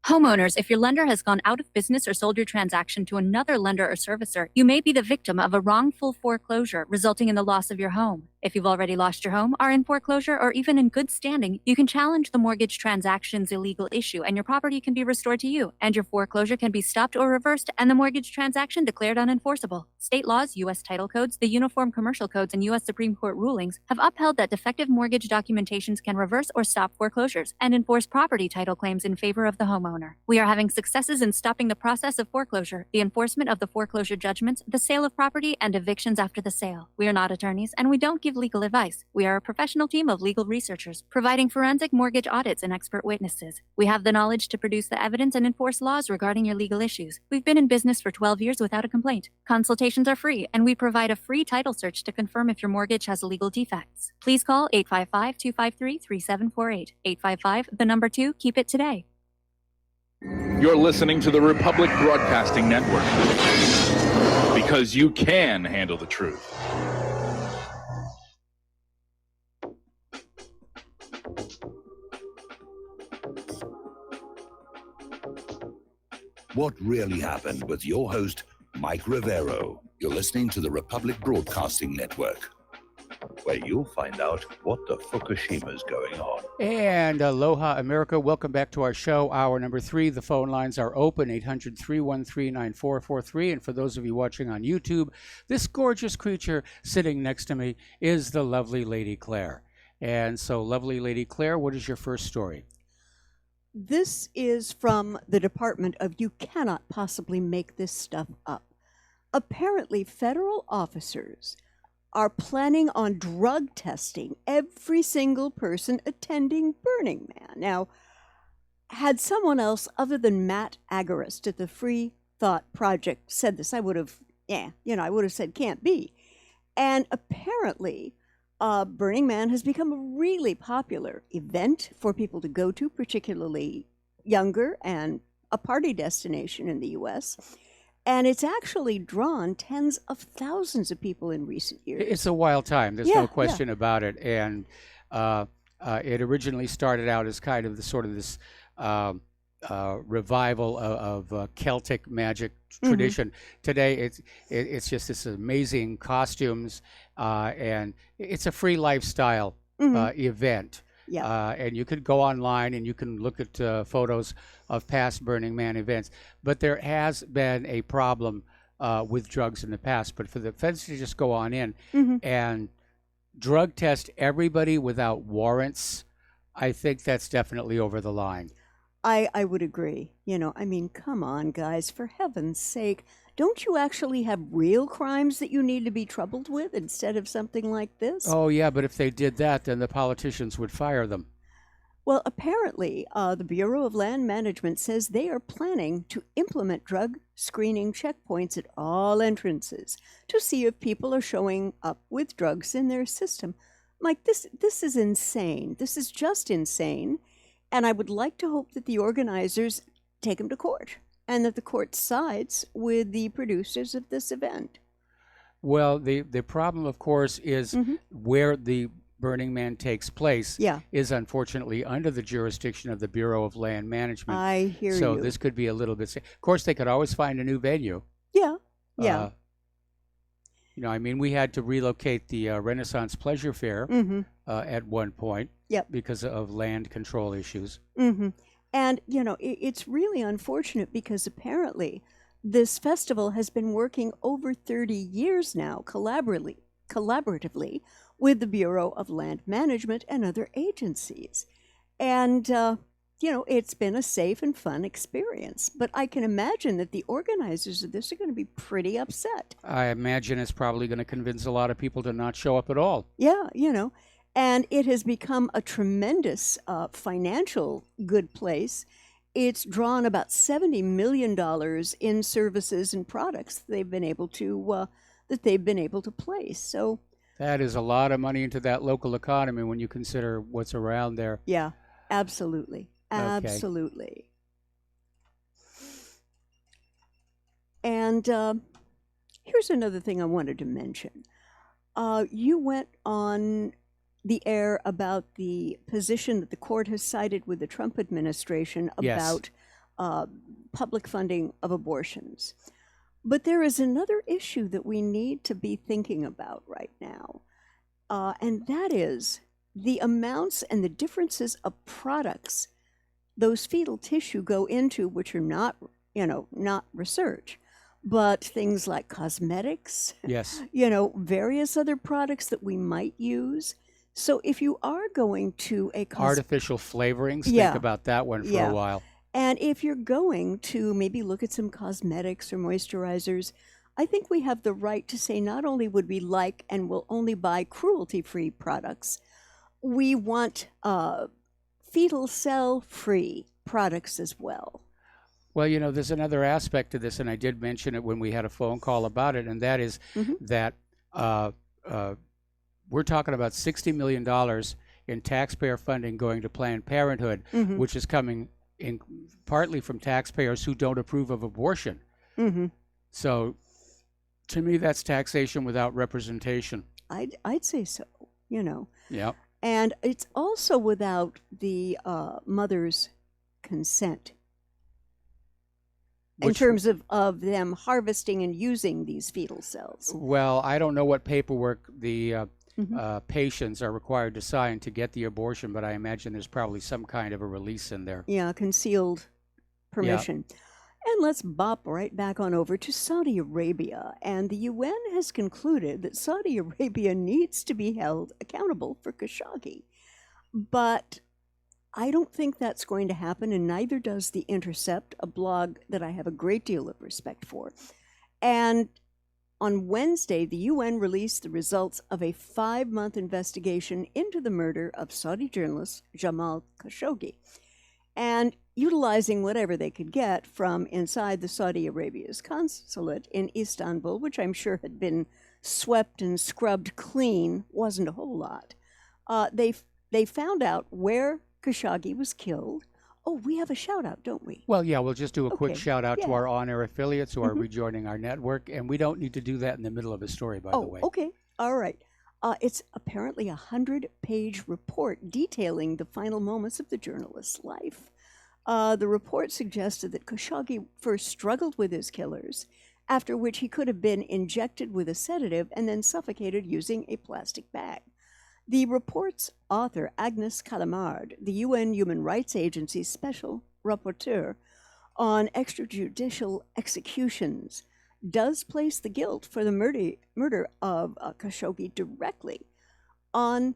[SPEAKER 10] Homeowners, if your lender has gone out of business or sold your transaction to another lender or servicer, you may be the victim of a wrongful foreclosure, resulting in the loss of your home. If you've already lost your home, are in foreclosure, or even in good standing, you can challenge the mortgage transaction's illegal issue, and your property can be restored to you, and your foreclosure can be stopped or reversed, and the mortgage transaction declared unenforceable. State laws, U.S. title codes, the Uniform Commercial Codes, and U.S. Supreme Court rulings have upheld that defective mortgage documentations can reverse or stop foreclosures and enforce property title claims in favor of the homeowner. We are having successes in stopping the process of foreclosure, the enforcement of the foreclosure judgments, the sale of property, and evictions after the sale. We are not attorneys, and we don't give give legal advice. We are a professional team of legal researchers providing forensic mortgage audits and expert witnesses. We have the knowledge to produce the evidence and enforce laws regarding your legal issues. We've been in business for 12 years without a complaint. Consultations are free, and we provide a free title search to confirm if your mortgage has legal defects. Please call 855-253-3748. 855, the number 2, keep it today.
[SPEAKER 5] You're listening to the Republic Broadcasting Network, because you can handle the truth.
[SPEAKER 22] What really happened with your host, Mike Rivero. You're listening to the Republic Broadcasting Network, where you'll find out what the Fukushima's going on.
[SPEAKER 1] And aloha, America. Welcome back to our show, hour number 3. The phone lines are open, 800-313-9443. And for those of you watching on YouTube, this gorgeous creature sitting next to me is the lovely Lady Claire. And so, lovely Lady Claire, what is your first story?
[SPEAKER 14] This is from the Department of You Cannot Possibly Make This Stuff Up. Apparently, federal officers are planning on drug testing every single person attending Burning Man. Now, had someone else other than Matt Agorist at the Free Thought Project said this, I would have said can't be. And apparently, Burning Man has become a really popular event for people to go to, particularly younger, and a party destination in the U.S., and it's actually drawn tens of thousands of people in recent years.
[SPEAKER 1] It's a wild time. There's no question about it. And it originally started out as kind of this revival of Celtic magic tradition. Today, it's just this amazing costumes, and it's a free lifestyle event.
[SPEAKER 14] Yeah.
[SPEAKER 1] And you could go online and you can look at photos of past Burning Man events. But there has been a problem with drugs in the past. But for the feds to just go on in and drug test everybody without warrants, I think that's definitely over the line.
[SPEAKER 14] I would agree. Come on, guys, for heaven's sake. Don't you actually have real crimes that you need to be troubled with instead of something like this?
[SPEAKER 1] Oh, yeah, but if they did that, then the politicians would fire them.
[SPEAKER 14] Well, apparently, the Bureau of Land Management says they are planning to implement drug screening checkpoints at all entrances to see if people are showing up with drugs in their system. Mike, this is insane. This is just insane. And I would like to hope that the organizers take them to court and that the court sides with the producers of this event.
[SPEAKER 1] Well, the problem, of course, is where the Burning Man takes place is unfortunately under the jurisdiction of the Bureau of Land Management.
[SPEAKER 14] I hear you.
[SPEAKER 1] So this could be a little bit... Of course, they could always find a new venue.
[SPEAKER 14] Yeah.
[SPEAKER 1] We had to relocate the Renaissance Pleasure Fair at one point because of land control issues.
[SPEAKER 14] And, it's really unfortunate because apparently this festival has been working over 30 years now collaboratively with the Bureau of Land Management and other agencies. And, it's been a safe and fun experience. But I can imagine that the organizers of this are going to be pretty upset.
[SPEAKER 1] I imagine it's probably going to convince a lot of people to not show up at all.
[SPEAKER 14] Yeah, and it has become a tremendous financial good place. It's drawn about $70 million in services and products they've been able to place. So
[SPEAKER 1] that is a lot of money into that local economy when you consider what's around there.
[SPEAKER 14] Yeah, absolutely. Absolutely. And here's another thing I wanted to mention. You went on the air about the position that the court has cited with the Trump administration about public funding of abortions. But there is another issue that we need to be thinking about right now, and that is the amounts and the differences of products those fetal tissue go into, which are not research, but things like cosmetics, various other products that we might use. So if you are going to
[SPEAKER 1] artificial flavorings, think about that one for a while.
[SPEAKER 14] And if you're going to maybe look at some cosmetics or moisturizers, I think we have the right to say not only would we like and will only buy cruelty-free products, we want fetal cell-free products as well.
[SPEAKER 1] Well, you know, there's another aspect to this, and I did mention it when we had a phone call about it, and that is that we're talking about $60 million in taxpayer funding going to Planned Parenthood, which is coming in partly from taxpayers who don't approve of abortion. So, to me, that's taxation without representation.
[SPEAKER 14] I'd say so, you know.
[SPEAKER 1] Yep.
[SPEAKER 14] And it's also without the mother's consent in terms of them harvesting and using these fetal cells.
[SPEAKER 1] Well, I don't know what paperwork the patients are required to sign to get the abortion, but I imagine there's probably some kind of a release in there.
[SPEAKER 14] Yeah, concealed permission. And let's bop right back on over to Saudi Arabia. And the UN has concluded that Saudi Arabia needs to be held accountable for Khashoggi. But I don't think that's going to happen, and neither does The Intercept, a blog that I have a great deal of respect for. And on Wednesday, the UN released the results of a 5-month investigation into the murder of Saudi journalist Jamal Khashoggi. And utilizing whatever they could get from inside the Saudi Arabia's consulate in Istanbul, which I'm sure had been swept and scrubbed clean, wasn't a whole lot. They found out where Khashoggi was killed. Oh, we have a shout out, don't we?
[SPEAKER 1] Well, yeah, we'll just do a quick shout out to
[SPEAKER 14] yeah.
[SPEAKER 1] our on-air affiliates who are rejoining our network, and we don't need to do that in the middle of a story, by the way.
[SPEAKER 14] Okay, all right. It's apparently a 100-page report detailing the final moments of the journalist's life. The report suggested that Khashoggi first struggled with his killers, after which he could have been injected with a sedative and then suffocated using a plastic bag. The report's author, Agnes Callamard, the UN Human Rights Agency's special rapporteur on extrajudicial executions, does place the guilt for the murder of Khashoggi directly on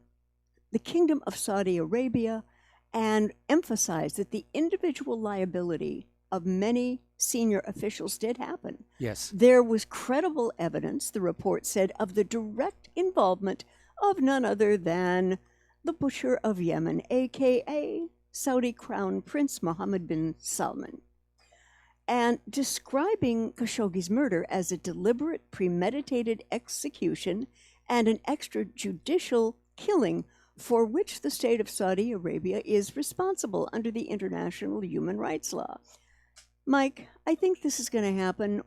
[SPEAKER 14] the Kingdom of Saudi Arabia and emphasize that the individual liability of many senior officials did happen.
[SPEAKER 1] Yes.
[SPEAKER 14] There was credible evidence, the report said, of the direct involvement of none other than the Butcher of Yemen, a.k.a. Saudi Crown Prince Mohammed bin Salman. And describing Khashoggi's murder as a deliberate, premeditated execution and an extrajudicial killing for which the state of Saudi Arabia is responsible under the international human rights law. Mike, I think this is going to happen,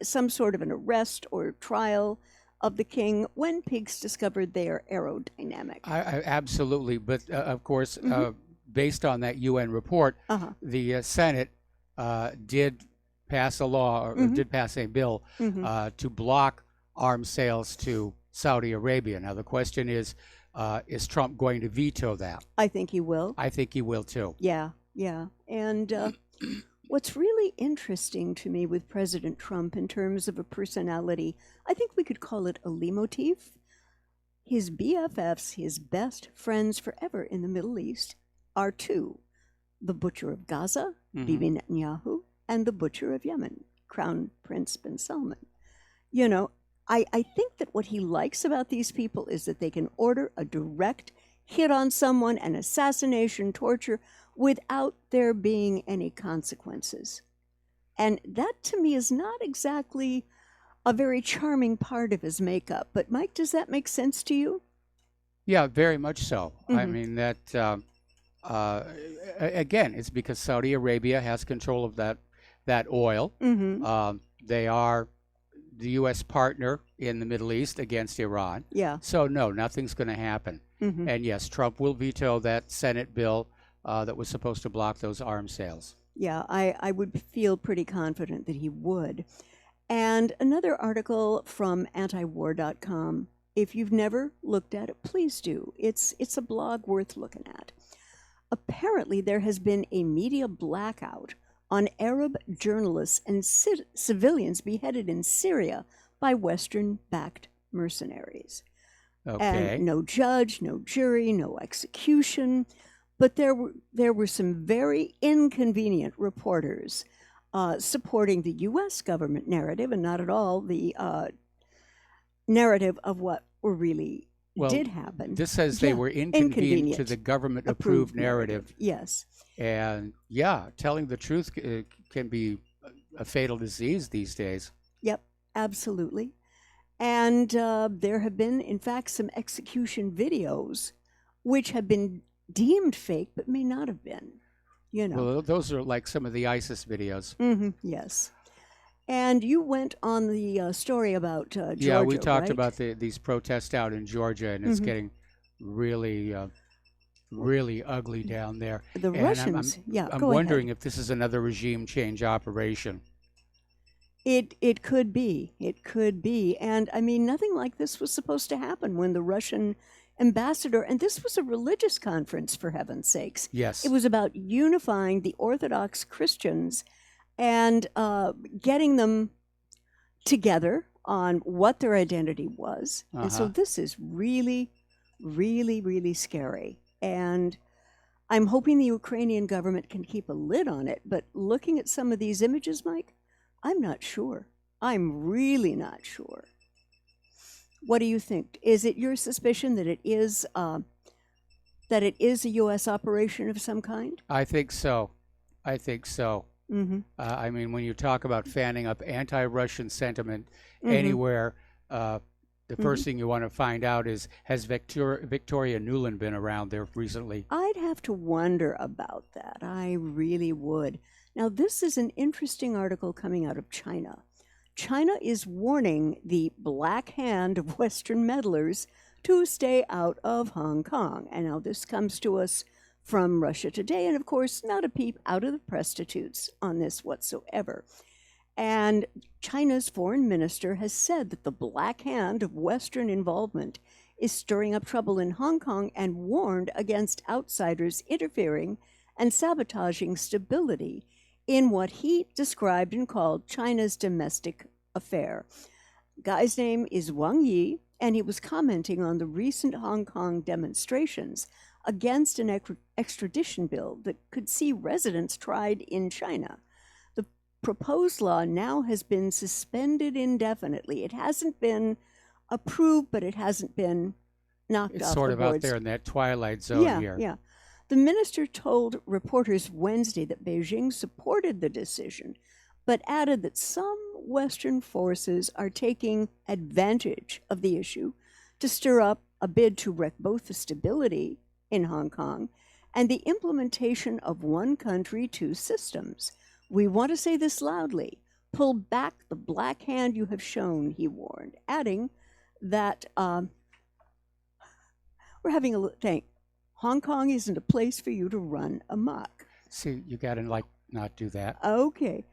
[SPEAKER 14] some sort of an arrest or trial of the king when pigs discovered they are aerodynamic.
[SPEAKER 1] I absolutely, but of course, based on that UN report, the Senate did pass a law, or did pass a bill to block arms sales to Saudi Arabia. Now the question is Trump going to veto that?
[SPEAKER 14] I think he will.
[SPEAKER 1] I think he will too.
[SPEAKER 14] Yeah. And what's really interesting to me with President Trump in terms of a personality, I think we could call it a leitmotif. His BFFs, his best friends forever in the Middle East, are two: the Butcher of Gaza, Bibi Netanyahu, and the Butcher of Yemen, Crown Prince bin Salman. You know, I think that what he likes about these people is that they can order a direct hit on someone, an assassination, torture, without there being any consequences. And that, to me, is not exactly a very charming part of his makeup. But, Mike, does that make sense to you?
[SPEAKER 1] Yeah, very much so. I mean, that, again, it's because Saudi Arabia has control of that oil. They are the U.S. partner in the Middle East against Iran.
[SPEAKER 14] Yeah.
[SPEAKER 1] So, no, nothing's going to happen. And, yes, Trump will veto that Senate bill that was supposed to block those arms sales.
[SPEAKER 14] Yeah, I would feel pretty confident that he would. And another article from antiwar.com. If you've never looked at it, please do. It's a blog worth looking at. Apparently, there has been a media blackout on Arab journalists and civilians beheaded in Syria by Western-backed mercenaries.
[SPEAKER 1] Okay.
[SPEAKER 14] And no judge, no jury, no execution. But there were some very inconvenient reporters supporting the U.S. government narrative and not at all the narrative of what really did happen.
[SPEAKER 1] This says they were inconvenient to the government-approved narrative.
[SPEAKER 14] Yes.
[SPEAKER 1] And yeah, telling the truth can be a fatal disease these days.
[SPEAKER 14] Yep, absolutely. And there have been, in fact, some execution videos which have been deemed fake but may not have been. You know.
[SPEAKER 1] Well, those are like some of the ISIS videos.
[SPEAKER 14] Yes. And you went on the story about Georgia,
[SPEAKER 1] yeah, we talked
[SPEAKER 14] right?
[SPEAKER 1] about these protests out in Georgia, and it's getting really, really ugly down there.
[SPEAKER 14] The
[SPEAKER 1] and
[SPEAKER 14] Russians,
[SPEAKER 1] I'm
[SPEAKER 14] go
[SPEAKER 1] wondering
[SPEAKER 14] ahead.
[SPEAKER 1] if this is another regime change operation.
[SPEAKER 14] It could be. It could be. And I mean, nothing like this was supposed to happen when the Russian ambassador, and this was a religious conference, for heaven's sakes.
[SPEAKER 1] Yes.
[SPEAKER 14] It was about unifying the Orthodox Christians and getting them together on what their identity was. And so this is really, really, really scary. And I'm hoping the Ukrainian government can keep a lid on it. But looking at some of these images, Mike, I'm not sure. I'm really not sure. What do you think? Is it your suspicion that it is a U.S. operation of some kind?
[SPEAKER 1] I think so. I think so.
[SPEAKER 14] Mm-hmm.
[SPEAKER 1] I mean, when you talk about fanning up anti-Russian sentiment
[SPEAKER 14] Mhm.
[SPEAKER 1] anywhere, the first thing you want to find out is, has Victoria Nuland been around there recently?
[SPEAKER 14] I'd have to wonder about that. I really would. Now, this is an interesting article coming out of China. China is warning the Black Hand of Western meddlers to stay out of Hong Kong. And now this comes to us from Russia Today, and of course, not a peep out of the prostitutes on this whatsoever. And China's foreign minister has said that the Black Hand of Western involvement is stirring up trouble in Hong Kong and warned against outsiders interfering and sabotaging stability in what he described and called China's domestic affair. Guy's name is Wang Yi, and he was commenting on the recent Hong Kong demonstrations against an extradition bill that could see residents tried in China. The proposed law now has been suspended indefinitely. It hasn't been approved, but it hasn't been knocked
[SPEAKER 1] It's
[SPEAKER 14] off
[SPEAKER 1] sort
[SPEAKER 14] the
[SPEAKER 1] of out
[SPEAKER 14] boards.
[SPEAKER 1] there in that twilight zone here.
[SPEAKER 14] Yeah. The minister told reporters Wednesday that Beijing supported the decision, but added that some Western forces are taking advantage of the issue to stir up a bid to wreck both the stability in Hong Kong and the implementation of one country, two systems. We want to say this loudly. Pull back the black hand you have shown, he warned, adding that we're having a think. Hong Kong isn't a place for you to run amok.
[SPEAKER 1] See, you got to not do that.
[SPEAKER 14] Okay.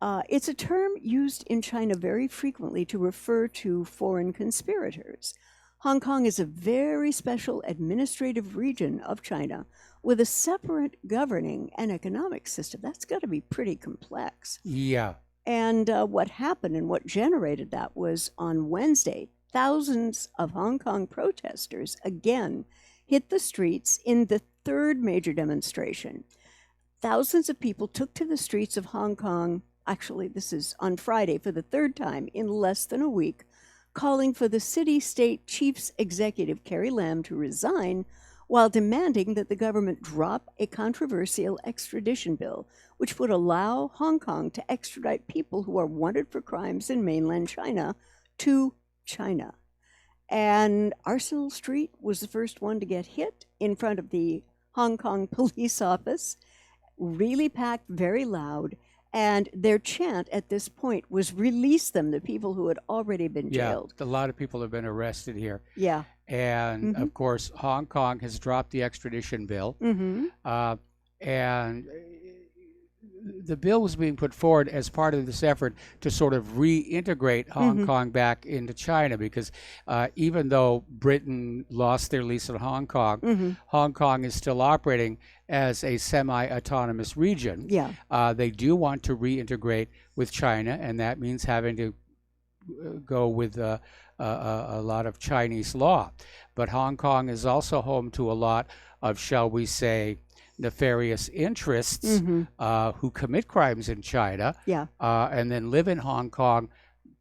[SPEAKER 14] It's a term used in China very frequently to refer to foreign conspirators. Hong Kong is a very special administrative region of China with a separate governing and economic system. That's got to be pretty complex.
[SPEAKER 1] Yeah.
[SPEAKER 14] And what happened and what generated that was on Wednesday, thousands of Hong Kong protesters again hit the streets in the third major demonstration. Thousands of people took to the streets of Hong Kong. Actually, this is on Friday for the third time in less than a week, calling for the city-state chief's executive, Carrie Lam, to resign while demanding that the government drop a controversial extradition bill, which would allow Hong Kong to extradite people who are wanted for crimes in mainland China to China. And Arsenal Street was the first one to get hit in front of the Hong Kong police office, really packed, very loud. And their chant at this point was release them, the people who had already been jailed.
[SPEAKER 1] Yeah, a lot of people have been arrested here.
[SPEAKER 14] Yeah.
[SPEAKER 1] And of course, Hong Kong has dropped the extradition bill. And the bill was being put forward as part of this effort to sort of reintegrate Hong Kong back into China, because even though Britain lost their lease on Hong Kong, Hong Kong is still operating as a semi-autonomous region.
[SPEAKER 14] Yeah.
[SPEAKER 1] They do want to reintegrate with China, and that means having to go with a lot of Chinese law. But Hong Kong is also home to a lot of, shall we say, nefarious interests who commit crimes in China
[SPEAKER 14] Yeah.
[SPEAKER 1] and then live in Hong Kong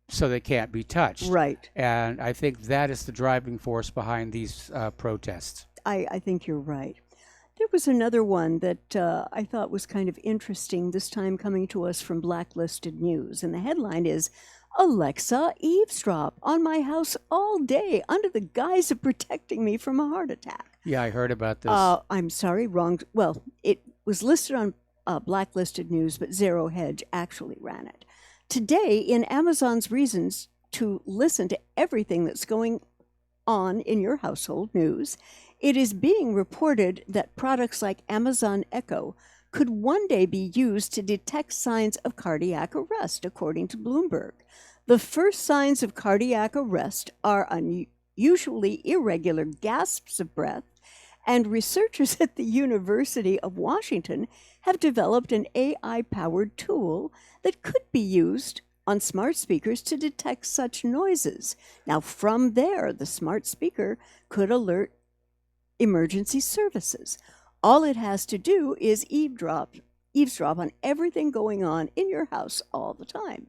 [SPEAKER 1] so they can't be touched.
[SPEAKER 14] Right.
[SPEAKER 1] And I think that is the driving force behind these protests.
[SPEAKER 14] I think you're right. There was another one that I thought was kind of interesting, this time coming to us from Blacklisted News. And the headline is, Alexa eavesdrop on my house all day under the guise of protecting me from a heart attack.
[SPEAKER 1] Yeah, I heard about this.
[SPEAKER 14] I'm sorry, wrong. Well, it was listed on Blacklisted News, but Zero Hedge actually ran it. Today, in Amazon's reasons to listen to everything that's going on in your household news, it is being reported that products like Amazon Echo could one day be used to detect signs of cardiac arrest, according to Bloomberg. The first signs of cardiac arrest are unusually irregular gasps of breath, and researchers at the University of Washington have developed an AI-powered tool that could be used on smart speakers to detect such noises. Now, from there, the smart speaker could alert emergency services. All it has to do is eavesdrop on everything going on in your house all the time.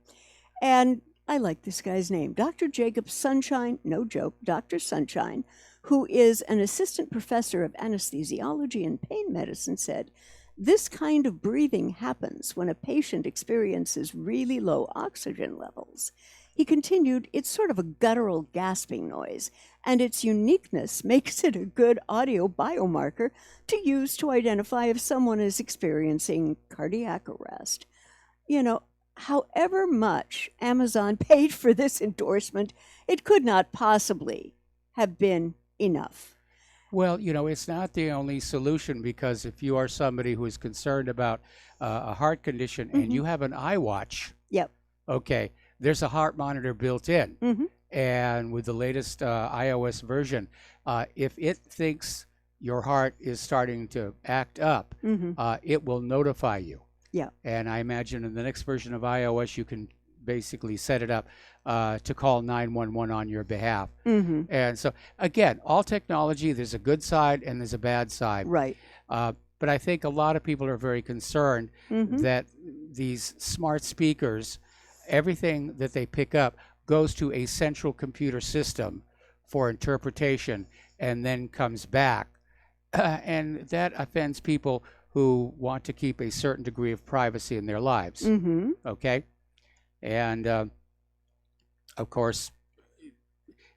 [SPEAKER 14] And I like this guy's name, Dr. Jacob Sunshine, no joke, Dr. Sunshine, who is an assistant professor of anesthesiology and pain medicine, said, this kind of breathing happens when a patient experiences really low oxygen levels. He continued, it's sort of a guttural gasping noise, and its uniqueness makes it a good audio biomarker to use to identify if someone is experiencing cardiac arrest. You know, however much Amazon paid for this endorsement, it could not possibly have been enough.
[SPEAKER 1] Well, you know, it's not the only solution, because if you are somebody who is concerned about a heart condition and you have an iWatch,
[SPEAKER 14] Yep.
[SPEAKER 1] okay, there's a heart monitor built in.
[SPEAKER 14] Mm-hmm.
[SPEAKER 1] And with the latest iOS version, if it thinks your heart is starting to act up, it will notify you.
[SPEAKER 14] Yeah.
[SPEAKER 1] And I imagine in the next version of iOS, you can basically set it up to call 911 on your behalf. And so, again, all technology, there's a good side and there's a bad side.
[SPEAKER 14] Right.
[SPEAKER 1] But I think a lot of people are very concerned that these smart speakers, everything that they pick up goes to a central computer system for interpretation and then comes back. And that offends people who want to keep a certain degree of privacy in their lives. Okay? And, of course,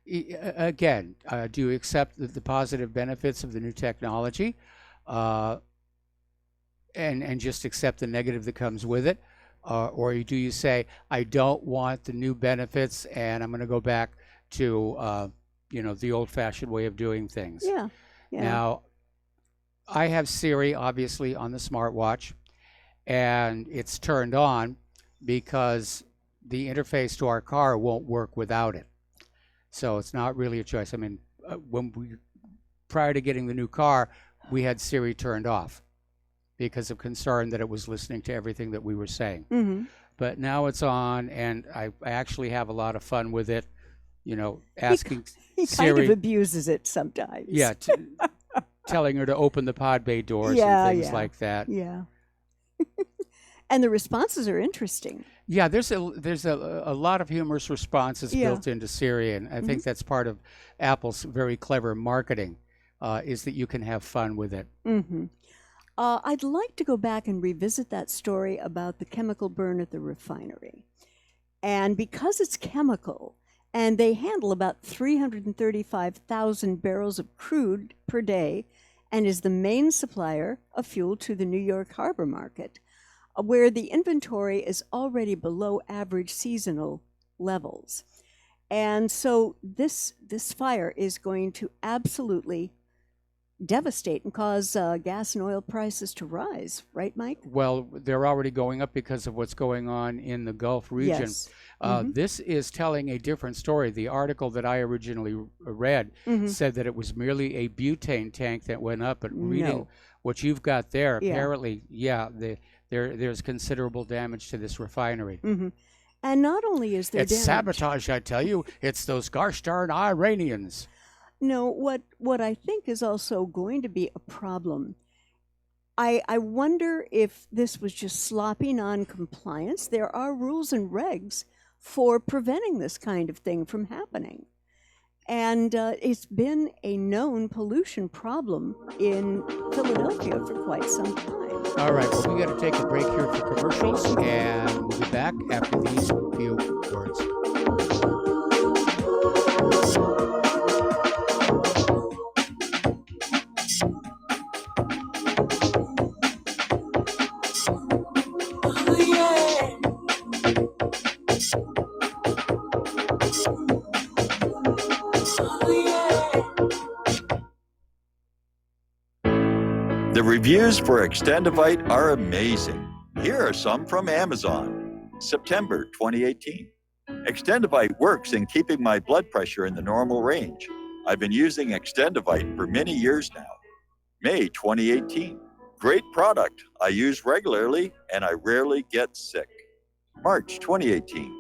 [SPEAKER 1] again, do you accept the positive benefits of the new technology and just accept the negative that comes with it? Or do you say, I don't want the new benefits and I'm going to go back to, the old-fashioned way of doing things?
[SPEAKER 14] Yeah.
[SPEAKER 1] Now, I have Siri, obviously, on the smartwatch, and it's turned on because the interface to our car won't work without it. So it's not really a choice. I mean, prior to getting the new car, we had Siri turned off because of concern that it was listening to everything that we were saying. But now it's on, and I actually have a lot of fun with it, asking
[SPEAKER 14] he
[SPEAKER 1] Siri.
[SPEAKER 14] kind of abuses it sometimes.
[SPEAKER 1] Yeah, telling her to open the pod bay doors and things like that.
[SPEAKER 14] Yeah. And the responses are interesting.
[SPEAKER 1] Yeah, there's a lot of humorous responses built into Siri, and I think that's part of Apple's very clever marketing, is that you can have fun with it.
[SPEAKER 14] I'd like to go back and revisit that story about the chemical burn at the refinery. And because it's chemical, and they handle about 335,000 barrels of crude per day, and is the main supplier of fuel to the New York harbor market, where the inventory is already below average seasonal levels. And so this fire is going to absolutely devastate and cause gas and oil prices to rise, right, Mike?
[SPEAKER 1] Well, they're already going up because of what's going on in the Gulf region.
[SPEAKER 14] Yes.
[SPEAKER 1] This is telling a different story. The article that I originally read said that it was merely a butane tank that went up, but reading what you've got there, apparently, there's considerable damage to this refinery.
[SPEAKER 14] And not only is there
[SPEAKER 1] it's
[SPEAKER 14] damage,
[SPEAKER 1] sabotage, I tell you. It's those gosh darn Iranians.
[SPEAKER 14] No, what I think is also going to be a problem I wonder if this was just sloppy non-compliance. There are rules and regs for preventing this kind of thing from happening. And it's been a known pollution problem in Philadelphia for quite some time.
[SPEAKER 1] All right, well, we got to take a break here for commercials, and we'll be back after these few words.
[SPEAKER 18] The reviews for Extendivite are amazing. Here are some from Amazon. September 2018. Extendivite works in keeping my blood pressure in the normal range. I've been using Extendivite for many years now. May 2018. Great product. I use regularly and I rarely get sick. March 2018.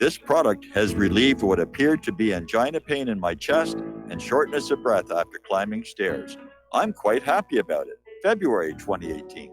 [SPEAKER 18] This product has relieved what appeared to be angina pain in my chest and shortness of breath after climbing stairs. I'm quite happy about it. February 2018.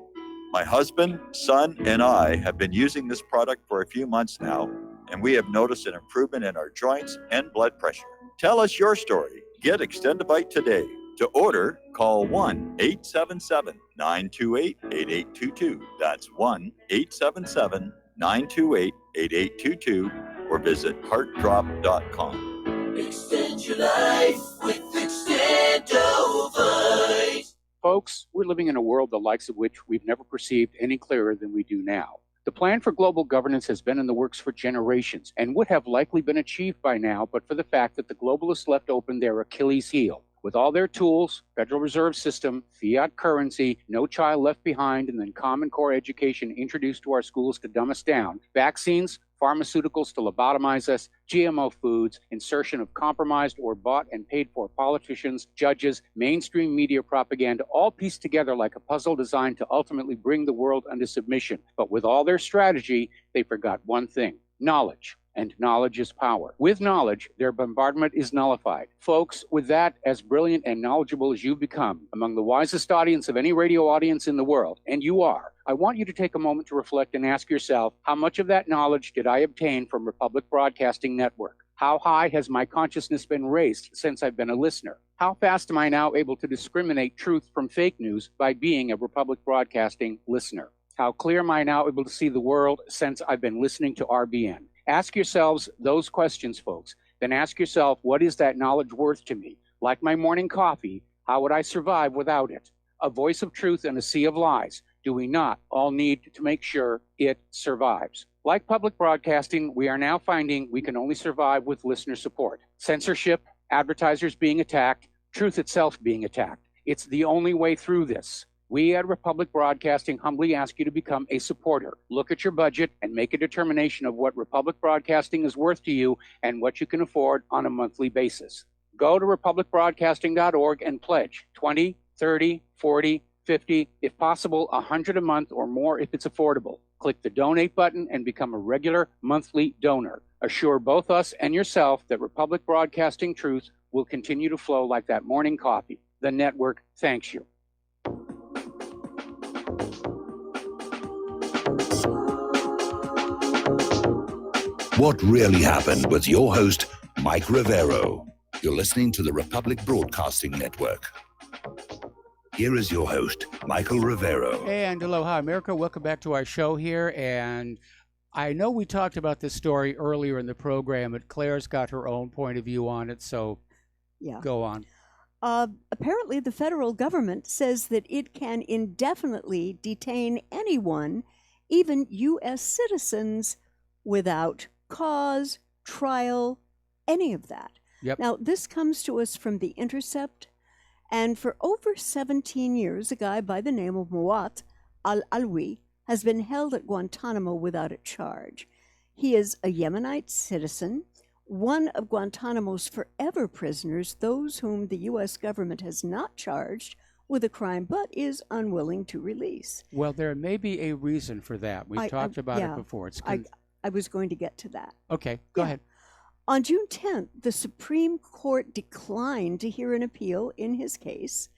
[SPEAKER 18] My husband, son, and I have been using this product for a few months now, and we have noticed an improvement in our joints and blood pressure. Tell us your story. Get Extendivite today. To order, call 1-877-928-8822. That's 1-877-928-8822, or visit heartdrop.com.
[SPEAKER 19] Extend your life with Extendovite.
[SPEAKER 1] Folks, we're living in a world the likes of which we've never perceived any clearer than we do now. The plan for global governance has been in the works for generations and would have likely been achieved by now, but for the fact that the globalists left open their Achilles heel. With all their tools, Federal Reserve System, fiat currency, no child left behind, and then Common Core education introduced to our schools to dumb us down, vaccines, pharmaceuticals to lobotomize us, GMO foods, insertion of compromised or bought and paid for politicians, judges, mainstream media propaganda, all pieced together like a puzzle designed to ultimately bring the world under submission. But with all their strategy, they forgot one thing: knowledge. And knowledge is power. With knowledge, their bombardment is nullified. Folks, with that, as brilliant and knowledgeable as you've become, among the wisest audience of any radio audience in the world, and you are, I want you to take a moment to reflect and ask yourself, how much of that knowledge did I obtain from Republic Broadcasting Network? How high has my consciousness been raised since I've been a listener? How fast am I now able to discriminate truth from fake news by being a Republic Broadcasting listener? How clear am I now able to see the world since I've been listening to RBN? Ask yourselves those questions, folks. Then ask yourself, what is that knowledge worth to me? Like my morning coffee, how would I survive without it? A voice of truth in a sea of lies. Do we not all need to make sure it survives? Like public broadcasting, we are now finding we can only survive with listener support. Censorship, advertisers being attacked, truth itself being attacked. It's the only way through this. We at Republic Broadcasting humbly ask you to become a supporter. Look at your budget and make a determination of what Republic Broadcasting is worth to you and what you can afford on a monthly basis. Go to republicbroadcasting.org and pledge 20, 30, 40, 50, if possible, 100 a month or more if it's affordable. Click the donate button and become a regular monthly donor. Assure both us and yourself that Republic Broadcasting truth will continue to flow like that morning coffee. The network thanks you.
[SPEAKER 22] What really happened with your host, Mike Rivero. You're listening to the Republic Broadcasting Network. Here is your host, Michael Rivero.
[SPEAKER 1] And aloha, America. Welcome back to our show here. And I know we talked about this story earlier in the program, but Claire's got her own point of view on it, so
[SPEAKER 14] Yeah.
[SPEAKER 1] go on.
[SPEAKER 14] Apparently, the federal government says that it can indefinitely detain anyone, even U.S. citizens, without cause, trial, any of that.
[SPEAKER 1] Yep.
[SPEAKER 14] Now, this comes to us from The Intercept, and for over 17 years, a guy by the name of Muat al-Alwi has been held at Guantanamo without a charge. He is a Yemenite citizen, one of Guantanamo's forever prisoners, those whom the U.S. government has not charged with a crime but is unwilling to release.
[SPEAKER 1] Well, there may be a reason for that. We've talked about it before.
[SPEAKER 14] I was going to get to that.
[SPEAKER 1] Okay, go ahead.
[SPEAKER 14] On June 10th, the Supreme Court declined to hear an appeal in his case,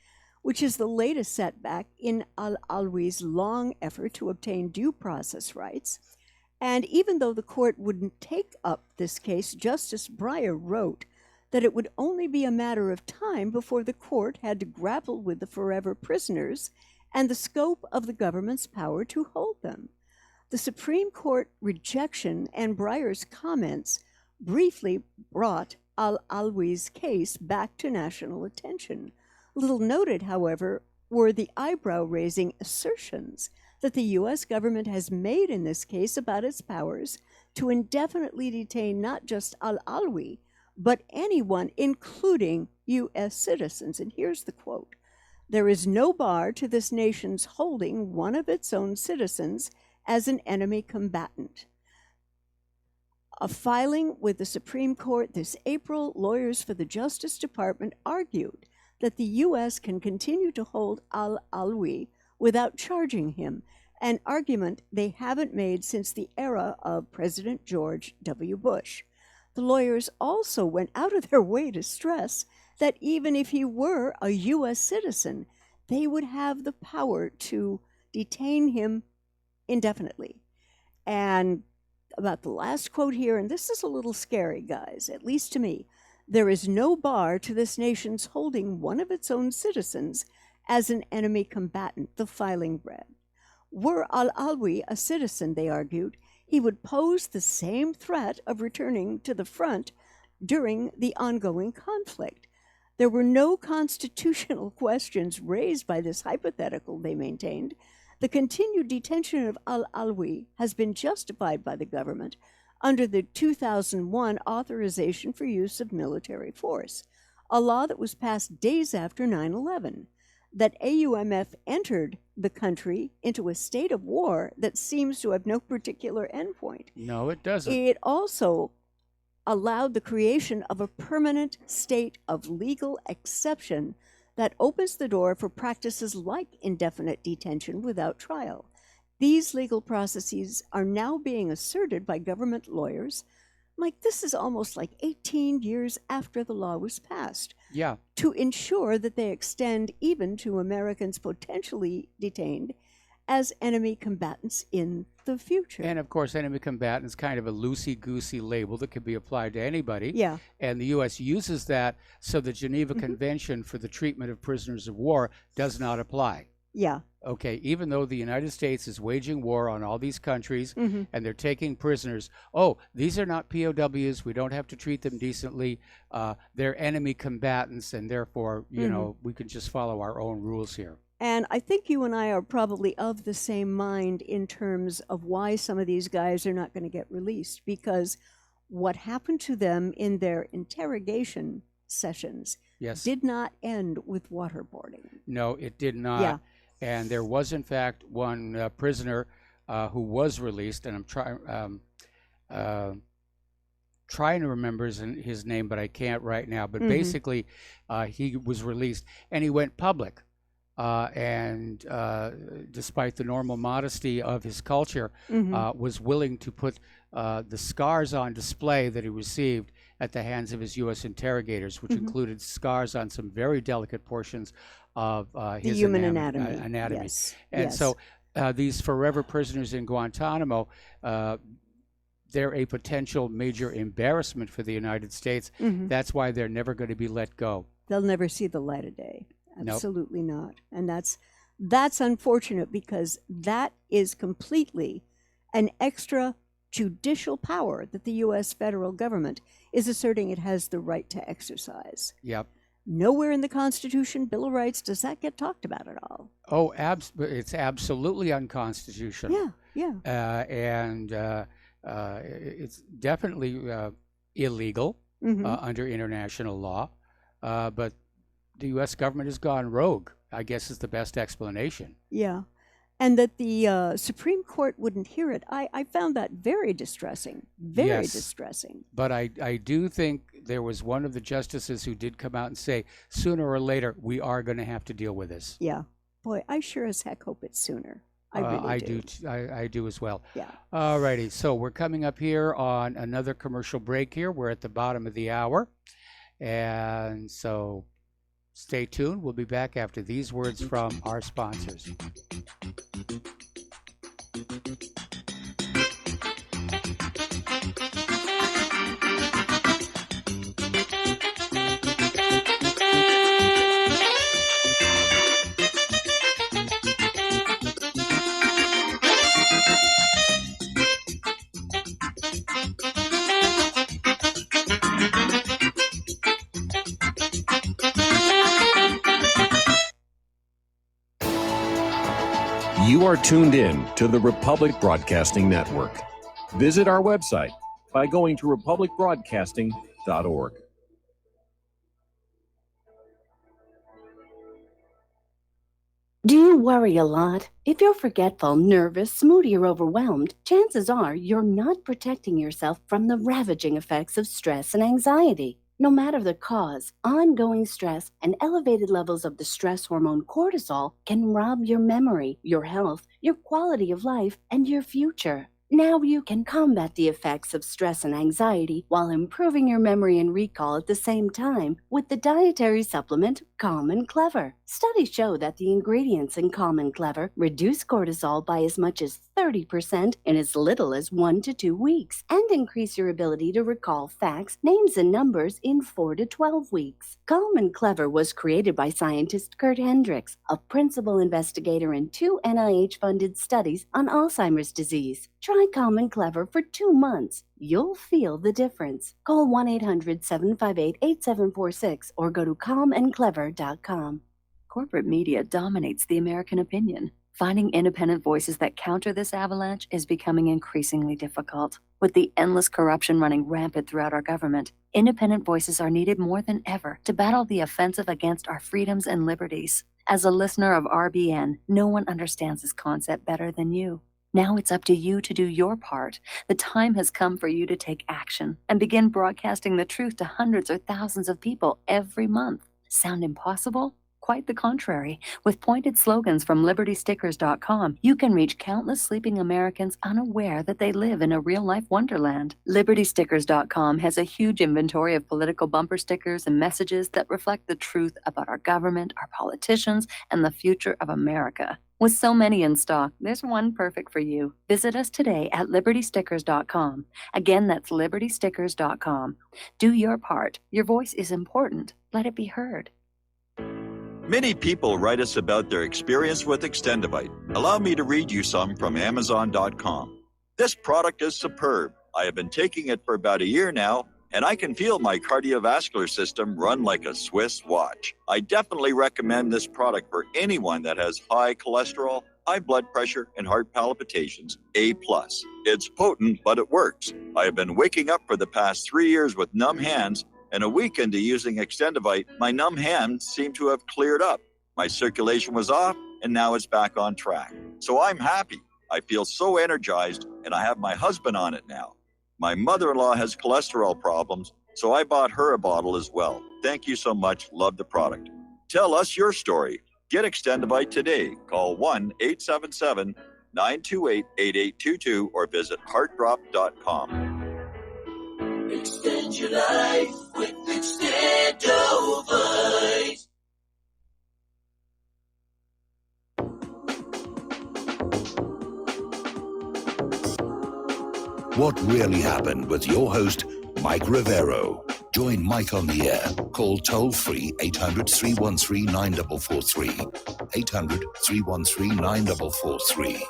[SPEAKER 14] which is the latest setback in al-Alwi's long effort to obtain due process rights. And even though the court wouldn't take up this case, Justice Breyer wrote that it would only be a matter of time before the court had to grapple with the forever prisoners and the scope of the government's power to hold them. The Supreme Court rejection and Breyer's comments briefly brought al-Alwi's case back to national attention. Little noted, however, were the eyebrow-raising assertions that the U.S. government has made in this case about its powers to indefinitely detain not just al-Alwi, but anyone, including U.S. citizens. And here's the quote: "There is no bar to this nation's holding one of its own citizens as an enemy combatant." A filing with the Supreme Court this April, lawyers for the Justice Department argued that the U.S. can continue to hold al-Alwi without charging him, an argument they haven't made since the era of President George W. Bush. The lawyers also went out of their way to stress that even if he were a U.S. citizen, they would have the power to detain him indefinitely. And about the last quote here, and this is a little scary, guys, at least to me: "There is no bar to this nation's holding one of its own citizens as an enemy combatant," the filing read. Were al-Alwi a citizen, they argued, he would pose the same threat of returning to the front during the ongoing conflict. There were no constitutional questions raised by this hypothetical, they maintained. The continued detention of al-Alwi has been justified by the government under the 2001 Authorization for Use of Military Force, a law that was passed days after 9/11. That AUMF entered the country into a state of war that seems to have no particular endpoint.
[SPEAKER 1] No, it doesn't.
[SPEAKER 14] It also allowed the creation of a permanent state of legal exception that opens the door for practices like indefinite detention without trial. These legal processes are now being asserted by government lawyers. Mike, this is almost like 18 years after the law was passed.
[SPEAKER 1] Yeah.
[SPEAKER 14] To ensure that they extend even to Americans potentially detained as enemy combatants in the future.
[SPEAKER 1] And of course, enemy combatant is kind of a loosey-goosey label that could be applied to anybody.
[SPEAKER 14] Yeah.
[SPEAKER 1] And the U.S. uses that so the Geneva Convention for the Treatment of Prisoners of War does not apply.
[SPEAKER 14] Yeah.
[SPEAKER 1] Okay, even though the United States is waging war on all these countries and they're taking prisoners, oh, these are not POWs, we don't have to treat them decently, they're enemy combatants, and therefore, you know, we can just follow our own rules here.
[SPEAKER 14] And I think you and I are probably of the same mind in terms of why some of these guys are not going to get released, because what happened to them in their interrogation sessions did not end with waterboarding.
[SPEAKER 1] No, it did not.
[SPEAKER 14] Yeah.
[SPEAKER 1] And there was, in fact, one prisoner who was released, and I'm trying to remember his name, but I can't right now. But basically, he was released, and he went public. And despite the normal modesty of his culture, was willing to put the scars on display that he received at the hands of his U.S. interrogators, which included scars on some very delicate portions of his
[SPEAKER 14] human anatomy. Yes.
[SPEAKER 1] And so these forever prisoners in Guantanamo, they're a potential major embarrassment for the United States. That's why they're never going to be let go.
[SPEAKER 14] They'll never see the light of day.
[SPEAKER 1] Nope.
[SPEAKER 14] Absolutely not. And that's unfortunate, because that is completely an extra judicial power that the U.S. federal government is asserting it has the right to exercise.
[SPEAKER 1] Yep.
[SPEAKER 14] Nowhere in the Constitution, Bill of Rights, does that get talked about at all.
[SPEAKER 1] Oh, it's absolutely unconstitutional.
[SPEAKER 14] Yeah.
[SPEAKER 1] And it's definitely illegal under international law. But the U.S. government has gone rogue, I guess, is the best explanation.
[SPEAKER 14] Yeah. And that the Supreme Court wouldn't hear it, I found that very distressing. Very distressing.
[SPEAKER 1] But I do think there was one of the justices who did come out and say, sooner or later, we are going to have to deal with this.
[SPEAKER 14] Yeah. Boy, I sure as heck hope it's sooner. I really do.
[SPEAKER 1] I do as well.
[SPEAKER 14] Yeah.
[SPEAKER 1] All righty. So we're coming up here on another commercial break here. We're at the bottom of the hour. And so Stay tuned. We'll be back after these words from our sponsors.
[SPEAKER 9] You are tuned in to the Republic Broadcasting Network. Visit our website by going to republicbroadcasting.org.
[SPEAKER 25] Do you worry a lot? If you're forgetful, nervous, moody, or overwhelmed, chances are you're not protecting yourself from the ravaging effects of stress and anxiety. No matter the cause, ongoing stress and elevated levels of the stress hormone cortisol can rob your memory, your health, your quality of life, and your future. Now you can combat the effects of stress and anxiety while improving your memory and recall at the same time with the dietary supplement Calm and Clever. Studies show that the ingredients in Calm and Clever reduce cortisol by as much as 30% in as little as 1 to 2 weeks and increase your ability to recall facts, names, and numbers in 4 to 12 weeks. Calm and Clever was created by scientist Kurt Hendricks, a principal investigator in 2 NIH-funded studies on Alzheimer's disease. Try Calm and Clever for 2 months. You'll feel the difference. Call 1-800-758-8746 or go to calmandclever.com.
[SPEAKER 26] Corporate media dominates the American opinion. Finding independent voices that counter this avalanche is becoming increasingly difficult. With the endless corruption running rampant throughout our government, independent voices are needed more than ever to battle the offensive against our freedoms and liberties. As a listener of RBN, no one understands this concept better than you. Now it's up to you to do your part. The time has come for you to take action and begin broadcasting the truth to hundreds or thousands of people every month. Sound impossible? Quite the contrary. With pointed slogans from LibertyStickers.com, you can reach countless sleeping Americans unaware that they live in a real-life wonderland. LibertyStickers.com has a huge inventory of political bumper stickers and messages that reflect the truth about our government, our politicians, and the future of America. With so many in stock, there's one perfect for you. Visit us today at LibertyStickers.com. Again, that's LibertyStickers.com. Do your part. Your voice is important. Let it be heard.
[SPEAKER 18] Many people write us about their experience with Extendivite. Allow me to read you some from Amazon.com. This product is superb. I have been taking it for about a year now, and I can feel my cardiovascular system run like a Swiss watch. I definitely recommend this product for anyone that has high cholesterol, high blood pressure, and heart palpitations, A+. It's potent, but it works. I have been waking up for the past 3 years with numb hands, and a week into using Extendivite, my numb hands seem to have cleared up. My circulation was off, and now it's back on track. So I'm happy. I feel so energized, and I have my husband on it now. My mother-in-law has cholesterol problems, so I bought her a bottle as well. Thank you so much. Love the product. Tell us your story. Get Extendivite today. Call 1-877-928-8822 or visit heartdrop.com.
[SPEAKER 19] Extend your life with Extendovite.
[SPEAKER 22] What really happened with your host, Mike Rivero. Join Mike on the air. Call toll-free 800-313-9443. 800-313-9443.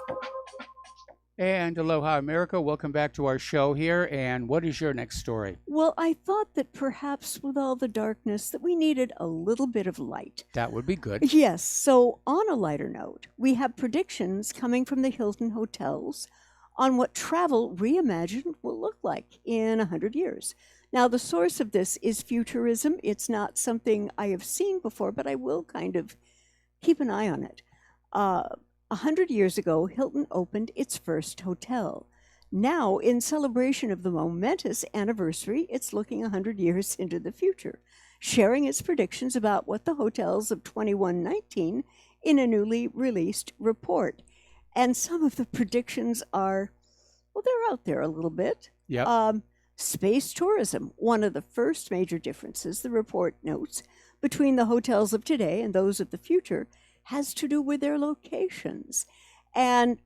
[SPEAKER 1] And aloha, America. Welcome back to our show here. And what is your next story?
[SPEAKER 14] Well, I thought that perhaps with all the darkness that we needed a little bit of light.
[SPEAKER 1] That would be good.
[SPEAKER 14] Yes. So on a lighter note, we have predictions coming from the Hilton hotels on what travel reimagined will look like in 100 years. Now, the source of this is futurism. It's not something I have seen before, but I will kind of keep an eye on it. 100 years ago, Hilton opened its first hotel. Now, in celebration of the momentous anniversary, it's looking 100 years into the future, sharing its predictions about what the hotels of 2119 in a newly released report. And some of the predictions are, well, they're out there a little bit.
[SPEAKER 1] Yeah.
[SPEAKER 14] Space tourism, one of the first major differences, the report notes, between the hotels of today and those of the future has to do with their locations. And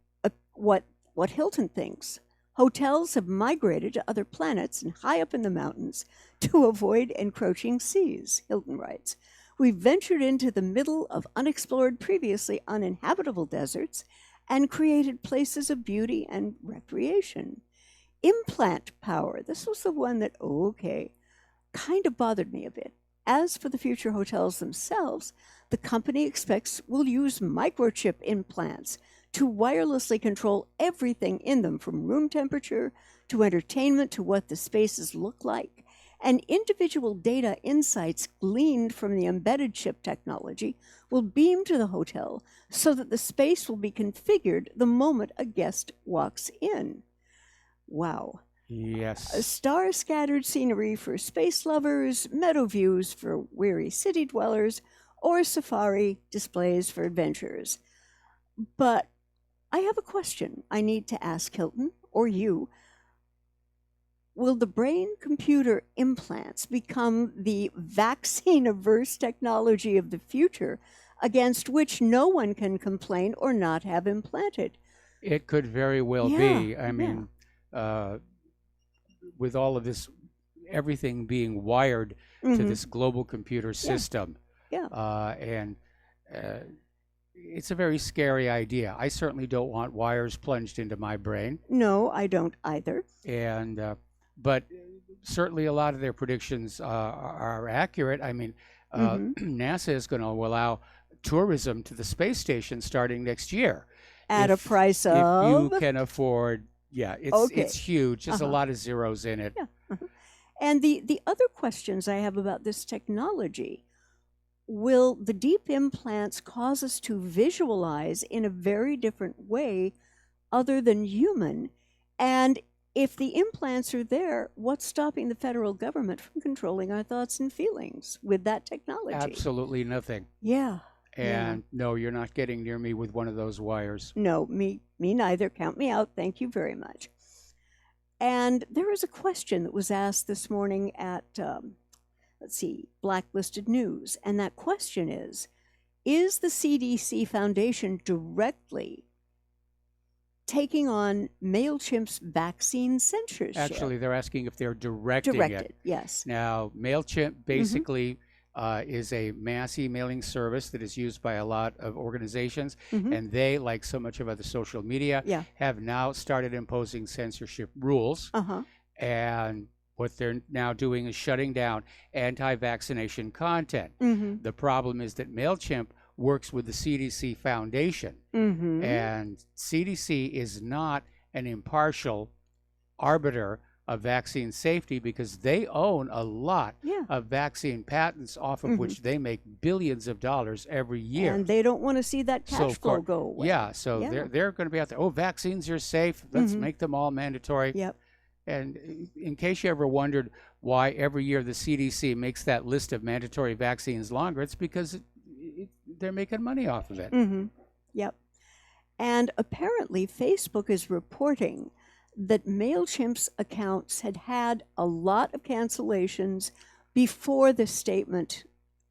[SPEAKER 14] what Hilton thinks. Hotels have migrated to other planets and high up in the mountains to avoid encroaching seas, Hilton writes. We've ventured into the middle of unexplored, previously uninhabitable deserts and created places of beauty and recreation. Implant power, this was the one that, kind of bothered me a bit. As for the future hotels themselves, the company expects we'll use microchip implants to wirelessly control everything in them, from room temperature to entertainment to what the spaces look like. And individual data insights gleaned from the embedded chip technology will beam to the hotel so that the space will be configured the moment a guest walks in. Wow.
[SPEAKER 1] Yes.
[SPEAKER 14] A star-scattered scenery for space lovers, meadow views for weary city dwellers, or safari displays for adventurers. But I have a question I need to ask Hilton, or you. Will the brain-computer implants become the vaccine-averse technology of the future against which no one can complain or not have implanted?
[SPEAKER 1] It could very well be. I mean, with all of this, everything being wired to this global computer system. And it's a very scary idea. I certainly don't want wires plunged into my brain.
[SPEAKER 14] No, I don't either.
[SPEAKER 1] And but certainly a lot of their predictions are accurate. I mean, NASA is going to allow tourism to the space station starting next year.
[SPEAKER 14] At a price of?
[SPEAKER 1] If you can afford, it's huge. There's a lot of zeros in it.
[SPEAKER 14] And the other questions I have about this technology, will the deep implants cause us to visualize in a very different way other than human? And if the implants are there, what's stopping the federal government from controlling our thoughts and feelings with that technology?
[SPEAKER 1] Absolutely nothing.
[SPEAKER 14] Yeah.
[SPEAKER 1] And no, you're not getting near me with one of those wires.
[SPEAKER 14] No, me neither. Count me out. Thank you very much. And there is a question that was asked this morning at, Blacklisted News. And that question is the CDC Foundation directly taking on MailChimp's vaccine censorship?
[SPEAKER 1] Actually, they're asking if they're directing it.
[SPEAKER 14] Yes.
[SPEAKER 1] Now, MailChimp basically is a mass emailing service that is used by a lot of organizations, and they, like so much of other social media, have now started imposing censorship rules. And what they're now doing is shutting down anti-vaccination content. The problem is that MailChimp works with the CDC Foundation, and CDC is not an impartial arbiter of vaccine safety because they own a lot of vaccine patents off of which they make billions of dollars every year.
[SPEAKER 14] And they don't want to see that cash flow go away.
[SPEAKER 1] They're going to be out there, vaccines are safe, let's make them all mandatory. And in case you ever wondered why every year the CDC makes that list of mandatory vaccines longer, it's because they're making money off of it.
[SPEAKER 14] And apparently Facebook is reporting that MailChimp's accounts had a lot of cancellations before the statement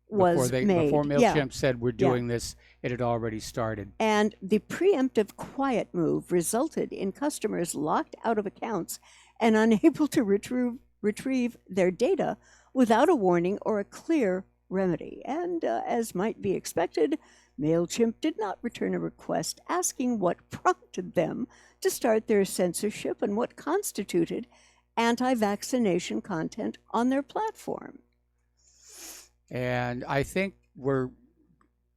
[SPEAKER 14] was made.
[SPEAKER 1] Before MailChimp said we're doing this, it had already started.
[SPEAKER 14] And the preemptive quiet move resulted in customers locked out of accounts and unable to retrieve their data without a warning or a clear remedy. And as might be expected, MailChimp did not return a request asking what prompted them to start their censorship and what constituted anti-vaccination content on their platform.
[SPEAKER 1] And I think we're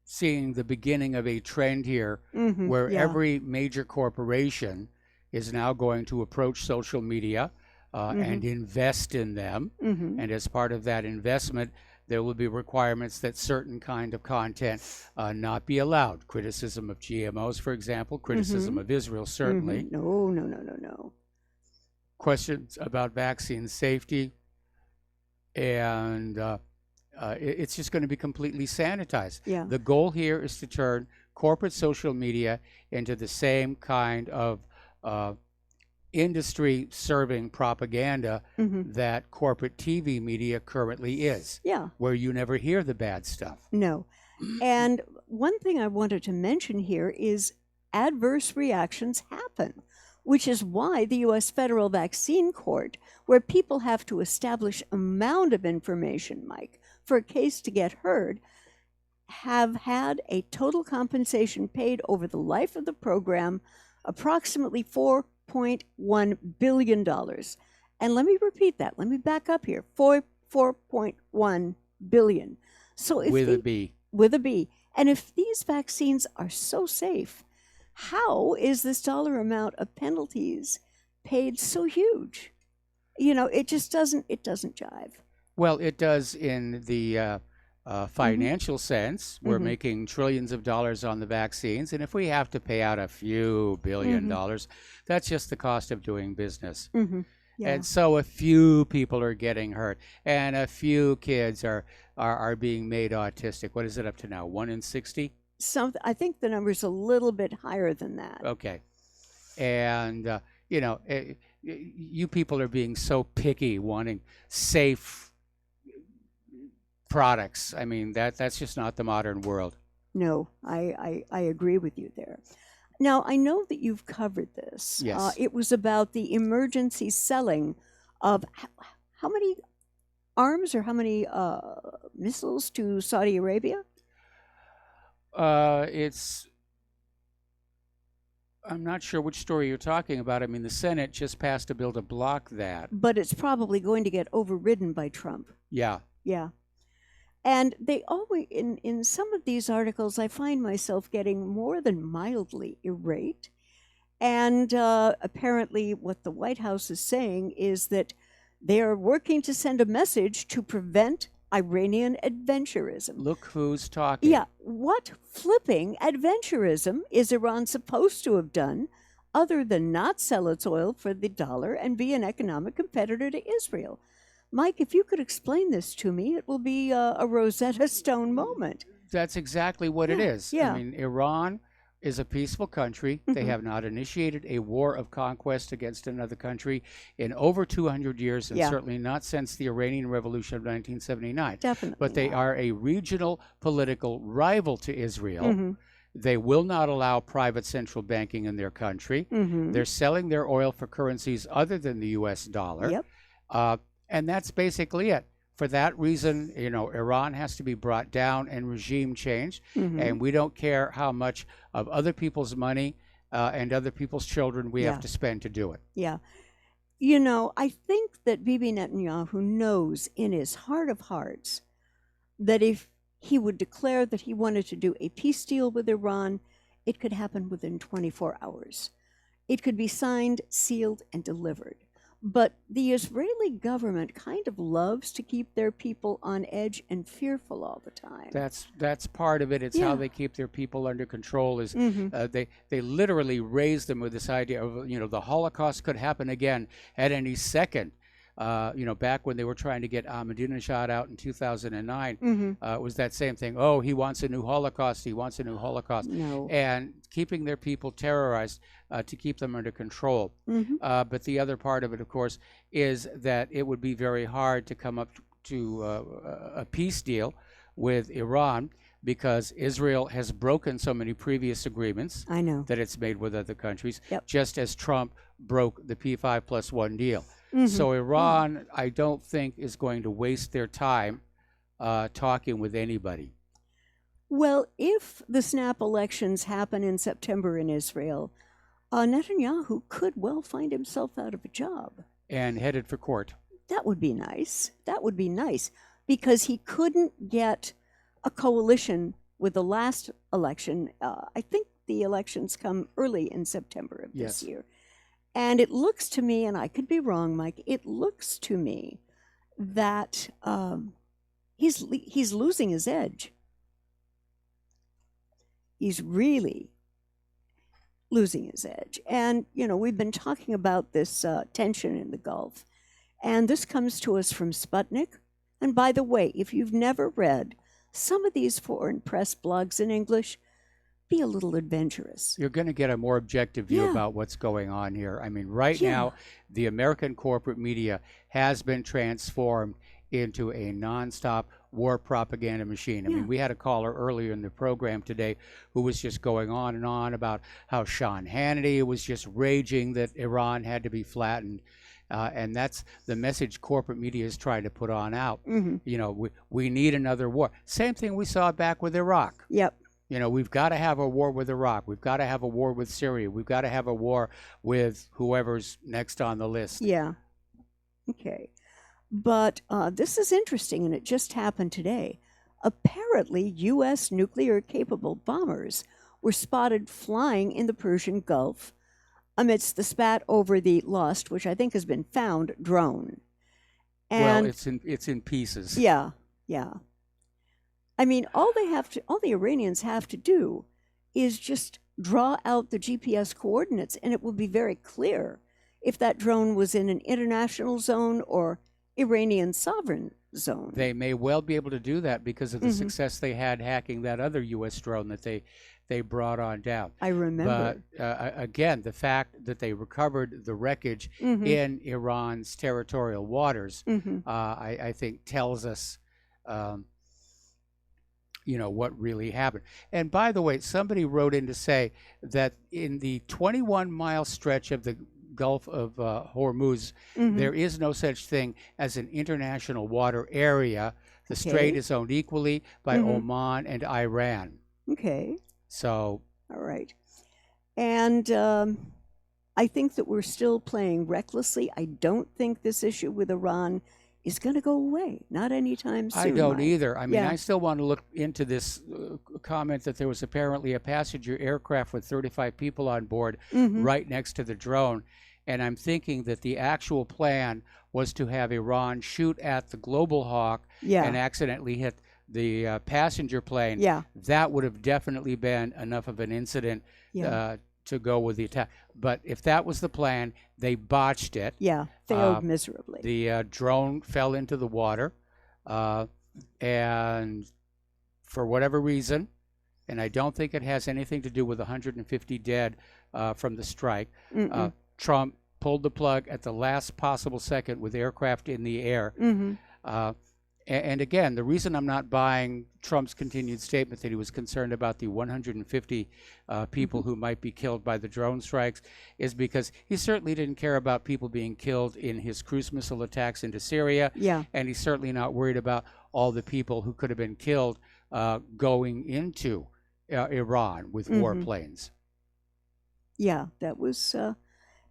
[SPEAKER 1] seeing the beginning of a trend here where every major corporation is now going to approach social media and invest in them. And as part of that investment, there will be requirements that certain kind of content not be allowed. Criticism of GMOs, for example, criticism of Israel, certainly.
[SPEAKER 14] No.
[SPEAKER 1] Questions about vaccine safety. And it's just going to be completely sanitized. The goal here is to turn corporate social media into the same kind of industry serving propaganda
[SPEAKER 14] Mhm.
[SPEAKER 1] that corporate TV media currently is,
[SPEAKER 14] Yeah.
[SPEAKER 1] where you never hear the bad stuff.
[SPEAKER 14] No. And one thing I wanted to mention here is adverse reactions happen, which is why the U.S. Federal Vaccine Court, where people have to establish amount of information, Mike, for a case to get heard, have had a total compensation paid over the life of the program, approximately $4.1 billion. And let me repeat that. Let me back up here. 4.1 billion. So if
[SPEAKER 1] With a
[SPEAKER 14] the-
[SPEAKER 1] B.
[SPEAKER 14] with a B. And if these vaccines are so safe, how is this dollar amount of penalties paid so huge? You know, it just doesn't jive.
[SPEAKER 1] Well, it does in the financial sense. We're
[SPEAKER 14] Mhm.
[SPEAKER 1] making trillions of dollars on the vaccines, and if we have to pay out a few billion
[SPEAKER 14] Mhm.
[SPEAKER 1] dollars, that's just the cost of doing business.
[SPEAKER 14] Mhm. Yeah.
[SPEAKER 1] And so a few people are getting hurt, and a few kids are being made autistic. What is it up to now? 1 in 60?
[SPEAKER 14] I think the number's a little bit higher than that.
[SPEAKER 1] Okay. And, you people are being so picky, wanting safe products. I mean, that's just not the modern world.
[SPEAKER 14] No, I agree with you there. Now, I know that you've covered this.
[SPEAKER 1] Yes.
[SPEAKER 14] It was about the emergency selling of how many arms or how many missiles to Saudi Arabia?
[SPEAKER 1] I'm not sure which story you're talking about. I mean, the Senate just passed a bill to block that.
[SPEAKER 14] But it's probably going to get overridden by Trump.
[SPEAKER 1] Yeah.
[SPEAKER 14] Yeah. And they always, in some of these articles, I find myself getting more than mildly irate. And apparently, what the White House is saying is that they are working to send a message to prevent Iranian adventurism.
[SPEAKER 1] Look who's talking.
[SPEAKER 14] Yeah. What flipping adventurism is Iran supposed to have done other than not sell its oil for the dollar and be an economic competitor to Israel? Mike, if you could explain this to me, it will be a Rosetta Stone moment.
[SPEAKER 1] That's exactly what it is.
[SPEAKER 14] yeah.
[SPEAKER 1] I mean, Iran is a peaceful country. They
[SPEAKER 14] Mhm.
[SPEAKER 1] have not initiated a war of conquest against another country in over 200 years, and
[SPEAKER 14] Yeah.
[SPEAKER 1] certainly not since the Iranian Revolution of 1979.
[SPEAKER 14] Definitely
[SPEAKER 1] But they
[SPEAKER 14] not.
[SPEAKER 1] are a regional political rival to Israel.
[SPEAKER 14] Mhm.
[SPEAKER 1] They will not allow private central banking in their country.
[SPEAKER 14] Mhm.
[SPEAKER 1] They're selling their oil for currencies other than the U.S. dollar.
[SPEAKER 14] Yep.
[SPEAKER 1] And that's basically it. For that reason, Iran has to be brought down and regime changed.
[SPEAKER 14] Mhm.
[SPEAKER 1] And we don't care how much of other people's money and other people's children we
[SPEAKER 14] Yeah.
[SPEAKER 1] have to spend to do it.
[SPEAKER 14] Yeah. You know, I think that Bibi Netanyahu knows in his heart of hearts that if he would declare that he wanted to do a peace deal with Iran, it could happen within 24 hours. It could be signed, sealed, and delivered. But the Israeli government kind of loves to keep their people on edge and fearful all the time.
[SPEAKER 1] That's part of it. It's
[SPEAKER 14] Yeah.
[SPEAKER 1] how they keep their people under control. Is
[SPEAKER 14] Mhm.
[SPEAKER 1] they literally raise them with this idea of the Holocaust could happen again at any second. Back when they were trying to get Ahmadinejad out in 2009,
[SPEAKER 14] Mhm.
[SPEAKER 1] it was that same thing. Oh, he wants a new Holocaust. He wants a new Holocaust.
[SPEAKER 14] No.
[SPEAKER 1] And keeping their people terrorized to keep them under control.
[SPEAKER 14] Mhm.
[SPEAKER 1] But the other part of it, of course, is that it would be very hard to come up to a peace deal with Iran because Israel has broken so many previous agreements
[SPEAKER 14] I know.
[SPEAKER 1] that it's made with other countries,
[SPEAKER 14] Yep.
[SPEAKER 1] just as Trump broke the P5+1 deal.
[SPEAKER 14] Mhm.
[SPEAKER 1] So Iran, I don't think, is going to waste their time talking with anybody.
[SPEAKER 14] Well, if the snap elections happen in September in Israel, Netanyahu could well find himself out of a job.
[SPEAKER 1] And headed for court.
[SPEAKER 14] That would be nice. That would be nice because he couldn't get a coalition with the last election. I think the elections come early in September of this
[SPEAKER 1] Yes.
[SPEAKER 14] year. And it looks to me, and I could be wrong, Mike, it looks to me that he's losing his edge. He's really losing his edge. And, we've been talking about this tension in the Gulf. And this comes to us from Sputnik. And by the way, if you've never read some of these foreign press blogs in English, be a little adventurous.
[SPEAKER 1] You're going to get a more objective view
[SPEAKER 14] Yeah.
[SPEAKER 1] about what's going on here. I mean, right
[SPEAKER 14] Yeah.
[SPEAKER 1] now, the American corporate media has been transformed into a nonstop war propaganda machine. I
[SPEAKER 14] Yeah.
[SPEAKER 1] mean, we had a caller earlier in the program today who was just going on and on about how Sean Hannity was just raging that Iran had to be flattened. And that's the message corporate media is trying to put on out.
[SPEAKER 14] Mm-hmm.
[SPEAKER 1] You know, we need another war. Same thing we saw back with Iraq.
[SPEAKER 14] Yep.
[SPEAKER 1] You know, we've got to have a war with Iraq. We've got to have a war with Syria. We've got to have a war with whoever's next on the list.
[SPEAKER 14] Yeah. Okay. But this is interesting, and it just happened today. Apparently, U.S. nuclear-capable bombers were spotted flying in the Persian Gulf amidst the spat over the lost, which I think has been found, drone. And
[SPEAKER 1] Well, it's in pieces.
[SPEAKER 14] yeah, yeah. I mean, all the Iranians have to do is just draw out the GPS coordinates, and it will be very clear if that drone was in an international zone or Iranian sovereign zone.
[SPEAKER 1] They may well be able to do that because of the
[SPEAKER 14] Mhm.
[SPEAKER 1] success they had hacking that other U.S. drone that they brought on down.
[SPEAKER 14] I remember.
[SPEAKER 1] But again, the fact that they recovered the wreckage
[SPEAKER 14] Mhm.
[SPEAKER 1] in Iran's territorial waters,
[SPEAKER 14] Mhm.
[SPEAKER 1] I think tells us, you know, what really happened. And by the way, somebody wrote in to say that in the 21-mile stretch of the Gulf of Hormuz,
[SPEAKER 14] Mhm.
[SPEAKER 1] there is no such thing as an international water area. The strait
[SPEAKER 14] Okay.
[SPEAKER 1] is owned equally by
[SPEAKER 14] Mhm.
[SPEAKER 1] Oman and Iran.
[SPEAKER 14] Okay.
[SPEAKER 1] So,
[SPEAKER 14] All right. And I think that we're still playing recklessly. I don't think this issue with Iran is going to go away. Not anytime soon.
[SPEAKER 1] I don't
[SPEAKER 14] Mike.
[SPEAKER 1] either. I mean,
[SPEAKER 14] Yeah.
[SPEAKER 1] I still want to look into this comment that there was apparently a passenger aircraft with 35 people on board
[SPEAKER 14] Mhm.
[SPEAKER 1] right next to the drone. And I'm thinking that the actual plan was to have Iran shoot at the Global Hawk
[SPEAKER 14] Yeah.
[SPEAKER 1] and accidentally hit the passenger plane.
[SPEAKER 14] Yeah.
[SPEAKER 1] That would have definitely been enough of an incident
[SPEAKER 14] Yeah.
[SPEAKER 1] to go with the attack. But if that was the plan, they botched it.
[SPEAKER 14] Yeah. Failed miserably.
[SPEAKER 1] The drone fell into the water, and for whatever reason, and I don't think it has anything to do with 150 dead from the strike,
[SPEAKER 14] Mm-mm.
[SPEAKER 1] Trump pulled the plug at the last possible second with aircraft in the air.
[SPEAKER 14] Mhm.
[SPEAKER 1] And again, the reason I'm not buying Trump's continued statement that he was concerned about the 150 people who might be killed by the drone strikes is because he certainly didn't care about people being killed in his cruise missile attacks into Syria.
[SPEAKER 14] Yeah.
[SPEAKER 1] And he's certainly not worried about all the people who could have been killed going into Iran with
[SPEAKER 14] Mhm.
[SPEAKER 1] warplanes.
[SPEAKER 14] Yeah, that was,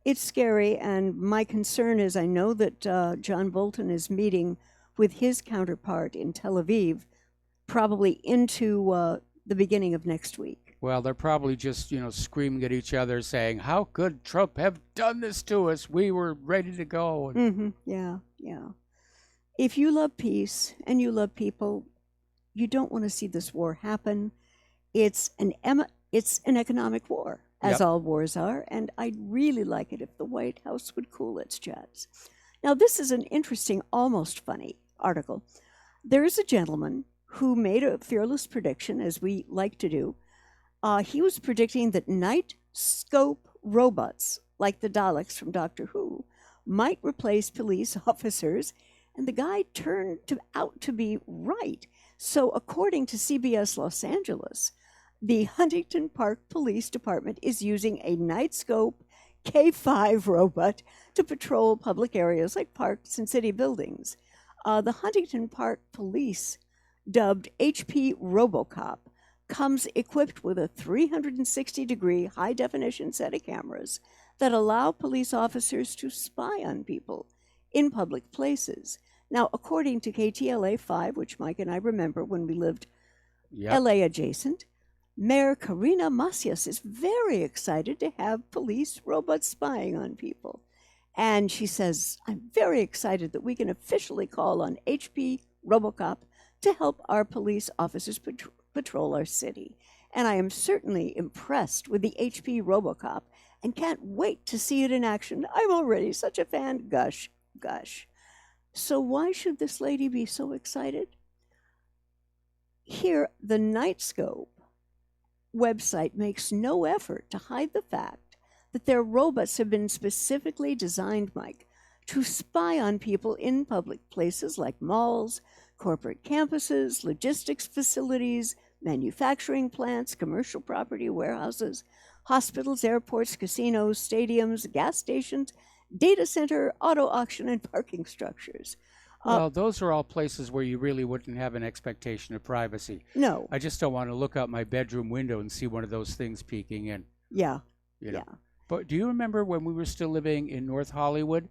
[SPEAKER 14] it's scary. And my concern is I know that John Bolton is meeting with his counterpart in Tel Aviv probably into the beginning of next week.
[SPEAKER 1] Well, they're probably just, you know, screaming at each other saying, how could Trump have done this to us? We were ready to go.
[SPEAKER 14] Yeah, yeah. If you love peace and you love people, you don't want to see this war happen. It's an economic war, as
[SPEAKER 1] Yep.
[SPEAKER 14] all wars are, and I'd really like it if the White House would cool its jets. Now, this is an interesting, almost funny article. There is a gentleman who made a fearless prediction, as we like to do. He was predicting that night scope robots, like the Daleks from Doctor Who, might replace police officers, and the guy turned out to be right. So, according to CBS Los Angeles, the Huntington Park Police Department is using a Nightscope K5 robot to patrol public areas like parks and city buildings. The Huntington Park Police, dubbed HP RoboCop, comes equipped with a 360-degree high-definition set of cameras that allow police officers to spy on people in public places. Now, according to KTLA 5, which Mike and I remember when we lived LA adjacent, Mayor Karina Macias is very excited to have police robots spying on people. And she says, I'm very excited that we can officially call on HP RoboCop to help our police officers patrol our city. And I am certainly impressed with the HP RoboCop and can't wait to see it in action. I'm already such a fan. Gush, gush. So why should this lady be so excited? Here, the Nightscope website makes no effort to hide the fact that their robots have been specifically designed, Mike, to spy on people in public places like malls, corporate campuses, logistics facilities, manufacturing plants, commercial property, warehouses, hospitals, airports, casinos, stadiums, gas stations, data center, auto auction, and parking structures.
[SPEAKER 1] Well, those are all places where you really wouldn't have an expectation of privacy.
[SPEAKER 14] No.
[SPEAKER 1] I just don't want to look out my bedroom window and see one of those things peeking in.
[SPEAKER 14] Yeah.
[SPEAKER 1] You know. But do you remember when we were still living in North Hollywood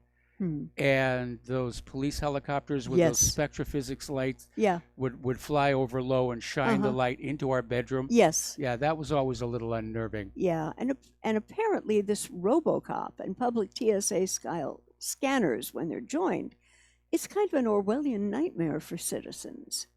[SPEAKER 1] and those police helicopters with those spectrophysics lights would fly over low and shine the light into our bedroom?
[SPEAKER 14] Yes.
[SPEAKER 1] Yeah, that was always a little unnerving.
[SPEAKER 14] Yeah, and apparently this RoboCop and public TSA style scanners, when they're joined, it's kind of an Orwellian nightmare for citizens.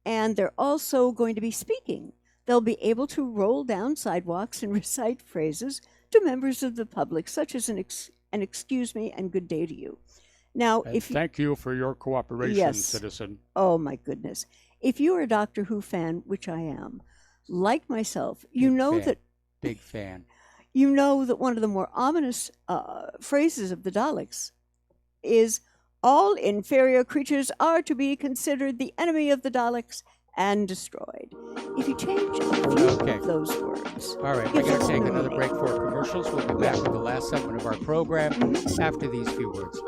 [SPEAKER 14] And they're also going to be speaking. They'll be able to roll down sidewalks and recite phrases to members of the public, such as an excuse me and good day to you. Now,
[SPEAKER 1] And thank you for your cooperation, citizen.
[SPEAKER 14] Oh my goodness. If you're a Doctor Who fan, which I am, like myself, you know that
[SPEAKER 1] Big fan.
[SPEAKER 14] you know that one of the more ominous phrases of the Daleks is, all inferior creatures are to be considered the enemy of the Daleks and destroyed. If you change a few of those words.
[SPEAKER 1] All right, we're going to take another break for commercials. We'll be back with the last segment of our program after these few words.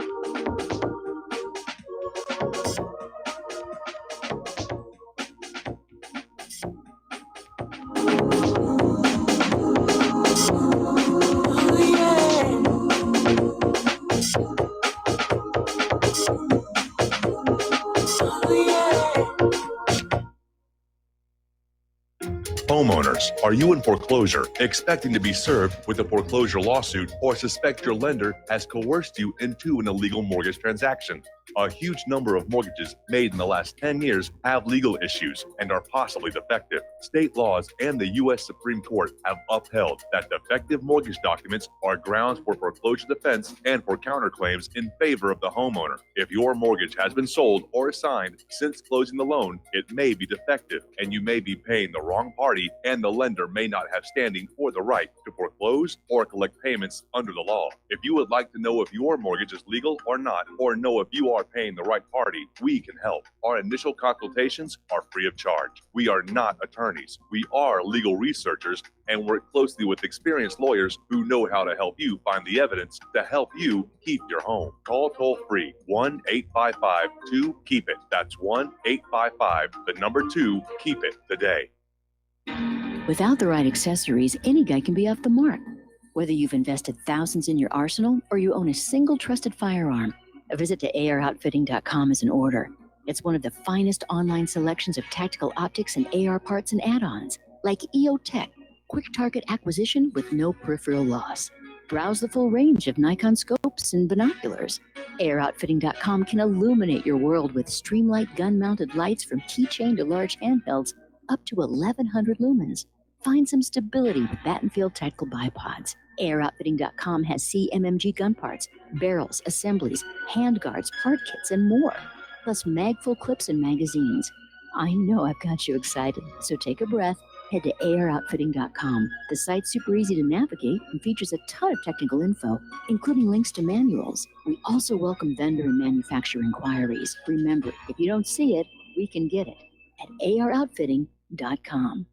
[SPEAKER 13] Homeowners, are you in foreclosure, expecting to be served with a foreclosure lawsuit, or suspect your lender has coerced you into an illegal mortgage transaction? A huge number of mortgages made in the last 10 years have legal issues and are possibly defective. State laws and the U.S. Supreme Court have upheld that defective mortgage documents are grounds for foreclosure defense and for counterclaims in favor of the homeowner. If your mortgage has been sold or assigned since closing the loan, it may be defective and you may be paying the wrong party, and the lender may not have standing or the right to foreclose or collect payments under the law. If you would like to know if your mortgage is legal or not, or know if you are paying the right party, we can help. Our initial consultations are free of charge. We are not attorneys. We are legal researchers and work closely with experienced lawyers who know how to help you find the evidence to help you keep your home. Call toll free 1-855-2-KEEP-IT. That's 1-855-2-KEEP-IT today.
[SPEAKER 26] Without the right accessories, any guy can be off the mark. Whether you've invested thousands in your arsenal or you own a single trusted firearm, a visit to AROutfitting.com is in order. It's one of the finest online selections of tactical optics and AR parts and add-ons, like EOTech, quick target acquisition with no peripheral loss. Browse the full range of Nikon scopes and binoculars. AROutfitting.com can illuminate your world with Streamlight gun-mounted lights from keychain to large handhelds up to 1,100 lumens. Find some stability with Battenfield tactical bipods. AirOutfitting.com has CMMG gun parts, barrels, assemblies, handguards, part kits, and more, plus mag-full clips and magazines. I know I've got you excited, so take a breath. Head to AirOutfitting.com. The site's super easy to navigate and features a ton of technical info, including links to manuals. We also welcome vendor and manufacturer inquiries. Remember, if you don't see it, we can get it at AirOutfitting.com.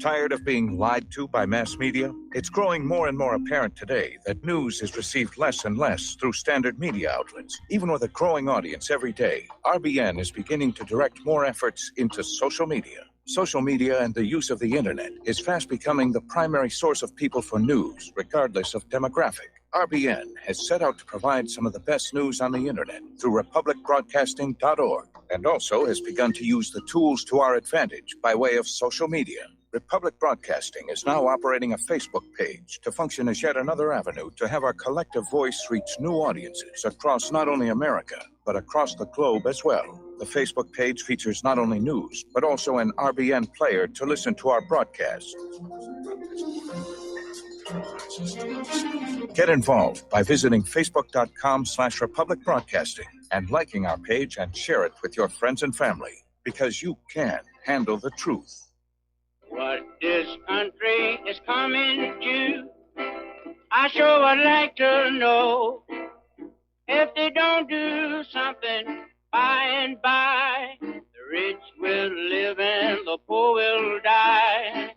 [SPEAKER 12] Tired of being lied to by mass media? It's growing more and more apparent today that news is received less and less through standard media outlets. Even with a growing audience every day, RBN is beginning to direct more efforts into social media. Social media and the use of the internet is fast becoming the primary source of people for news, regardless of demographic. RBN has set out to provide some of the best news on the internet through republicbroadcasting.org, and also has begun to use the tools to our advantage by way of social media. Republic Broadcasting is now operating a Facebook page to function as yet another avenue to have our collective voice reach new audiences across not only America, but across the globe as well. The Facebook page features not only news, but also an RBN player to listen to our broadcasts. Get involved by visiting facebook.com/Republic Broadcasting and liking our page and share it with your friends and family. because you can handle the truth.
[SPEAKER 27] What this country is coming to, I sure would like to know. If they don't do something by and by, the rich will live and the poor will die.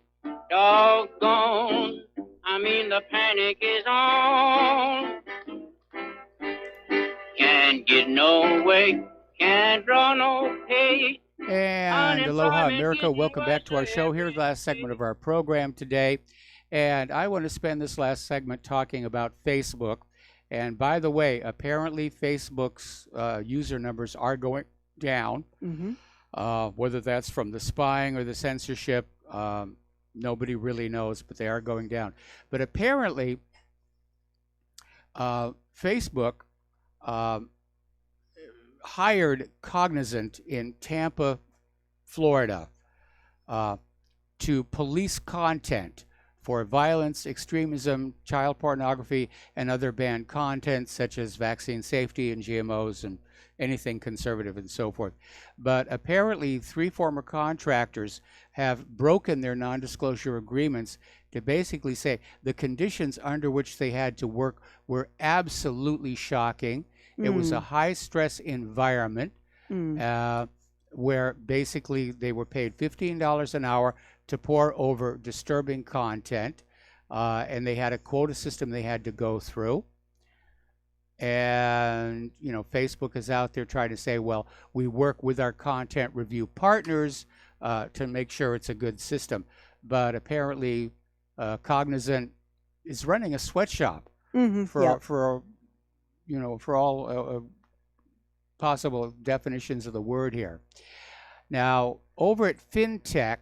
[SPEAKER 27] Doggone, I mean the panic is on. Can't get no way, can't draw no pay.
[SPEAKER 1] And aloha, America. Welcome back to our show. Here's the last segment of our program today. And I want to spend this last segment talking about Facebook. And by the way, apparently Facebook's user numbers are going down. Whether that's from the spying or the censorship, nobody really knows, but they are going down. But apparently, Facebook hired Cognizant in Tampa, Florida, to police content for violence, extremism, child pornography, and other banned content such as vaccine safety and GMOs and anything conservative and so forth. But apparently 3 former contractors have broken their non-disclosure agreements to basically say the conditions under which they had to work were absolutely shocking. It was a high-stress environment where basically they were paid $15 an hour to pore over disturbing content, and they had a quota system they had to go through. And, you know, Facebook is out there trying to say, well, we work with our content review partners to make sure it's a good system. But apparently Cognizant is running a sweatshop for all possible definitions of the word here. Now, over at FinTech,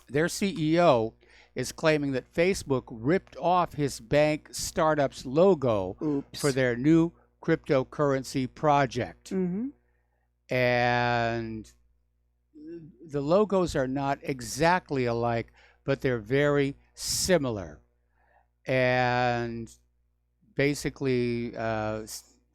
[SPEAKER 1] their CEO is claiming that Facebook ripped off his bank startup's logo for their new cryptocurrency project. And the logos are not exactly alike, but they're very similar. And basically,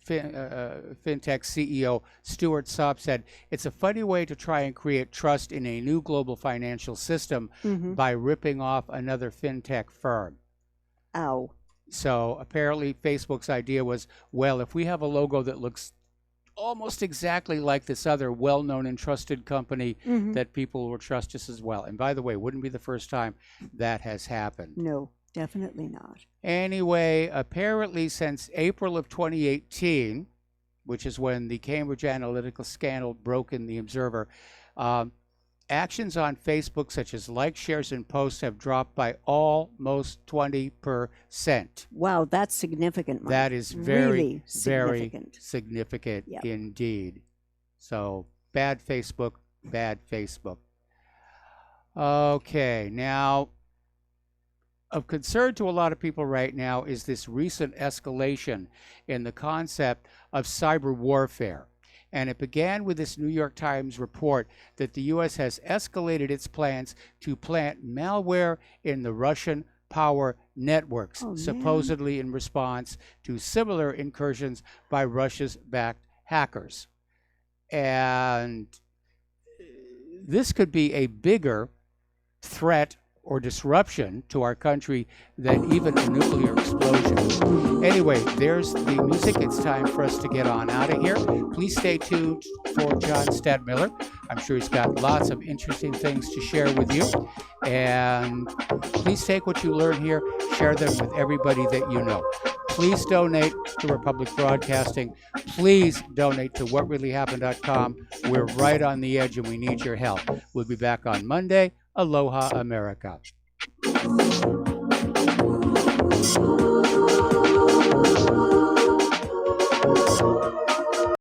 [SPEAKER 1] FinTech CEO Stuart Sopp said, it's a funny way to try and create trust in a new global financial system by ripping off another FinTech firm.
[SPEAKER 14] Ow.
[SPEAKER 1] So apparently Facebook's idea was, well, if we have a logo that looks almost exactly like this other well-known and trusted company, that people will trust us as well. And by the way, wouldn't be the first time that has happened.
[SPEAKER 14] No. Definitely not.
[SPEAKER 1] Anyway, apparently since April of 2018, which is when the Cambridge Analytica scandal broke in the Observer, actions on Facebook such as likes, shares, and posts have dropped by almost 20%.
[SPEAKER 14] Wow, that's significant, Mike.
[SPEAKER 1] That is very,
[SPEAKER 14] really significant.
[SPEAKER 1] very significant indeed. So bad Facebook, bad Facebook. Okay, now, of concern to a lot of people right now is this recent escalation in the concept of cyber warfare. And it began with this New York Times report that the U.S. has escalated its plans to plant malware in the Russian power networks, supposedly in response to similar incursions by Russia's backed hackers. And this could be a bigger threat or disruption to our country than even a nuclear explosion. Anyway, there's the music. It's time for us to get on out of here. Please stay tuned for John Stadmiller. I'm sure he's got lots of interesting things to share with you. And please take what you learn here, share them with everybody that you know. Please donate to Republic Broadcasting. Please donate to whatreallyhappened.com. We're right on the edge and we need your help. We'll be back on Monday. Aloha, America.